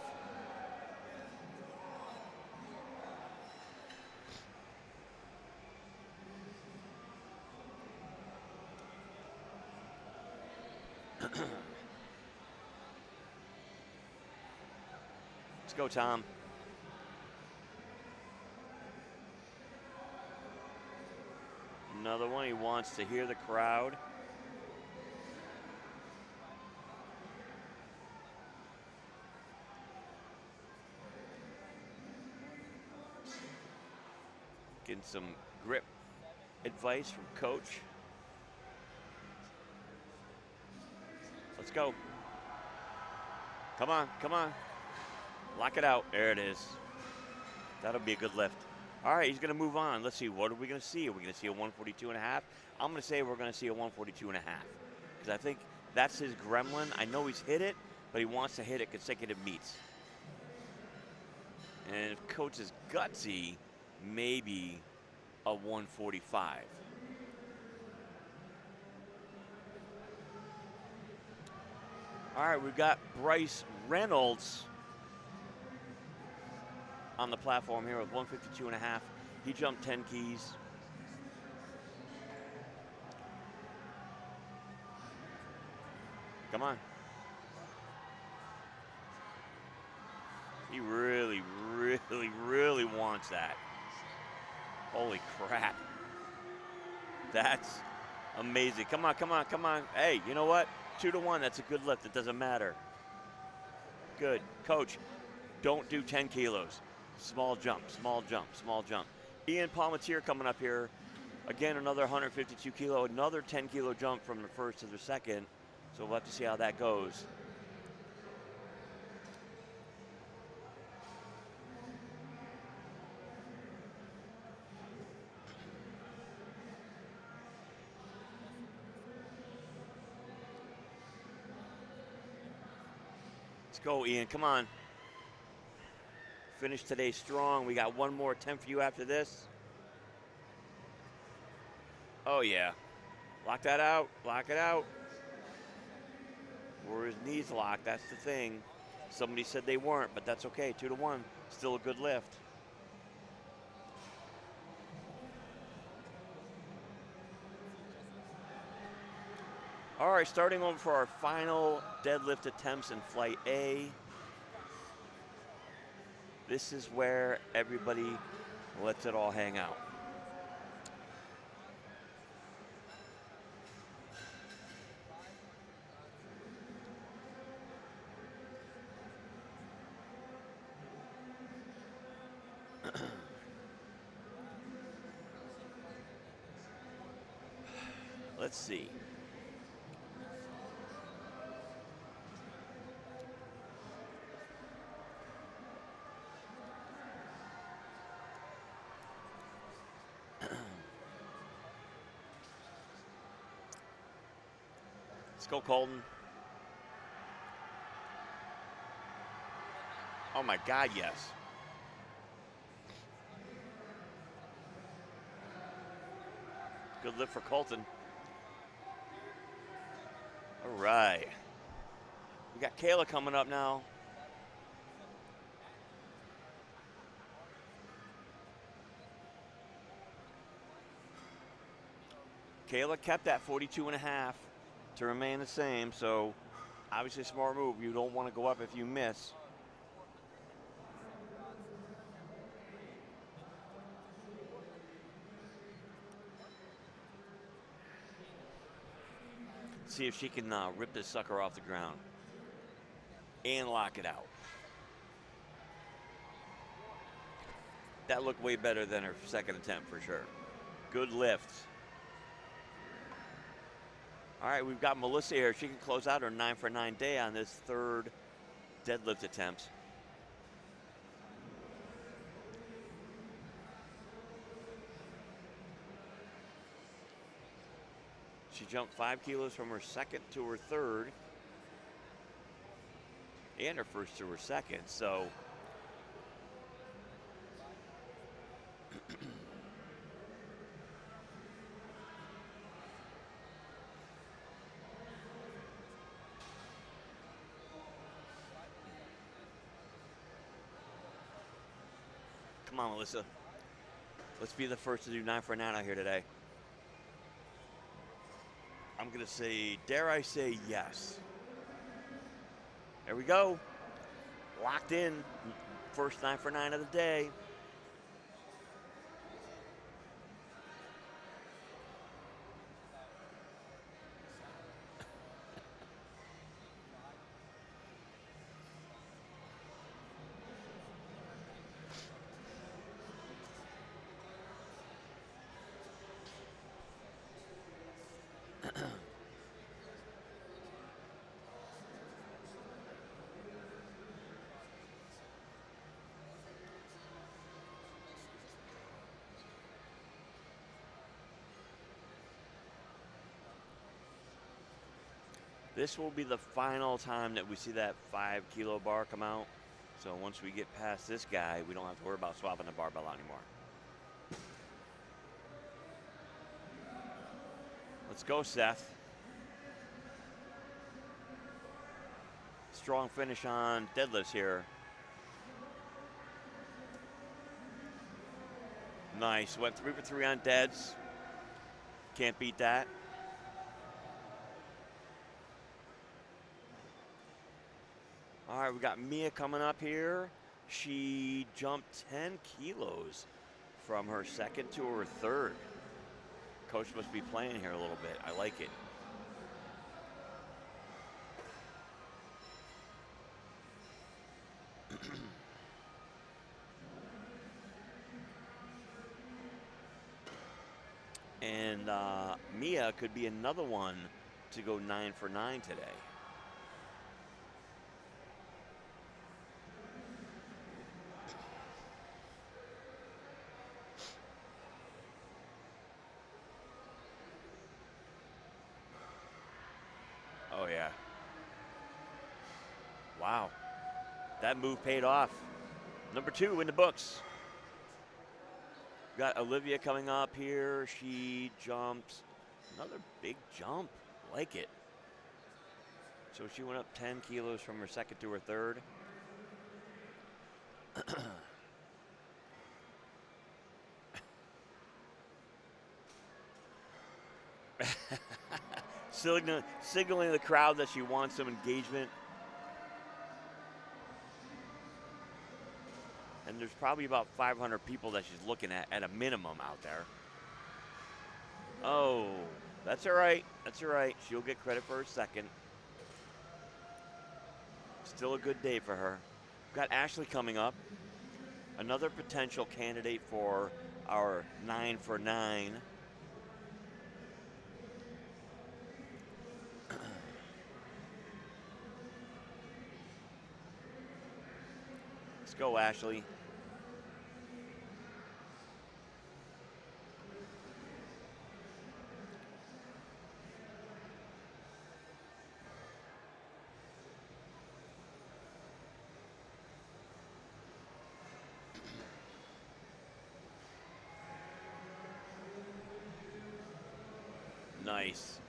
Let's go, Tom. Another one. He wants to hear the crowd. Getting some grip advice from coach. Let's go. Come on, come on. Lock it out. There it is. That'll be a good lift. All right, he's going to move on. Let's see. What are we going to see? Are we going to see a 142.5? I'm going to say we're going to see a 142.5 because I think that's his gremlin. I know he's hit it, but he wants to hit it consecutive meets. And if coach is gutsy, maybe a 145. All right, we've got Bryce Reynolds on the platform here with 152.5. He jumped 10 keys. Come on. He really, really, really wants that. Holy crap. That's amazing. Come on, come on, come on. Hey, you know what? 2-1, that's a good lift. It doesn't matter. Good. Coach, don't do 10 kilos. Small jump, small jump, small jump. Ian Palmatier coming up here. Again, another 152 kilo, another 10 kilo jump from the first to the second. So we'll have to see how that goes. go, Ian. Come on. Finish today strong. We got one more attempt for you after this. Oh, yeah. Lock that out. Lock it out. Were his knees locked? That's the thing. Somebody said they weren't, but that's okay. 2-1. Still a good lift. All right, starting over for our final deadlift attempts in Flight A. This is where everybody lets it all hang out. Let's see. Let's go, Colton. Oh my God, yes. Good lift for Colton. All right. We got Kayla coming up now. Kayla kept that 42.5 to remain the same, so obviously a smart move. You don't want to go up if you miss. See if she can rip this sucker off the ground and lock it out. That looked way better than her second attempt for sure. Good lift. All right, we've got Melissa here. She can close out her 9-for-9 day on this third deadlift attempt. She jumped 5 kilos from her second to her third, and her first to her second, so come on, Melissa. Let's be the first to do 9-for-9 out here today. I'm gonna say, dare I say, yes. There we go. Locked in. First 9-for-9 of the day. This will be the final time that we see that 5 kilo bar come out. So once we get past this guy, we don't have to worry about swapping the barbell out anymore. Let's go, Seth. Strong finish on deadlifts here. Nice. Went 3 for 3 on deads. Can't beat that. All right, we got Mia coming up here. She jumped 10 kilos from her second to her third. Coach must be playing here a little bit. I like it. And Mia could be another one to go 9-for-9 today. Oh, yeah. Wow. That move paid off. Number 2 in the books. Got Olivia coming up here. She jumps another big jump. Like it. So she went up 10 kilos from her second to her third. Signaling the crowd that she wants some engagement. And there's probably about 500 people that she's looking at a minimum out there. Oh, that's all right. That's all right. She'll get credit for her second. Still a good day for her. We've got Ashley coming up. Another potential candidate for our 9 for 9. Let's go, Ashley. Nice.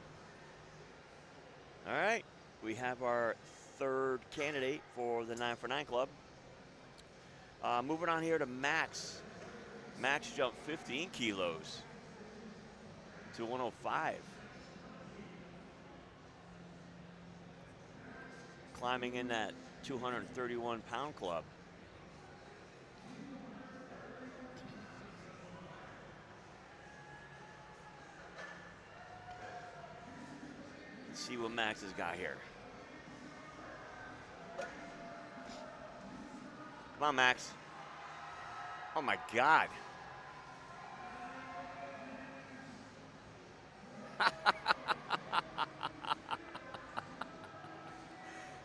All right, we have our third candidate for the 9 for 9 club. Moving on here to Max. Max jumped 15 kilos to 105. Climbing in that 231-pound club. Let's see what Max has got here. Come on, Max. Oh my God.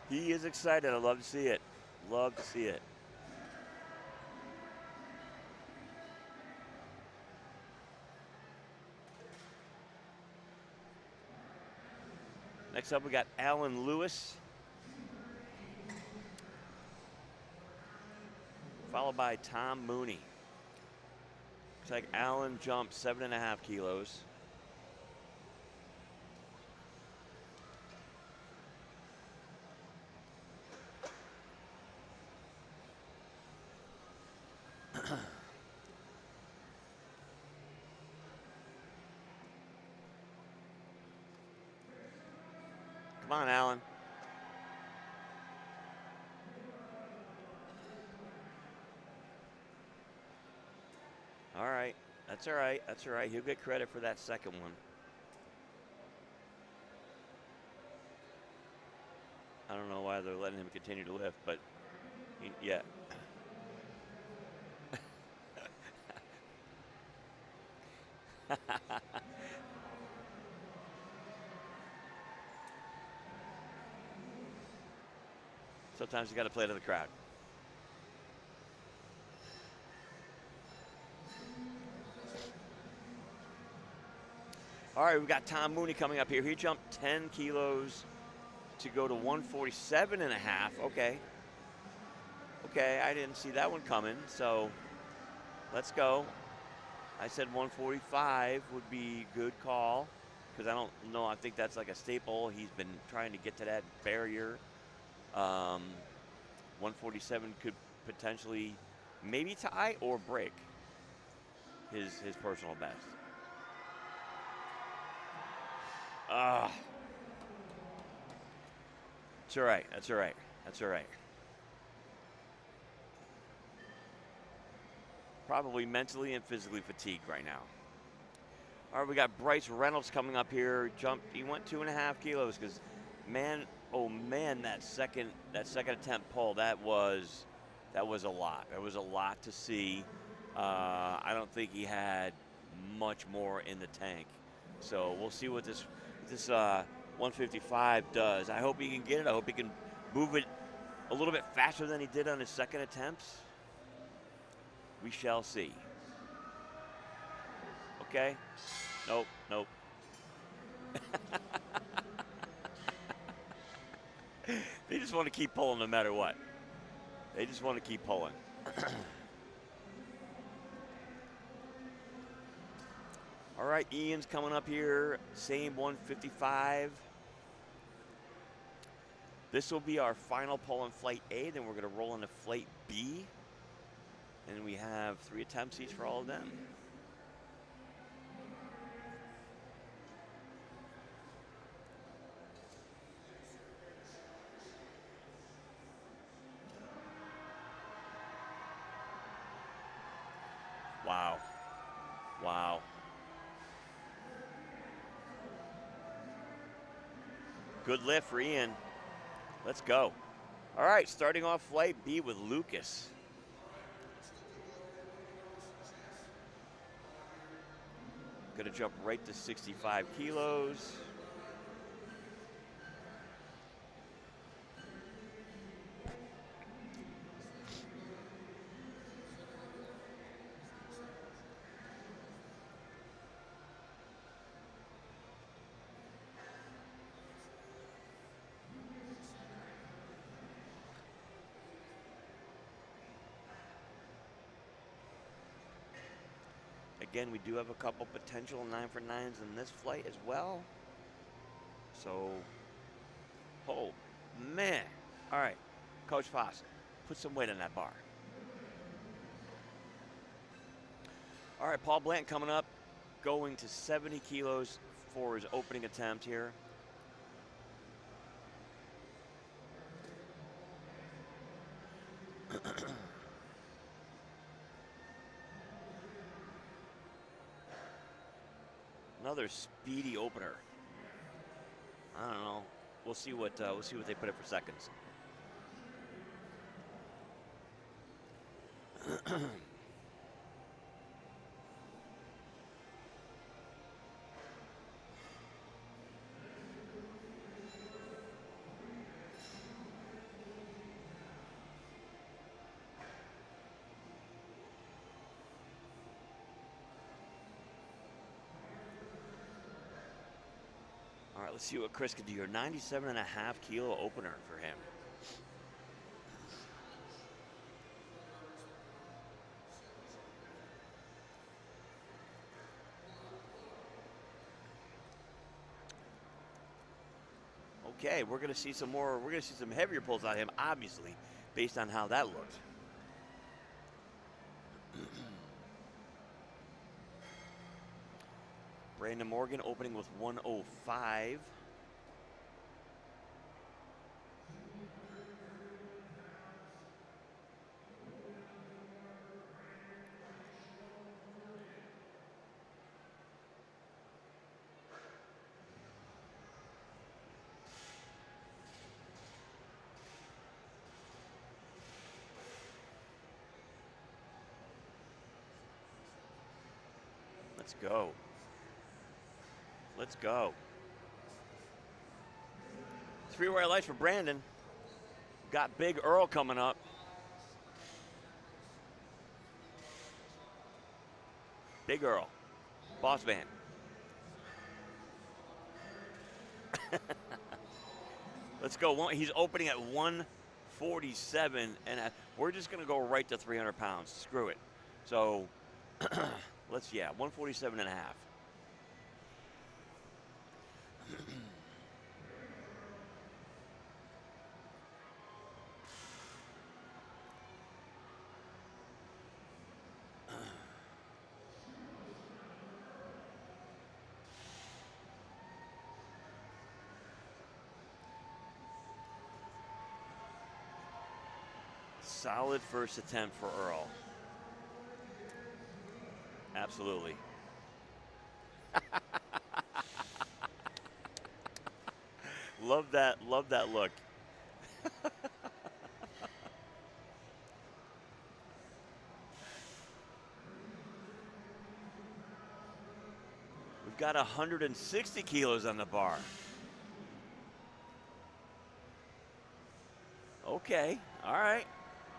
He is excited. I love to see it. Love to see it. Next up, we got Alan Lewis. Followed by Tom Mooney. Looks like Alan jumped 7.5 kilos. Come on, Alan. All right. That's all right. That's all right. He'll get credit for that second one. I don't know why they're letting him continue to lift, but yeah. Sometimes you got to play to the crowd. All right, we've got Tom Mooney coming up here. He jumped 10 kilos to go to 147.5. Okay. Okay, I didn't see that one coming, so let's go. I said 145 would be a good call because I don't know. I think that's like a staple. He's been trying to get to that barrier. 147 could potentially maybe tie or break his personal best. It's all right. That's all right. That's all right. Probably mentally and physically fatigued right now. All right, we got Bryce Reynolds coming up here. He went 2.5 kilos because, man, oh man, that second attempt pull, that was a lot. It was a lot to see. I don't think he had much more in the tank. So we'll see what this 155 does. I hope he can get it. I hope he can move it a little bit faster than he did on his second attempts. We shall see. Okay? Nope, nope. They just want to keep pulling no matter what. They just want to keep pulling. All right, Ian's coming up here. Same 155. This will be our final pull in flight A. Then we're going to roll into flight B. And we have 3 attempts each for all of them. Wow. Wow. Good lift for Ian. Let's go. All right, starting off flight B with Lucas. Gonna jump right to 65 kilos. Again, we do have a couple potential 9-for-9s in this flight as well. So, oh, man. All right, Coach Foss, put some weight on that bar. All right, Paul Blanton coming up, going to 70 kilos for his opening attempt here. Another speedy opener. I don't know. We'll see what they put up for seconds. All right, let's see what Chris can do here. 97.5 kilo opener for him. Okay, we're gonna see some more. We're gonna see some heavier pulls out of him, obviously, based on how that looked. Brandon Morgan opening with 105. Let's go. Let's go. 3 white lights for Brandon. Got Big Earl coming up. Big Earl, boss man. Let's go. He's opening at 147, and we're just going to go right to 300 pounds. Screw it. So, 147 and a half. Solid first attempt for Earl. Absolutely. Love that look. We've got 160 kilos on the bar. Okay, all right.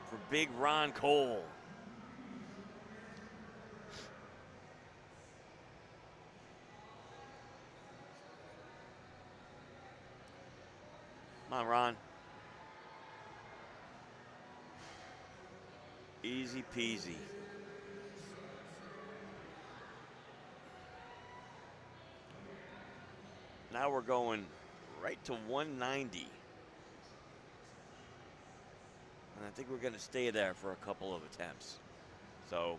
For Big Ron Cole. Come on, Ron. Easy peasy. Now we're going right to 190. And I think we're going to stay there for a couple of attempts. So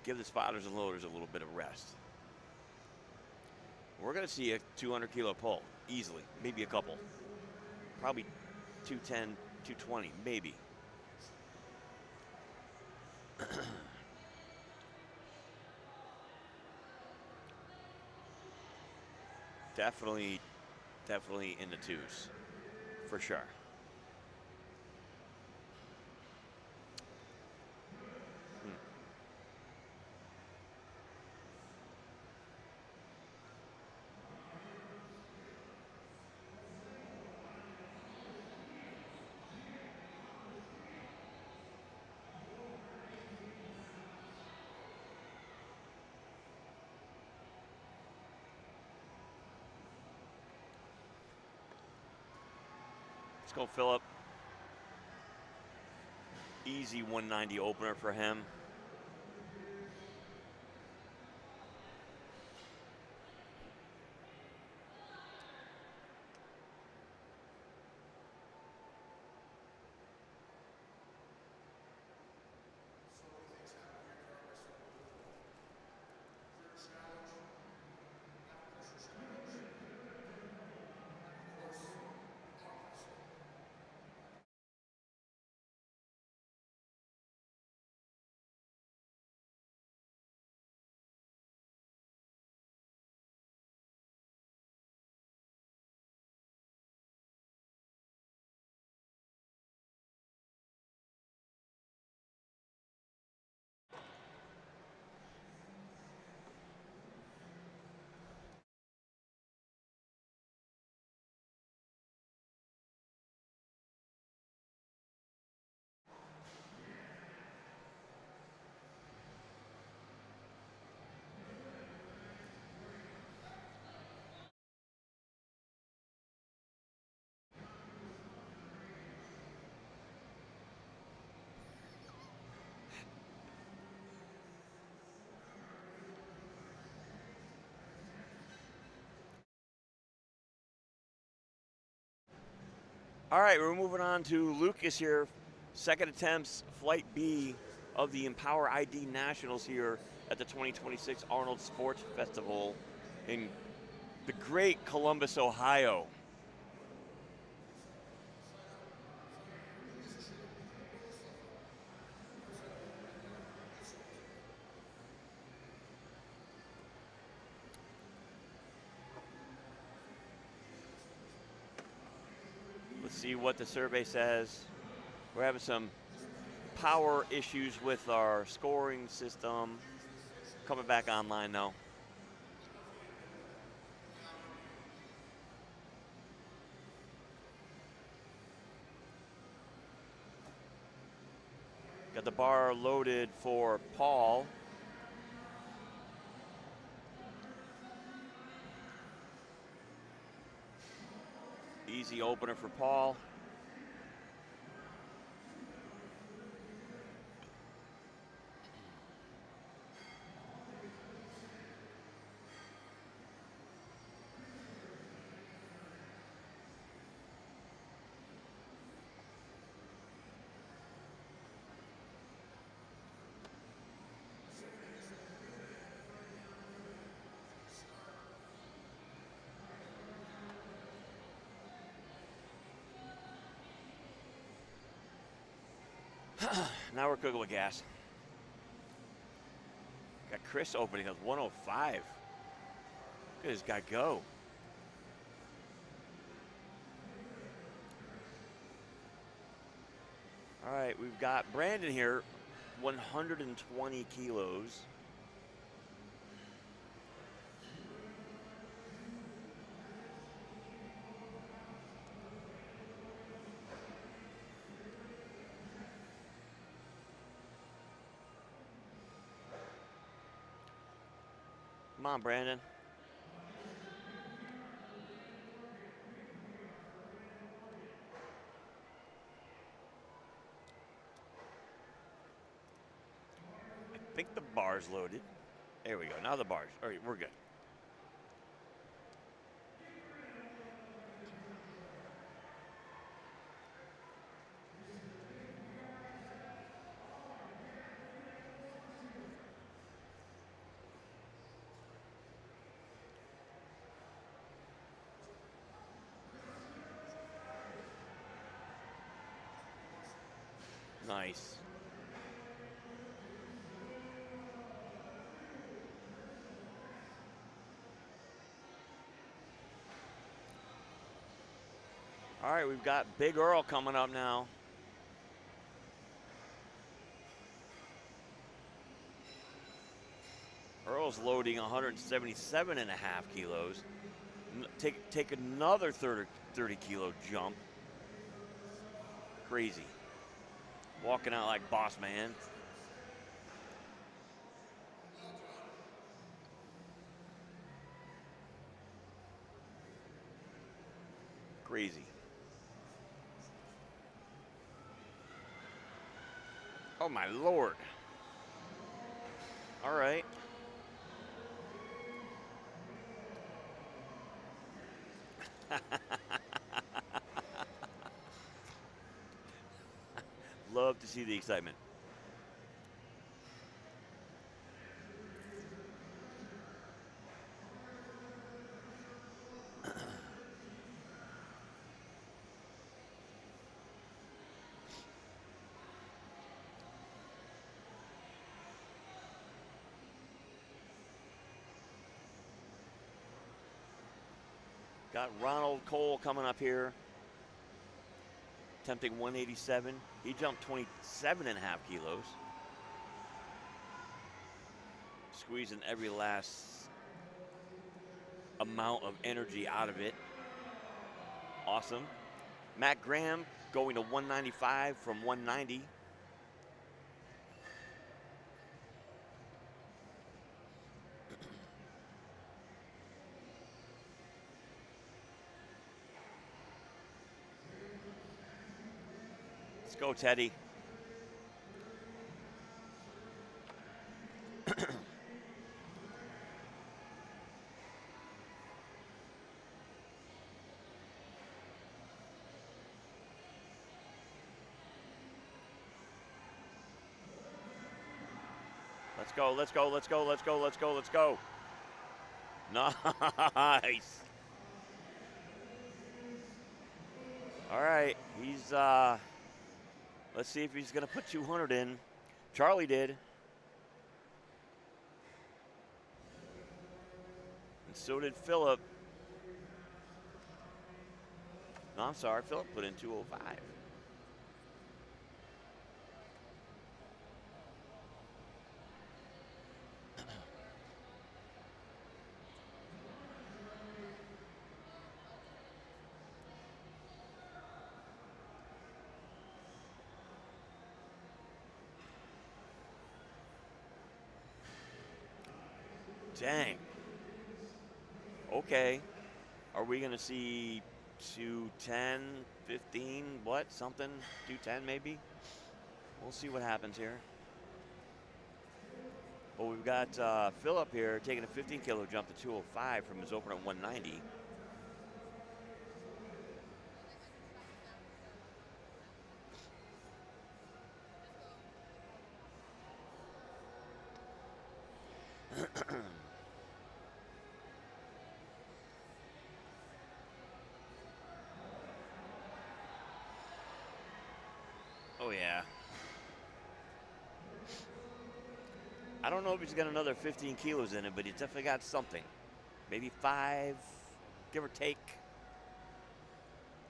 give the spotters and loaders a little bit of rest. We're going to see a 200 kilo pull easily, maybe a couple. Probably 210, 220, maybe. Definitely in the twos, for sure. Let's go, Philip. Easy 190 opener for him. All right, we're moving on to Lucas here. Second attempts, Flight B of the EmpowerID Nationals here at the 2026 Arnold Sports Festival in the great Columbus, Ohio. Let's see what the survey says. We're having some power issues with our scoring system. Coming back online now. Got the bar loaded for Paul. Easy opener for Paul. Now we're cooking with gas. Got Chris opening at 105. Look at this guy go. All right, we've got Brandon here, 120 kilos. Come on, Brandon. bars loaded. There we go. Now the bars. All right, we're good. Nice. All right, we've got Big Earl coming up now. Earl's loading 177.5 kilos. Take another 30 kilo jump. Crazy. Walking out like boss man. Crazy. Oh my Lord. All right. Love to see the excitement. Got Ronald Cole coming up here, attempting 187. He jumped 27.5 kilos. Squeezing every last amount of energy out of it. Awesome. Matt Graham going to 195 from 190. Let's go, Teddy. Let's go, let's go, let's go, let's go, let's go, let's go. Nice. All right, he's, let's see if he's going to put 200 in. Charlie did. And so did Philip. No, I'm sorry, Philip put in 205. Dang. Okay. Are we going to see 210, 15, what? Something? 210 maybe? We'll see what happens here. Well, we've got Philip here taking a 15 kilo jump to 205 from his opener at 190. Oh, yeah. I don't know if he's got another 15 kilos in it, but he's definitely got something. Maybe 5, give or take.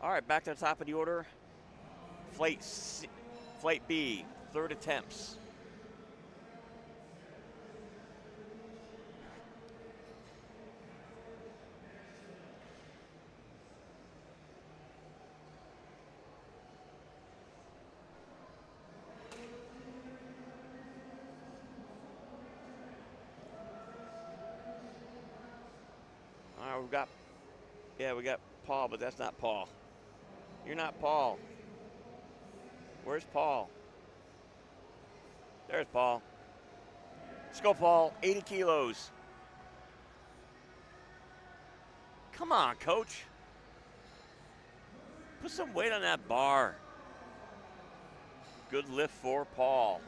All right, back to the top of the order. Flight B, third attempts. We got Paul, but that's not Paul. You're not Paul. Where's Paul? There's Paul. Let's go, Paul. 80 kilos. Come on, coach. Put some weight on that bar. Good lift for Paul.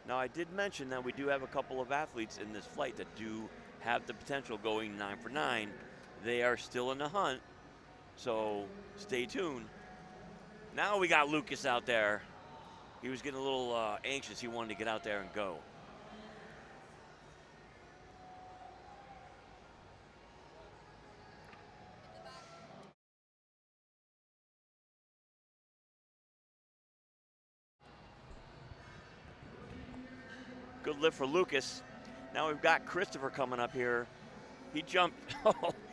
Now, I did mention that we do have a couple of athletes in this flight that do have the potential going 9 for 9. They are still in the hunt, so stay tuned. Now we got Lucas out there. He was getting a little anxious. He wanted to get out there and go. Good lift for Lucas. Now we've got Christopher coming up here. He jumped,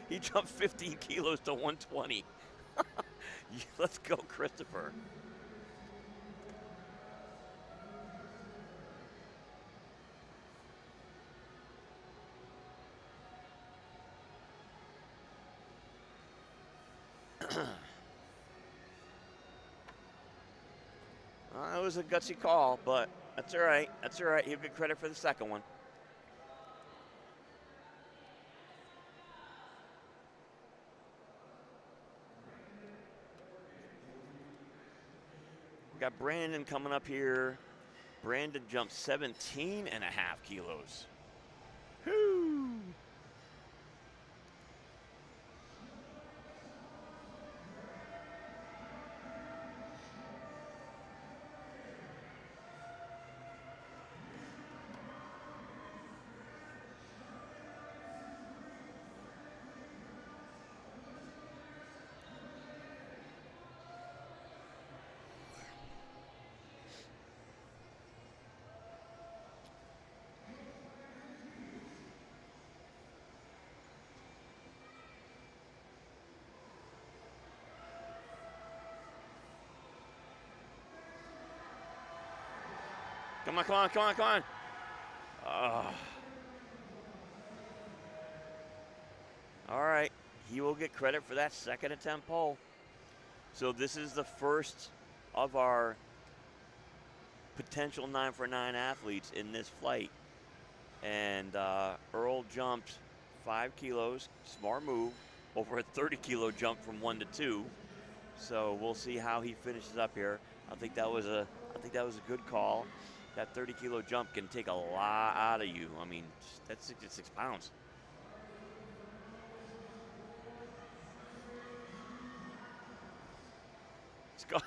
he jumped 15 kilos to 120. Let's go, Christopher. It was a gutsy call, but that's all right. That's all right. He'll get credit for the second one. We got Brandon coming up here. Brandon jumped 17.5 kilos. Whoo! Come on, come on, come on, come on. All right, he will get credit for that second attempt pole. So this is the first of our potential 9 for 9 athletes in this flight. And Earl jumped 5 kilos, smart move, over a 30 kilo jump from 1 to 2. So we'll see how he finishes up here. I think that was a good call. That 30 kilo jump can take a lot out of you. I mean, that's 66 pounds. Let's go.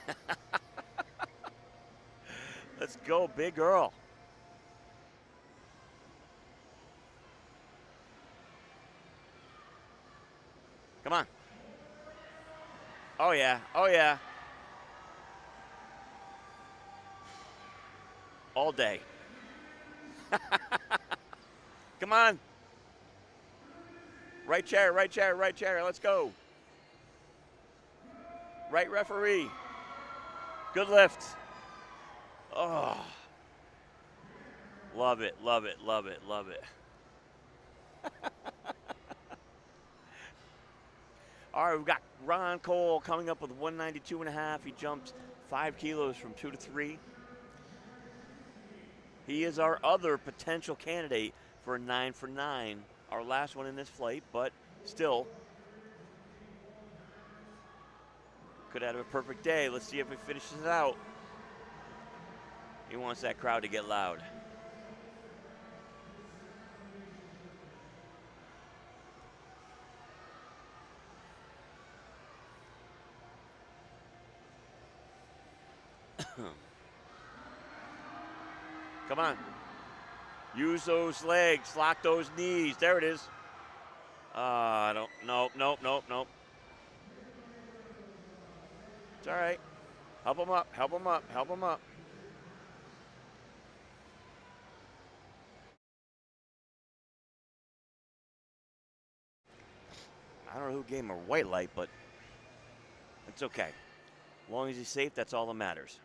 Let's go, Big Earl. Come on. Oh, yeah. Oh, yeah. All day. Come on. Right chair, right chair, right chair. Let's go. Right referee. Good lift. Oh. Love it, love it, love it, love it. All right, we've got Ron Cole coming up with 192.5. He jumped 5 kilos from 2 to 3. He is our other potential candidate for a 9 for 9, our last one in this flight, but still could have a perfect day. Let's see if he finishes it out. He wants that crowd to get loud. Come on. Use those legs, lock those knees. There it is. Nope. It's all right. Help him up, help him up, help him up. I don't know who gave him a white light, but it's okay. As long as he's safe, that's all that matters.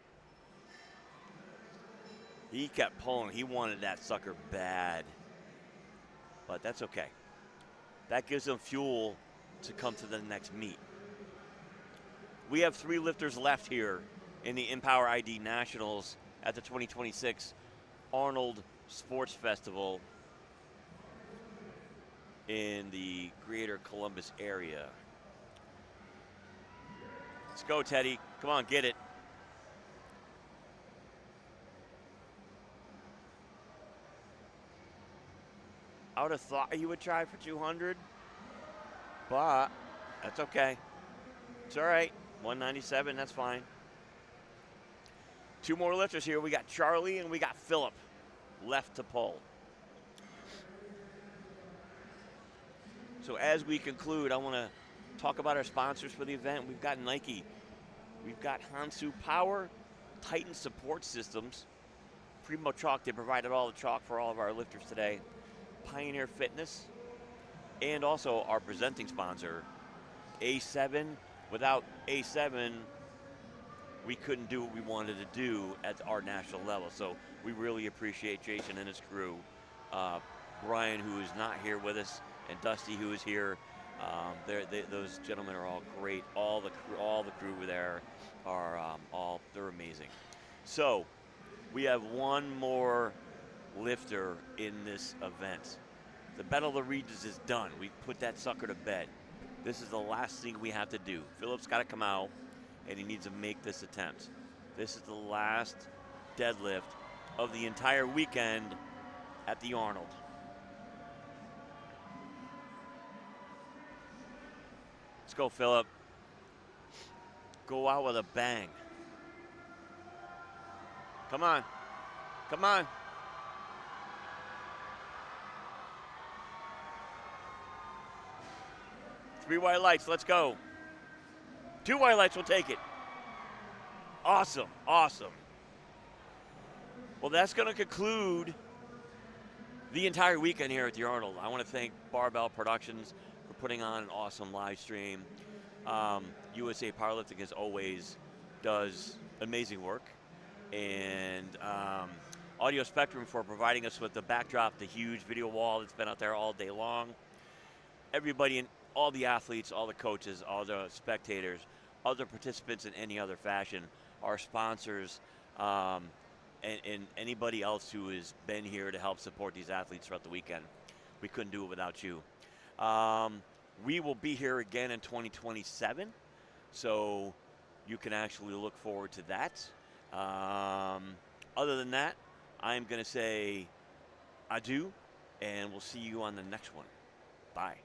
He kept pulling. He wanted that sucker bad. But that's okay. That gives him fuel to come to the next meet. We have 3 lifters left here in the EmpowerID Nationals at the 2026 Arnold sports festival in the greater Columbus area. Let's go, Teddy. Come on, get it. I would have thought you would try for 200, but that's okay. It's all right. 197, that's fine. 2 more lifters here. We got Charlie and we got Philip left to pull. So as we conclude, I want to talk about our sponsors for the event. We've got Nike. We've got Hansu Power, Titan Support Systems, Primo Chalk. They provided all the chalk for all of our lifters today. Pioneer Fitness, and also our presenting sponsor, A7. Without A7, we couldn't do what we wanted to do at our national level. So we really appreciate Jason and his crew. Brian, who is not here with us, and Dusty, who is here. Those gentlemen are all great. All the crew there are they're amazing. So we have one more lifter in this event. The Battle of the Regions is done. We put that sucker to bed. This is the last thing we have to do. Philip's got to come out, and he needs to make this attempt. This is the last deadlift of the entire weekend at the Arnold. Let's go, Philip. Go out with a bang. Come on. Come on. Three white lights, let's go. 2 white lights, we'll take it. Awesome, awesome. Well, that's going to conclude the entire weekend here at the Arnold. I want to thank Barbell Productions for putting on an awesome live stream. USA Powerlifting, as always, does amazing work. And Audio Spectrum for providing us with the backdrop, the huge video wall that's been out there all day long. Everybody in all the athletes, all the coaches, all the spectators, other participants in any other fashion, our sponsors, and anybody else who has been here to help support these athletes throughout the weekend. We couldn't do it without you. We will be here again in 2027, so you can actually look forward to that. Other than that, I'm going to say adieu, and we'll see you on the next one. Bye.